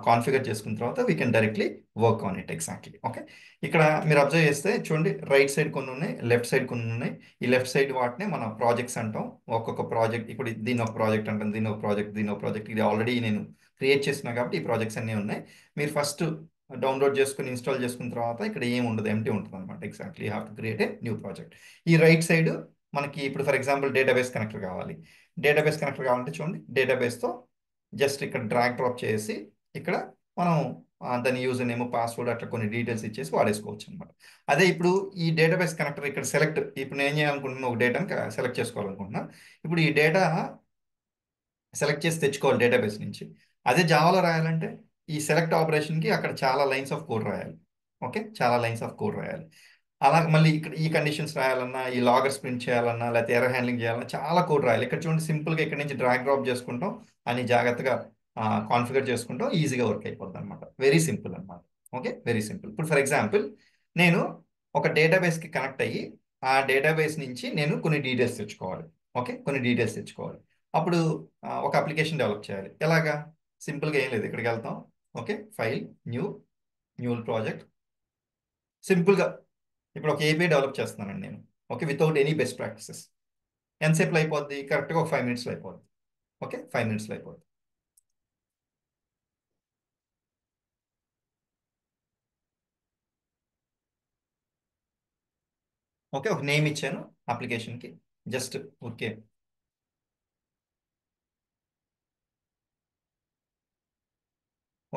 కాన్ఫిగర్ చేసుకున్న తర్వాత we can directly work on it exactly. Okay, ఇక్కడ మీరు అబ్జర్వ్ చేస్తే చూడండి, రైట్ సైడ్ కొన్ని ఉన్నాయి, లెఫ్ట్ సైడ్ కొన్ని ఉన్నాయి. ఈ లెఫ్ట్ సైడ్ వాటిని మనం ప్రాజెక్ట్స్ అంటాం. ఒక్కొక్క ప్రాజెక్ట్, ఇప్పుడు దీని ఒక ప్రాజెక్ట్ అంటాం, దీని ఒక ప్రాజెక్ట్, దీని ఒక ప్రాజెక్ట్. ఇది ఆల్రెడీ నేను క్రియేట్ చేసిన కాబట్టి ఈ ప్రాజెక్ట్స్ అన్నీ ఉన్నాయి. మీరు ఫస్ట్ డౌన్లోడ్ చేసుకుని ఇన్స్టాల్ చేసుకున్న తర్వాత ఇక్కడ ఏం ఉండదు, ఎంటీ ఉంటుంది అనమాట. Exactly have to create a new project. ఈ రైట్ సైడ్ మనకి ఇప్పుడు ఫర్ ఎగ్జాంపుల్ డేటాబేస్ కనెక్టర్ కావాలి. డేటాబేస్ కనెక్టర్ కావాలంటే చూడండి, డేటాబేస్తో జస్ట్ ఇక్కడ డ్రాగ్ డ్రాప్ చేసి ఇక్కడ మనం దాని యూజర్ నేమ్, పాస్వర్డ్ అట్లా కొన్ని డీటెయిల్స్ ఇచ్చేసి వాడేసుకోవచ్చు అనమాట. అదే ఇప్పుడు ఈ డేటాబేస్ కనెక్టర్ ఇక్కడ సెలెక్ట్, ఇప్పుడు నేను ఏం చేయాలనుకుంటున్నా, ఒక డేటాని సెలెక్ట్ చేసుకోవాలనుకుంటున్నా. ఇప్పుడు ఈ డేటా సెలెక్ట్ చేసి తెచ్చుకోవాలి డేటాబేస్ నుంచి. అదే జావాలో రాయాలంటే ఈ సెలెక్ట్ ఆపరేషన్కి అక్కడ చాలా లైన్స్ ఆఫ్ కోడ్ రాయాలి. ఓకే, చాలా లైన్స్ ఆఫ్ కోడ్ రాయాలి. అలా మళ్ళీ ఇక్కడ ఈ కండిషన్స్ రాయాలన్నా, ఈ లాగర్స్ ప్రింట్ చేయాలన్నా, లేకపోతే ఎర్రర్ హ్యాండ్లింగ్ చేయాలన్నా చాలా కోడ్ రాయాలి. ఇక్కడ చూడండి, సింపుల్గా ఇక్కడ నుంచి డ్రాగ్ డ్రాప్ చేసుకుంటాం అని జాగ్రత్తగా కాన్ఫిగర్ చేసుకుంటాం, ఈజీగా వర్క్ అయిపోతుంది అనమాట. వెరీ సింపుల్ అనమాట. Okay, very simple. ఇప్పుడు ఫర్ ఎగ్జాంపుల్ నేను ఒక డేటాబేస్కి కనెక్ట్ అయ్యి ఆ డేటాబేస్ నుంచి నేను కొన్ని డీటెయిల్స్ తెచ్చుకోవాలి. ఓకే, కొన్ని డీటెయిల్స్ తెచ్చుకోవాలి. అప్పుడు ఒక అప్లికేషన్ డెవలప్ చేయాలి. ఎలాగా? సింపుల్గా ఏం లేదు, ఇక్కడికి వెళ్తాం. Okay, file, new project. సింపుల్గా ఇప్పుడు ఒక ఏపీఐ డెవలప్ చేస్తున్నానండి నేను. Okay, without any best practices. ఎంతసేపులో అయిపోద్ది? కరెక్ట్గా ఒక 5 minutesలో అయిపోద్ది. ఓకే, 5 minutesలో అయిపోద్ది. ఓకే, ఒక నేమ్ ఇచ్చాను అప్లికేషన్కి, జస్ట్ ఓకే.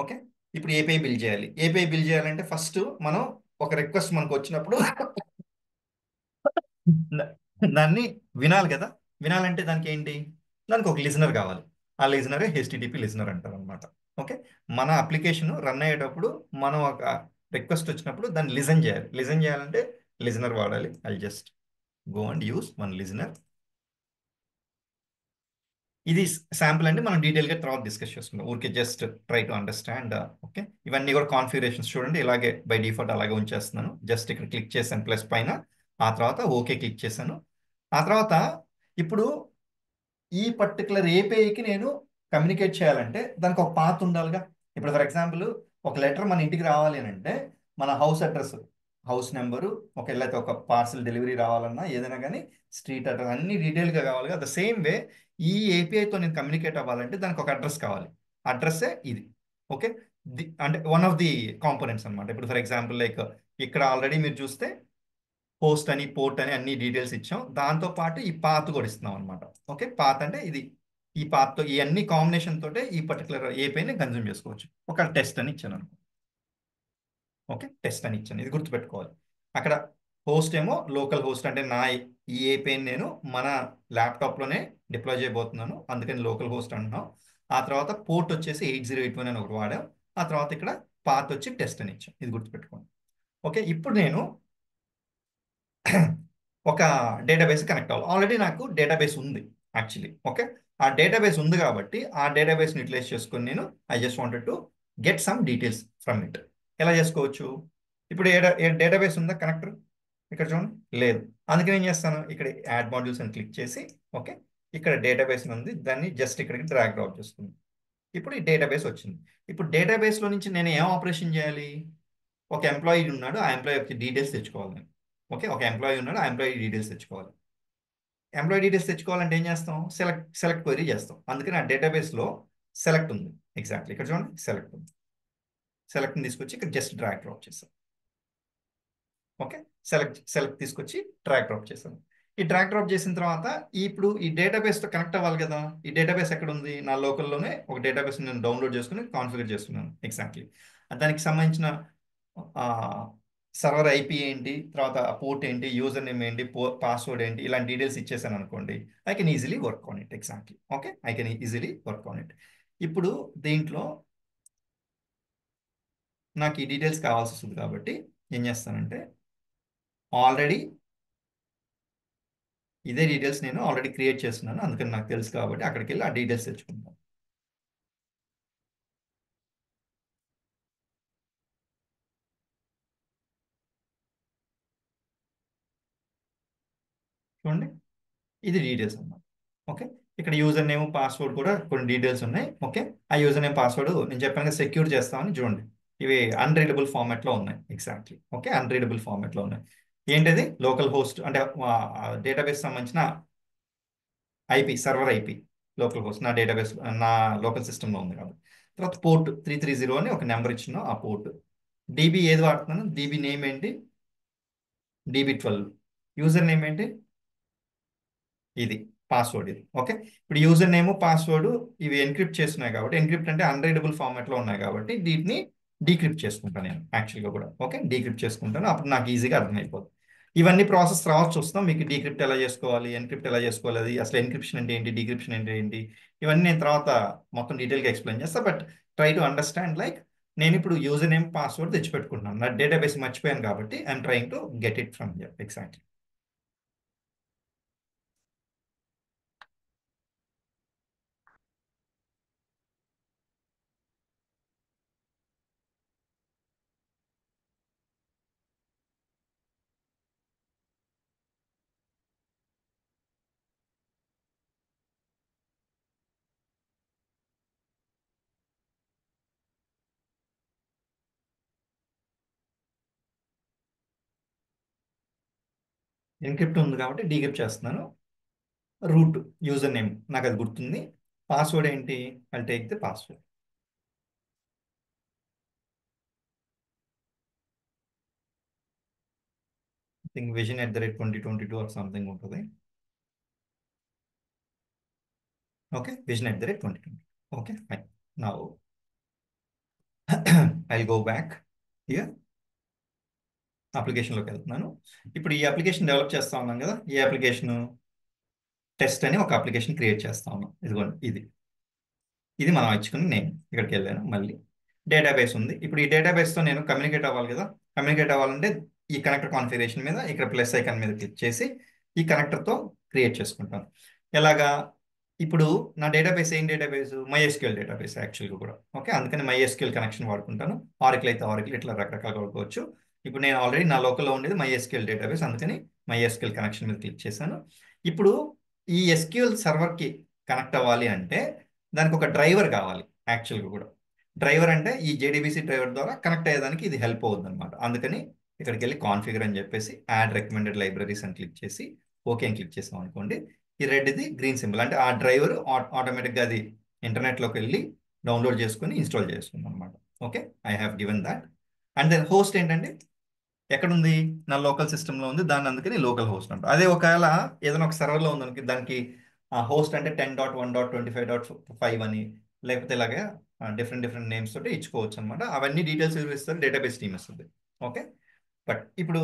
ఓకే, ఇప్పుడు ఏపీఐ బిల్డ్ చేయాలి. ఏపీఐ బిల్డ్ చేయాలంటే ఫస్ట్ మనం ఒక రిక్వెస్ట్ మనకు వచ్చినప్పుడు దా- దాన్ని వినాలి కదా. వినాలంటే దానికి ఏంటి? దానికి ఒక లిజనర్ కావాలి. ఆ లిజనరే హెచ్టిటిపి లిజనర్ అంటారు అనమాట. ఓకే, మన అప్లికేషన్ రన్ అయ్యేటప్పుడు మనం ఒక రిక్వెస్ట్ వచ్చినప్పుడు దాన్ని లిజన్ చేయాలి. లిజన్ చేయాలంటే లిజనర్ వాడాలి. I just go and use one listener. ఇది శాంపుల్ అండి, మనం డీటెయిల్గా తర్వాత డిస్కస్ చేసుకుందాం. ఊరికే just try to understand. Okay, ఇవన్నీ కూడా కాన్ఫిగరేషన్స్ చూడండి, ఇలాగే బై డిఫాల్ట్ అలాగే ఉంచేస్తున్నాను. జస్ట్ ఇక్కడ క్లిక్ చేశాను ప్లస్ పైన, ఆ తర్వాత ఓకే క్లిక్ చేశాను. ఆ తర్వాత ఇప్పుడు ఈ పర్టికులర్ ఏపీఐకి నేను కమ్యూనికేట్ చేయాలంటే దానికి ఒక పాత్ ఉండాలిగా. ఇప్పుడు ఫర్ ఎగ్జాంపుల్ ఒక లెటర్ మన ఇంటికి రావాలి అని అంటే మన హౌస్ అడ్రస్, హౌస్ నెంబరు, ఒకవేళ ఒక పార్సల్ డెలివరీ రావాలన్నా ఏదైనా కానీ స్ట్రీట్ అడ్రస్ అన్ని డీటెయిల్గా కావాలి కదా. సేమ్ వే ఈ ఏపీఐతో నేను కమ్యూనికేట్ అవ్వాలంటే దానికి ఒక అడ్రస్ కావాలి. అడ్రస్సే ఇది. ఓకే, అంటే వన్ ఆఫ్ ది కాంపోనెంట్స్ అనమాట. ఇప్పుడు ఫర్ ఎగ్జాంపుల్ లైక్ ఇక్కడ ఆల్రెడీ మీరు చూస్తే పోస్ట్ అని, పోర్ట్ అని అన్ని డీటెయిల్స్ ఇచ్చాం. దాంతో పాటు ఈ పాత్ కూడా ఇస్తున్నాం అనమాట. ఓకే, పాత్ అంటే ఇది. ఈ పాత్తో ఈ అన్ని కాంబినేషన్ తోటే ఈ పర్టికులర్ ఏపీని కన్జ్యూమ్ చేసుకోవచ్చు. ఒక టెస్ట్ అని ఇచ్చాను అనుకో. ఓకే, టెస్ట్ అని ఇచ్చాను, ఇది గుర్తుపెట్టుకోవాలి. అక్కడ హోస్ట్ ఏమో లోకల్ హోస్ట్, అంటే నా ఈ ఏపీని నేను మన ల్యాప్టాప్లోనే డిప్లాయ్ చేయబోతున్నాను, అందుకని లోకల్ హోస్ట్ అంటున్నాం. ఆ తర్వాత పోర్ట్ వచ్చేసి 8081 అని ఒకటి వాడాం. ఆ తర్వాత ఇక్కడ పాత్ వచ్చి టెస్ట్ అని ఇచ్చాం, ఇది గుర్తుపెట్టుకోండి. ఓకే, ఇప్పుడు నేను ఒక డేటాబేస్ కనెక్ట్ అవ్వాలి. ఆల్రెడీ నాకు డేటాబేస్ ఉంది యాక్చువల్లీ. ఓకే, ఆ డేటాబేస్ ఉంది కాబట్టి ఆ డేటాబేస్ని యూటిలైజ్ చేసుకొని నేను I just wanted to get some details from it. ఎలా చేసుకోవచ్చు? ఇప్పుడు డేటాబేస్ ఉందా కనెక్టర్? ఇక్కడ చూడండి, లేదు. అందుకని ఏం చేస్తాను, ఇక్కడ యాడ్ మాడ్యూల్స్ అని క్లిక్ చేసి ఓకే, ఇక్కడ డేటాబేస్ ఉంది, దాన్ని జస్ట్ ఇక్కడికి డ్రాగ్ డ్రాప్ చేస్తుంది. ఇప్పుడు ఈ డేటాబేస్ వచ్చింది. ఇప్పుడు డేటాబేస్లో నుంచి నేను ఏం ఆపరేషన్ చేయాలి? ఒక ఎంప్లాయీ ఉన్నాడు, ఆ ఎంప్లాయీ యొక్క డీటెయిల్స్ తెచ్చుకోవాలి నేను. ఓకే, ఒక ఎంప్లాయీ ఉన్నాడు, ఆ ఎంప్లాయీ డీటెయిల్స్ తెచ్చుకోవాలి. ఎంప్లాయీ డీటెయిల్స్ తెచ్చుకోవాలంటే ఏం చేస్తాం? సెలెక్ట్ క్వెరీ చేస్తాం. అందుకని ఆ డేటాబేస్లో సెలెక్ట్ ఉంది. ఎగ్జాక్ట్లీ ఇక్కడ చూడండి, సెలెక్ట్ ఉంది. సెలెక్ట్ని తీసుకొచ్చి ఇక్కడ జస్ట్ డ్రాగ్ డ్రాప్ చేస్తాం. ఓకే, సెలెక్ట్ తీసుకొచ్చి డ్రాగ్ డ్రాప్ చేస్తాను. ఈ డ్రాగ్ డ్రాప్ చేసిన తర్వాత ఇప్పుడు ఈ డేటాబేస్తో కనెక్ట్ అవ్వాలి కదా. ఈ డేటాబేస్ ఎక్కడ ఉంది? నా లోకల్లోనే ఒక డేటాబేస్ నేను డౌన్లోడ్ చేసుకుని కాన్ఫిగర్ చేసుకున్నాను. ఎగ్జాక్ట్లీ దానికి సంబంధించిన సర్వర్ ఐపీ ఏంటి, తర్వాత పోర్ట్ ఏంటి, యూజర్ నేమ్ ఏంటి, పాస్వర్డ్ ఏంటి, ఇలాంటి డీటెయిల్స్ ఇచ్చేసాను అనుకోండి, I can easily work on it. Exactly okay, I can easily work on it. ఇప్పుడు దీంట్లో నాకు ఈ డీటెయిల్స్ కావాల్సి వస్తుంది కాబట్టి ఏం చేస్తానంటే, ఆల్రెడీ ఇదే డీటెయిల్స్ నేను ఆల్రెడీ క్రియేట్ చేస్తున్నాను, అందుకని నాకు తెలుసు కాబట్టి అక్కడికి వెళ్ళి ఆ డీటెయిల్స్ తెచ్చుకుంటాను. చూడండి, ఇది డీటెయిల్స్ అన్నమాట. ఓకే, ఇక్కడ యూజర్ నేమ్ పాస్వర్డ్ కూడా కొన్ని డీటెయిల్స్ ఉన్నాయి. ఓకే, ఆ యూజర్ నేమ్ పాస్వర్డ్ నేను చెప్పాను సెక్యూర్ చేస్తామని. చూడండి, ఇవి అన్రీడబుల్ ఫార్మాట్లో ఉన్నాయి. ఎగ్జాక్ట్లీ ఓకే, అన్రీడబుల్ ఫార్మాట్లో ఉన్నాయి. ఏంటది? లోకల్ హోస్ట్ అంటే డేటాబేస్ సంబంధించిన IP, server IP, local host నా డేటాబేస్ నా లోకల్ సిస్టంలో ఉంది కాబట్టి. తర్వాత పోర్ట్ 330 అని ఒక నెంబర్ ఇచ్చిన ఆ పోర్ట్. డీబీ ఏది వాడుతున్నాను? డీబీ నేమ్ ఏంటి? DB12. యూజర్ నేమ్ ఏంటి? ఇది పాస్వర్డ్ ఇది. ఓకే, ఇప్పుడు యూజర్ నేమ్ పాస్వర్డ్ ఇవి ఎన్క్రిప్ట్ చేస్తున్నాయి కాబట్టి, ఎన్క్రిప్ట్ అంటే అన్రీడబుల్ ఫార్మాట్లో ఉన్నాయి కాబట్టి వీటిని డీక్రిప్ట్ చేసుకుంటాను నేను యాక్చువల్గా కూడా. ఓకే, డీక్రిప్ట్ చేసుకుంటాను, అప్పుడు నాకు ఈజీగా అర్థమైపోతుంది. ఇవన్నీ ప్రాసెస్ తర్వాత చూస్తాం, మీకు డీక్రిప్ట్ ఎలా చేసుకోవాలి, ఎన్క్రిప్ట్ ఎలా చేసుకోవాలి, అది అసలు ఎన్క్రిప్షన్ అంటే ఏంటి, డీక్రిప్షన్ అంటే ఏంటి, ఇవన్నీ నేను తర్వాత మొత్తం డీటెయిల్గా ఎక్స్ప్లెయిన్ చేస్తాను. But try to understand like, నేను ఇప్పుడు యూజర్ నేమ్ పాస్వర్డ్ తెచ్చిపెట్టుకుంటున్నాను, నా డేటాబేస్ మర్చిపోయాను కాబట్టి I'm trying to get it from here. Exactly encrypt ఉంది కాబట్టి డీక్రిప్ట్ చేస్తున్నాను. రూట్ యూజర్ నేమ్ నాకు అది గుర్తుంది. పాస్వర్డ్ ఏంటి? I take the password. Think vision@2022 or something ఉంటుంది. Okay, vision@2020. Okay fine. Now I go back here, అప్లికేషన్లోకి వెళ్తున్నాను. ఇప్పుడు ఈ అప్లికేషన్ డెవలప్ చేస్తా ఉన్నాం కదా, ఈ అప్లికేషన్ టెస్ట్ అని ఒక అప్లికేషన్ క్రియేట్ చేస్తా ఉన్నాం. ఇదిగోండి, ఇది మనం ఇచ్చుకుని నేను ఇక్కడికి వెళ్ళాను. మళ్ళీ డేటాబేస్ ఉంది. ఇప్పుడు ఈ డేటాబేస్తో నేను కమ్యూనికేట్ అవ్వాలి కదా. కమ్యూనికేట్ అవ్వాలంటే ఈ కనెక్టర్ కాన్ఫిగరేషన్ మీద ఇక్కడ ప్లస్ ఐకాన్ మీద క్లిక్ చేసి ఈ కనెక్టర్తో క్రియేట్ చేసుకుంటాను. ఎలాగా? ఇప్పుడు నా డేటాబేస్ ఏం డేటాబేస్? MySQL డేటాబేస్ యాక్చువల్గా కూడా. ఓకే, అందుకని MySQL కనెక్షన్ వాడుకుంటాను. ఆరికల్ అయితే ఆరికల్, ఇట్లా రకరకాలుగా వాడుకోవచ్చు. ఇప్పుడు నేను ఆల్రెడీ నా లోకల్లో ఉండేది MySQL డేటాబేస్, అందుకని MySQL కనెక్షన్ మీద క్లిక్ చేశాను. ఇప్పుడు ఈ SQL సర్వర్కి కనెక్ట్ అవ్వాలి అంటే దానికి ఒక డ్రైవర్ కావాలి యాక్చువల్గా కూడా. డ్రైవర్ అంటే ఈ JDBC డ్రైవర్ ద్వారా కనెక్ట్ అయ్యేదానికి ఇది హెల్ప్ అవుతుంది అనమాట. అందుకని ఇక్కడికి వెళ్ళి కాన్ఫిగర్ అని చెప్పేసి యాడ్ రికమెండెడ్ లైబ్రరీస్ అని క్లిక్ చేసి ఓకే అని క్లిక్ చేసాం అనుకోండి, ఈ రెడ్ ఇది గ్రీన్ సింబల్ అంటే ఆ డ్రైవర్ ఆటోమేటిక్గా అది ఇంటర్నెట్లోకి వెళ్ళి డౌన్లోడ్ చేసుకుని ఇన్స్టాల్ చేసుకుందాం అనమాట. Okay, I have given that. And then host ఏంటంటే ఎక్కడుంది? నా లోకల్ సిస్టంలో ఉంది, దాన్ని అందుకని లోకల్ హోస్ట్ అంటారు. అదే ఒకవేళ ఏదైనా ఒక సర్వర్లో ఉంది అనుకో, దానికి హోస్ట్ అంటే 10.1.25.5 అని, లేకపోతే ఇలాగే డిఫరెంట్ డిఫరెంట్ నేమ్స్ తోటి ఇచ్చుకోవచ్చు అనమాట. అవన్నీ డీటెయిల్స్ ఇస్తారు, డేటాబేస్ టీమ్ ఇస్తుంది. ఓకే, బట్ ఇప్పుడు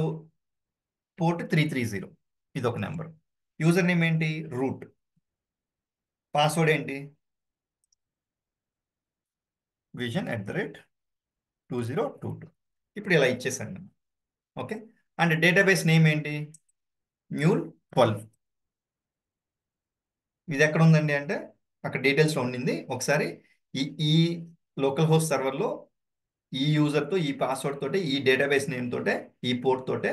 పోర్ట్ 330 ఇది ఒక నెంబర్. యూజర్ నేమ్ ఏంటి? రూట్. పాస్వర్డ్ ఏంటి? vision@2022. ఇప్పుడు ఇలా ఇచ్చేసాను నేను. ఓకే, అండ్ డేటాబేస్ నేమ్ ఏంటి? Mule12. ఇది ఎక్కడ ఉందండి అంటే అక్కడ డీటెయిల్స్లో ఉండింది. ఒకసారి ఈ ఈ లోకల్ హోస్ట్ సర్వర్లో ఈ యూజర్తో, ఈ పాస్వర్డ్ తోటే, ఈ డేటాబేస్ నేమ్ తోటే, ఈ పోర్ట్ తోటే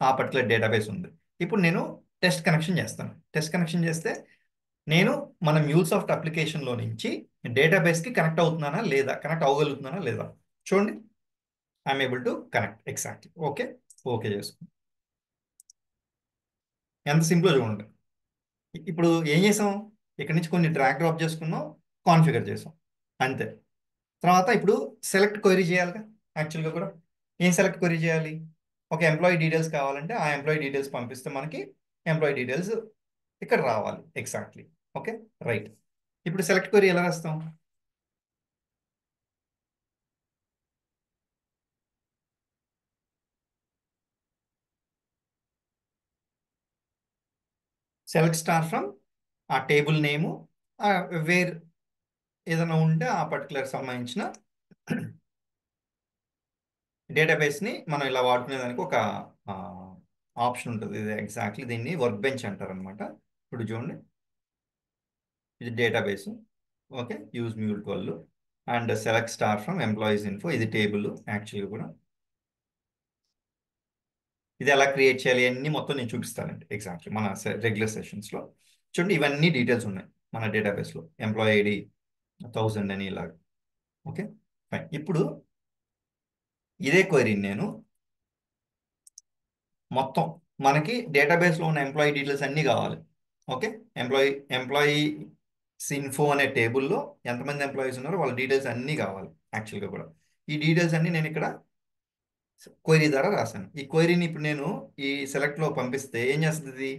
ఆ పర్టికులర్ డేటాబేస్ ఉంది. ఇప్పుడు నేను టెస్ట్ కనెక్షన్ చేస్తాను. టెస్ట్ కనెక్షన్ చేస్తే నేను మన మ్యూల్సాఫ్ట్ అప్లికేషన్లో నుంచి డేటాబేస్కి కనెక్ట్ అవుతున్నానా లేదా, కనెక్ట్ అవ్వగలుగుతున్నానా లేదా చూడండి. I'm able to connect. Exactly okay, okay చేసుకోండి. ఎంత సింపుల్ చూడండి. ఇప్పుడు ఏం చేసాం? ఇక్కడ నుంచి కొన్ని డ్రాగ్ డ్రాప్ చేసుకున్నాం, కాన్ఫిగర్ చేసాం, అంతే. తర్వాత ఇప్పుడు సెలెక్ట్ క్వెరీ చేయాలిగా. యాక్చువల్గా కూడా ఏం సెలెక్ట్ క్వెరీ చేయాలి? ఒక ఎంప్లాయీ డీటెయిల్స్ కావాలంటే ఆ ఎంప్లాయీ డీటెయిల్స్ పంపిస్తే మనకి ఎంప్లాయీ డీటెయిల్స్ ఇక్కడ రావాలి ఎగ్జాక్ట్లీ. Okay, right. ఇప్పుడు సెలెక్ట్ క్వెరీ ఎలా రాస్తాం? సెలెక్ట్ స్టార్ ఫ్రమ్ ఆ టేబుల్ నేము, వేర్ ఏదైనా ఉంటే ఆ పర్టికులర్ సంబంధించిన డేటాబేస్ని మనం ఇలా వాడుకునేదానికి ఒక ఆప్షన్ ఉంటుంది. ఇది ఎగ్జాక్ట్లీ దీన్ని వర్క్ బెంచ్ అంటారు అనమాట. ఇప్పుడు చూడండి, ఇది database. Okay, use mule 12 and select star from employees info, ఇది టేబుల్ యాక్చువల్గా కూడా. ఇది ఎలా క్రియేట్ చేయాలి అన్ని మొత్తం నేను చూపిస్తానండి ఎగ్జాక్ట్లీ మన రెగ్యులర్ సెషన్స్లో. చూడండి, ఇవన్నీ డీటెయిల్స్ ఉన్నాయి మన డేటాబేస్లో. ఎంప్లాయీ ఐడి 1000 అని ఇలాగ. Okay, fine. ఇప్పుడు ఇదే క్వైరీని నేను మొత్తం మనకి డేటాబేస్లో ఉన్న ఎంప్లాయీ డీటెయిల్స్ అన్నీ కావాలి. ఓకే, ఎంప్లాయీ ఇన్ఫో అనే టేబుల్లో ఎంతమంది ఎంప్లాయీస్ ఉన్నారో వాళ్ళ డీటెయిల్స్ అన్నీ కావాలి యాక్చువల్గా కూడా. ఈ డీటెయిల్స్ అన్నీ నేను ఇక్కడ క్వైరీ ద్వారా రాశాను. ఈ క్వైరీని ఇప్పుడు నేను ఈ సెలెక్ట్లో పంపిస్తే ఏం చేస్తుంది? ఇది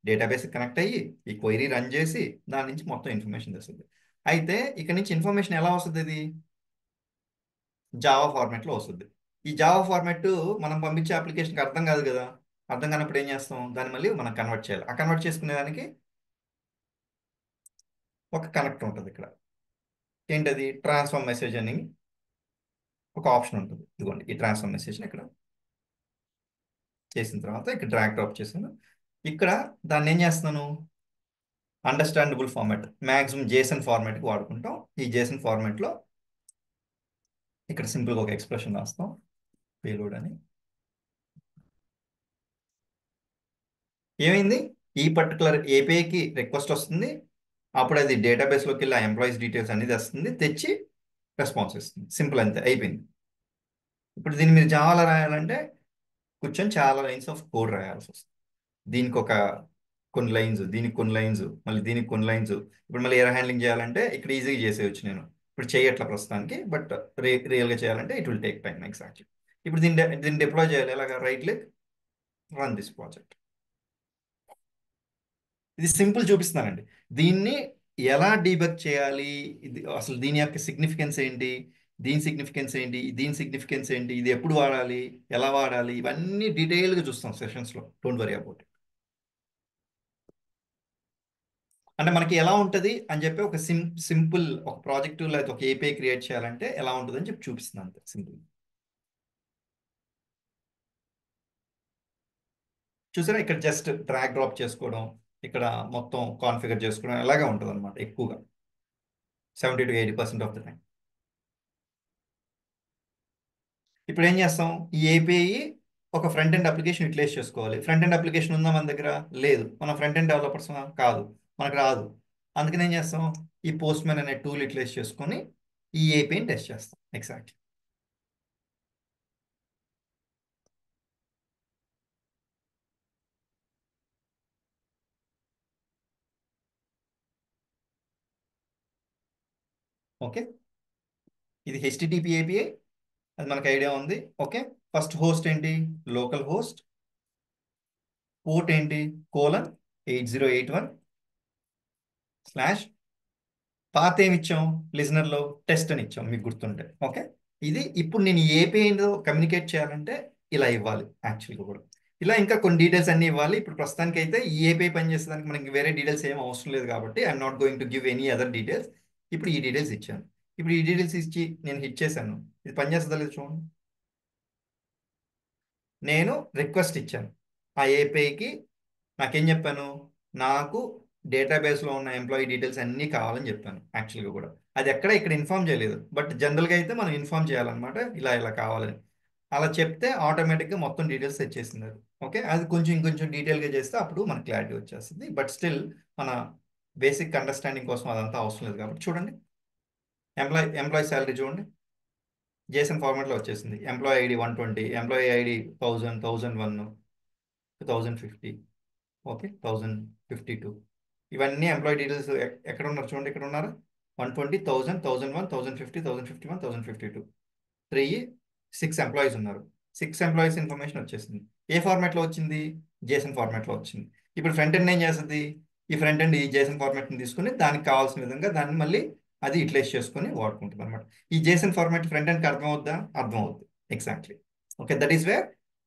డేటాబేస్ కనెక్ట్ అయ్యి ఈ క్వైరీ రన్ చేసి దాని నుంచి మొత్తం ఇన్ఫర్మేషన్ తెస్తుంది. అయితే ఇక్కడ నుంచి ఇన్ఫర్మేషన్ ఎలా వస్తుంది? ఇది జావా ఫార్మాట్లో వస్తుంది. ఈ జావా ఫార్మాట్ మనం పంపించే అప్లికేషన్కి అర్థం కాదు కదా. అర్థం కానప్పుడు ఏం చేస్తాం? దాన్ని మళ్ళీ మనం కన్వర్ట్ చేయాలి. ఆ కన్వర్ట్ చేసుకునే దానికి ఒక కనెక్టర్ ఉంటుంది ఇక్కడ. ఏంటది? ట్రాన్స్ఫార్మ్ మెసేజ్ అని ఒక ఆప్షన్ ఉంటుంది. ఇదిగోండి, ఈ ట్రాన్స్ఫార్మ్ మెసేజ్ని ఇక్కడ చేసిన తర్వాత ఇక్కడ డ్రాగ్ డ్రాప్ చేసాను. ఇక్కడ దాన్ని ఏం చేస్తున్నాను? అండర్స్టాండబుల్ ఫార్మాట్, మ్యాక్సిమం జేసన్ ఫార్మాట్కి వాడుకుంటాం. ఈ జేసన్ ఫార్మాట్లో ఇక్కడ సింపుల్గా ఒక ఎక్స్ప్రెషన్ రాస్తాం, పేలోడ్ అని. ఏమైంది? ఈ పర్టికులర్ ఏపీఐకి రిక్వెస్ట్ వస్తుంది, అప్పుడు అది డేటాబేస్లోకి వెళ్ళి ఆ ఎంప్లాయీస్ డీటెయిల్స్ అనేది తెస్తుంది, తెచ్చి రెస్పాన్స్ ఇస్తుంది. సింపుల్, అంతే, అయిపోయింది. ఇప్పుడు దీన్ని మీరు జావాలో రాయాలంటే కూర్చొని చాలా లైన్స్ ఆఫ్ కోడ్ రాయాల్సి వస్తుంది. దీనికి ఒక కొన్ని లైన్స్, దీనికి కొన్ని లైన్స్, మళ్ళీ దీనికి కొన్ని లైన్స్. ఇప్పుడు మళ్ళీ ఎయిర్ హ్యాండ్లింగ్ చేయాలంటే ఇక్కడ ఈజీగా చేసేయచ్చు నేను. ఇప్పుడు చేయట్లా ప్రస్తుతానికి, బట్ రియల్గా చేయాలంటే it will take time exactly. ఇప్పుడు దీన్ని డిప్లాయ్ చేయాలి ఎలాగా? Right click, run this project. ఇది సింపుల్ చూపిస్తున్నానండి. దీన్ని ఎలా డీబగ్ చేయాలి, ఇది అసలు దీని యొక్క సిగ్నిఫికెన్స్ ఏంటి, దీని సిగ్నిఫికెన్స్ ఏంటి, దీని సిగ్నిఫికెన్స్ ఏంటి, ఇది ఎప్పుడు వాడాలి, ఎలా వాడాలి, ఇవన్నీ డీటెయిల్గా చూస్తాం సెషన్స్లో. Don't worry about it. అంటే మనకి ఎలా ఉంటుంది అని చెప్పి ఒక సింపుల్ ఒక ప్రాజెక్ట్ లేదా ఒక ఏపీఐ క్రియేట్ చేయాలంటే ఎలా ఉంటుంది అని చెప్పి చూపిస్తున్నాను, అంతే, సింపుల్. చూసారా, ఇక్కడ జస్ట్ డ్రాగ్ డ్రాప్ చేసుకోవడం, ఇక్కడ మొత్తం కాన్ఫిగర్ చేసుకోవడం ఎలాగే ఉంటుంది అనమాట ఎక్కువగా, 70 to 80% ఆఫ్ ద టైం. ఇప్పుడు ఏం చేస్తాం? ఈ ఏపీఐ ఒక ఫ్రంట్ ఎండ్ అప్లికేషన్ యూటిలైజ్ చేసుకోవాలి. ఫ్రంట్ ఎండ్ అప్లికేషన్ ఉందా మన దగ్గర? లేదు. మనం ఫ్రంట్ ఎండ్ డెవలపర్స్ కాదు, మనకు రాదు. అందుకని ఏం చేస్తాం? ఈ పోస్ట్ మ్యాన్ అనే టూల్ యూటిలైజ్ చేసుకొని ఈ ఏపీఐని టెస్ట్ చేస్తాం ఎగ్జాక్ట్లీ. ఓకే, ఇది హెచ్టిటిపి ఏపీఐ, అది మనకు ఐడియా ఉంది. ఓకే, ఫస్ట్ హోస్ట్ ఏంటి? Local host. పోర్ట్ ఏంటి? :8081/. పాత ఏమి ఇచ్చాం? లిజనర్లో టెస్ట్ అని ఇచ్చాం, మీకు గుర్తుంటే. ఓకే, ఇది ఇప్పుడు నేను ఏపీఐలో కమ్యూనికేట్ చేయాలంటే ఇలా ఇవ్వాలి యాక్చువల్గా కూడా. ఇలా ఇంకా కొన్ని డీటెయిల్స్ అన్ని ఇవ్వాలి. ఇప్పుడు ప్రస్తుతానికి అయితే ఈ ఏపీఐ పనిచేసేదానికి మనకి వేరే డీటెయిల్స్ ఏం అవసరం లేదు కాబట్టి I'm not going to give any other details. ఇప్పుడు ఈ డీటెయిల్స్ ఇచ్చాను. ఇప్పుడు ఈ డీటెయిల్స్ ఇచ్చి నేను హిట్ చేశాను. ఇది పనిచేస్తుందా లేదు చూడండి. నేను రిక్వెస్ట్ ఇచ్చాను ఆ ఏపీఐకి. నాకేం చెప్పాను? నాకు డేటాబేస్లో ఉన్న ఎంప్లాయీ డీటెయిల్స్ అన్నీ కావాలని చెప్పాను యాక్చువల్గా కూడా. అది ఎక్కడ ఇక్కడ ఇన్ఫామ్ చేయలేదు, బట్ జనరల్గా అయితే మనం ఇన్ఫామ్ చేయాలన్నమాట, ఇలా ఇలా కావాలని. అలా చెప్తే ఆటోమేటిక్గా మొత్తం డీటెయిల్స్ తెచ్చేసింది అది. ఓకే, అది కొంచెం ఇంకొంచెం డీటెయిల్గా చేస్తే అప్పుడు మనకు క్లారిటీ వచ్చేస్తుంది. బట్ స్టిల్ మన బేసిక్ అండర్స్టాండింగ్ కోసం అదంతా అవసరం లేదు కాబట్టి చూడండి. ఎంప్లాయీ శాలరీ చూడండి, జేసన్ ఫార్మాట్లో వచ్చేసింది. Employee ID 120, employee ID 1000, 1001, 1050, okay, 1052. ఇవన్నీ ఎంప్లాయీ డీటెయిల్స్ ఎక్కడ ఉన్నారు చూడండి, ఇక్కడ ఉన్నారు. 120, 1000, 1001, 1050, 1051, 1052, 3, 6 ఎంప్లాయీస్ ఉన్నారు. 6 ఎంప్లాయీస్ ఇన్ఫర్మేషన్ వచ్చేసింది. ఏ ఫార్మాట్లో వచ్చింది? జేసన్ ఫార్మాట్లో వచ్చింది. ఇప్పుడు ఫ్రంట్ ఎండ్ ఏం చేస్తుంది? ఈ ఫ్రంట్ ఎండ్ ఈ జేసన్ ఫార్మాట్ని తీసుకుని దానికి కావాల్సిన విధంగా దాన్ని మళ్ళీ అది యూటిలైజ్ చేసుకొని వాడుకుంటుంది అనమాట. ఈ జేసన్ ఫార్మాట్ ఫ్రంట్ ఎండ్కి అర్థం అవుద్దా? అర్థం అవుద్ది. Exactly. Okay, that is where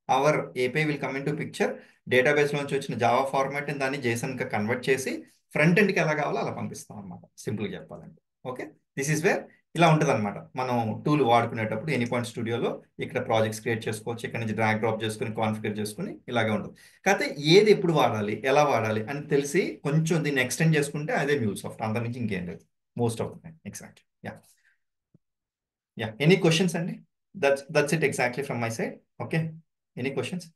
hour API will come in to picture. Database నుంచి వచ్చిన జావా ఫార్మాట్ని దాన్ని జేసన్గా కన్వర్ట్ చేసి ఫ్రంట్ ఎండ్కి ఎలా కావాలో అలా పంపిస్తాం అనమాట, సింపుల్గా చెప్పాలంటే. ఓకే, దిస్ ఈస్ వేర్ ఇలా ఉంటుంది అనమాట. మనం టూల్ వాడుకునేటప్పుడు ఎనీ పాయింట్ స్టూడియోలో ఇక్కడ ప్రాజెక్ట్స్ క్రియేట్ చేసుకోవచ్చు, ఇక్కడ నుంచి డ్రాగ్ డ్రాప్ చేసుకుని కాన్ఫిగర్ చేసుకుని ఇలాగే ఉంటుంది. కాకపోతే ఏది ఎప్పుడు వాడాలి, ఎలా వాడాలి అని తెలిసి కొంచెం దీన్ని ఎక్స్టెండ్ చేసుకుంటే అదే MuleSoft, అంత మించి ఇంకేం లేదు most of the time. Exact. Ya, ya. Any questions అండి? That's it exactly from my side. Okay, any questions?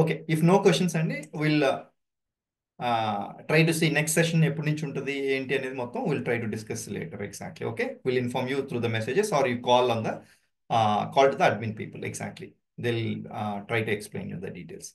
Okay, if no questions అండి, will try to see next session ఎప్పటి నుంచి ఉంటుంది ఏంటి అనేది మొత్తం will try to discuss later. Exactly. Okay, will inform you through the messages or you call on the call to the admin people. Exactly, they'll try to explain you the details.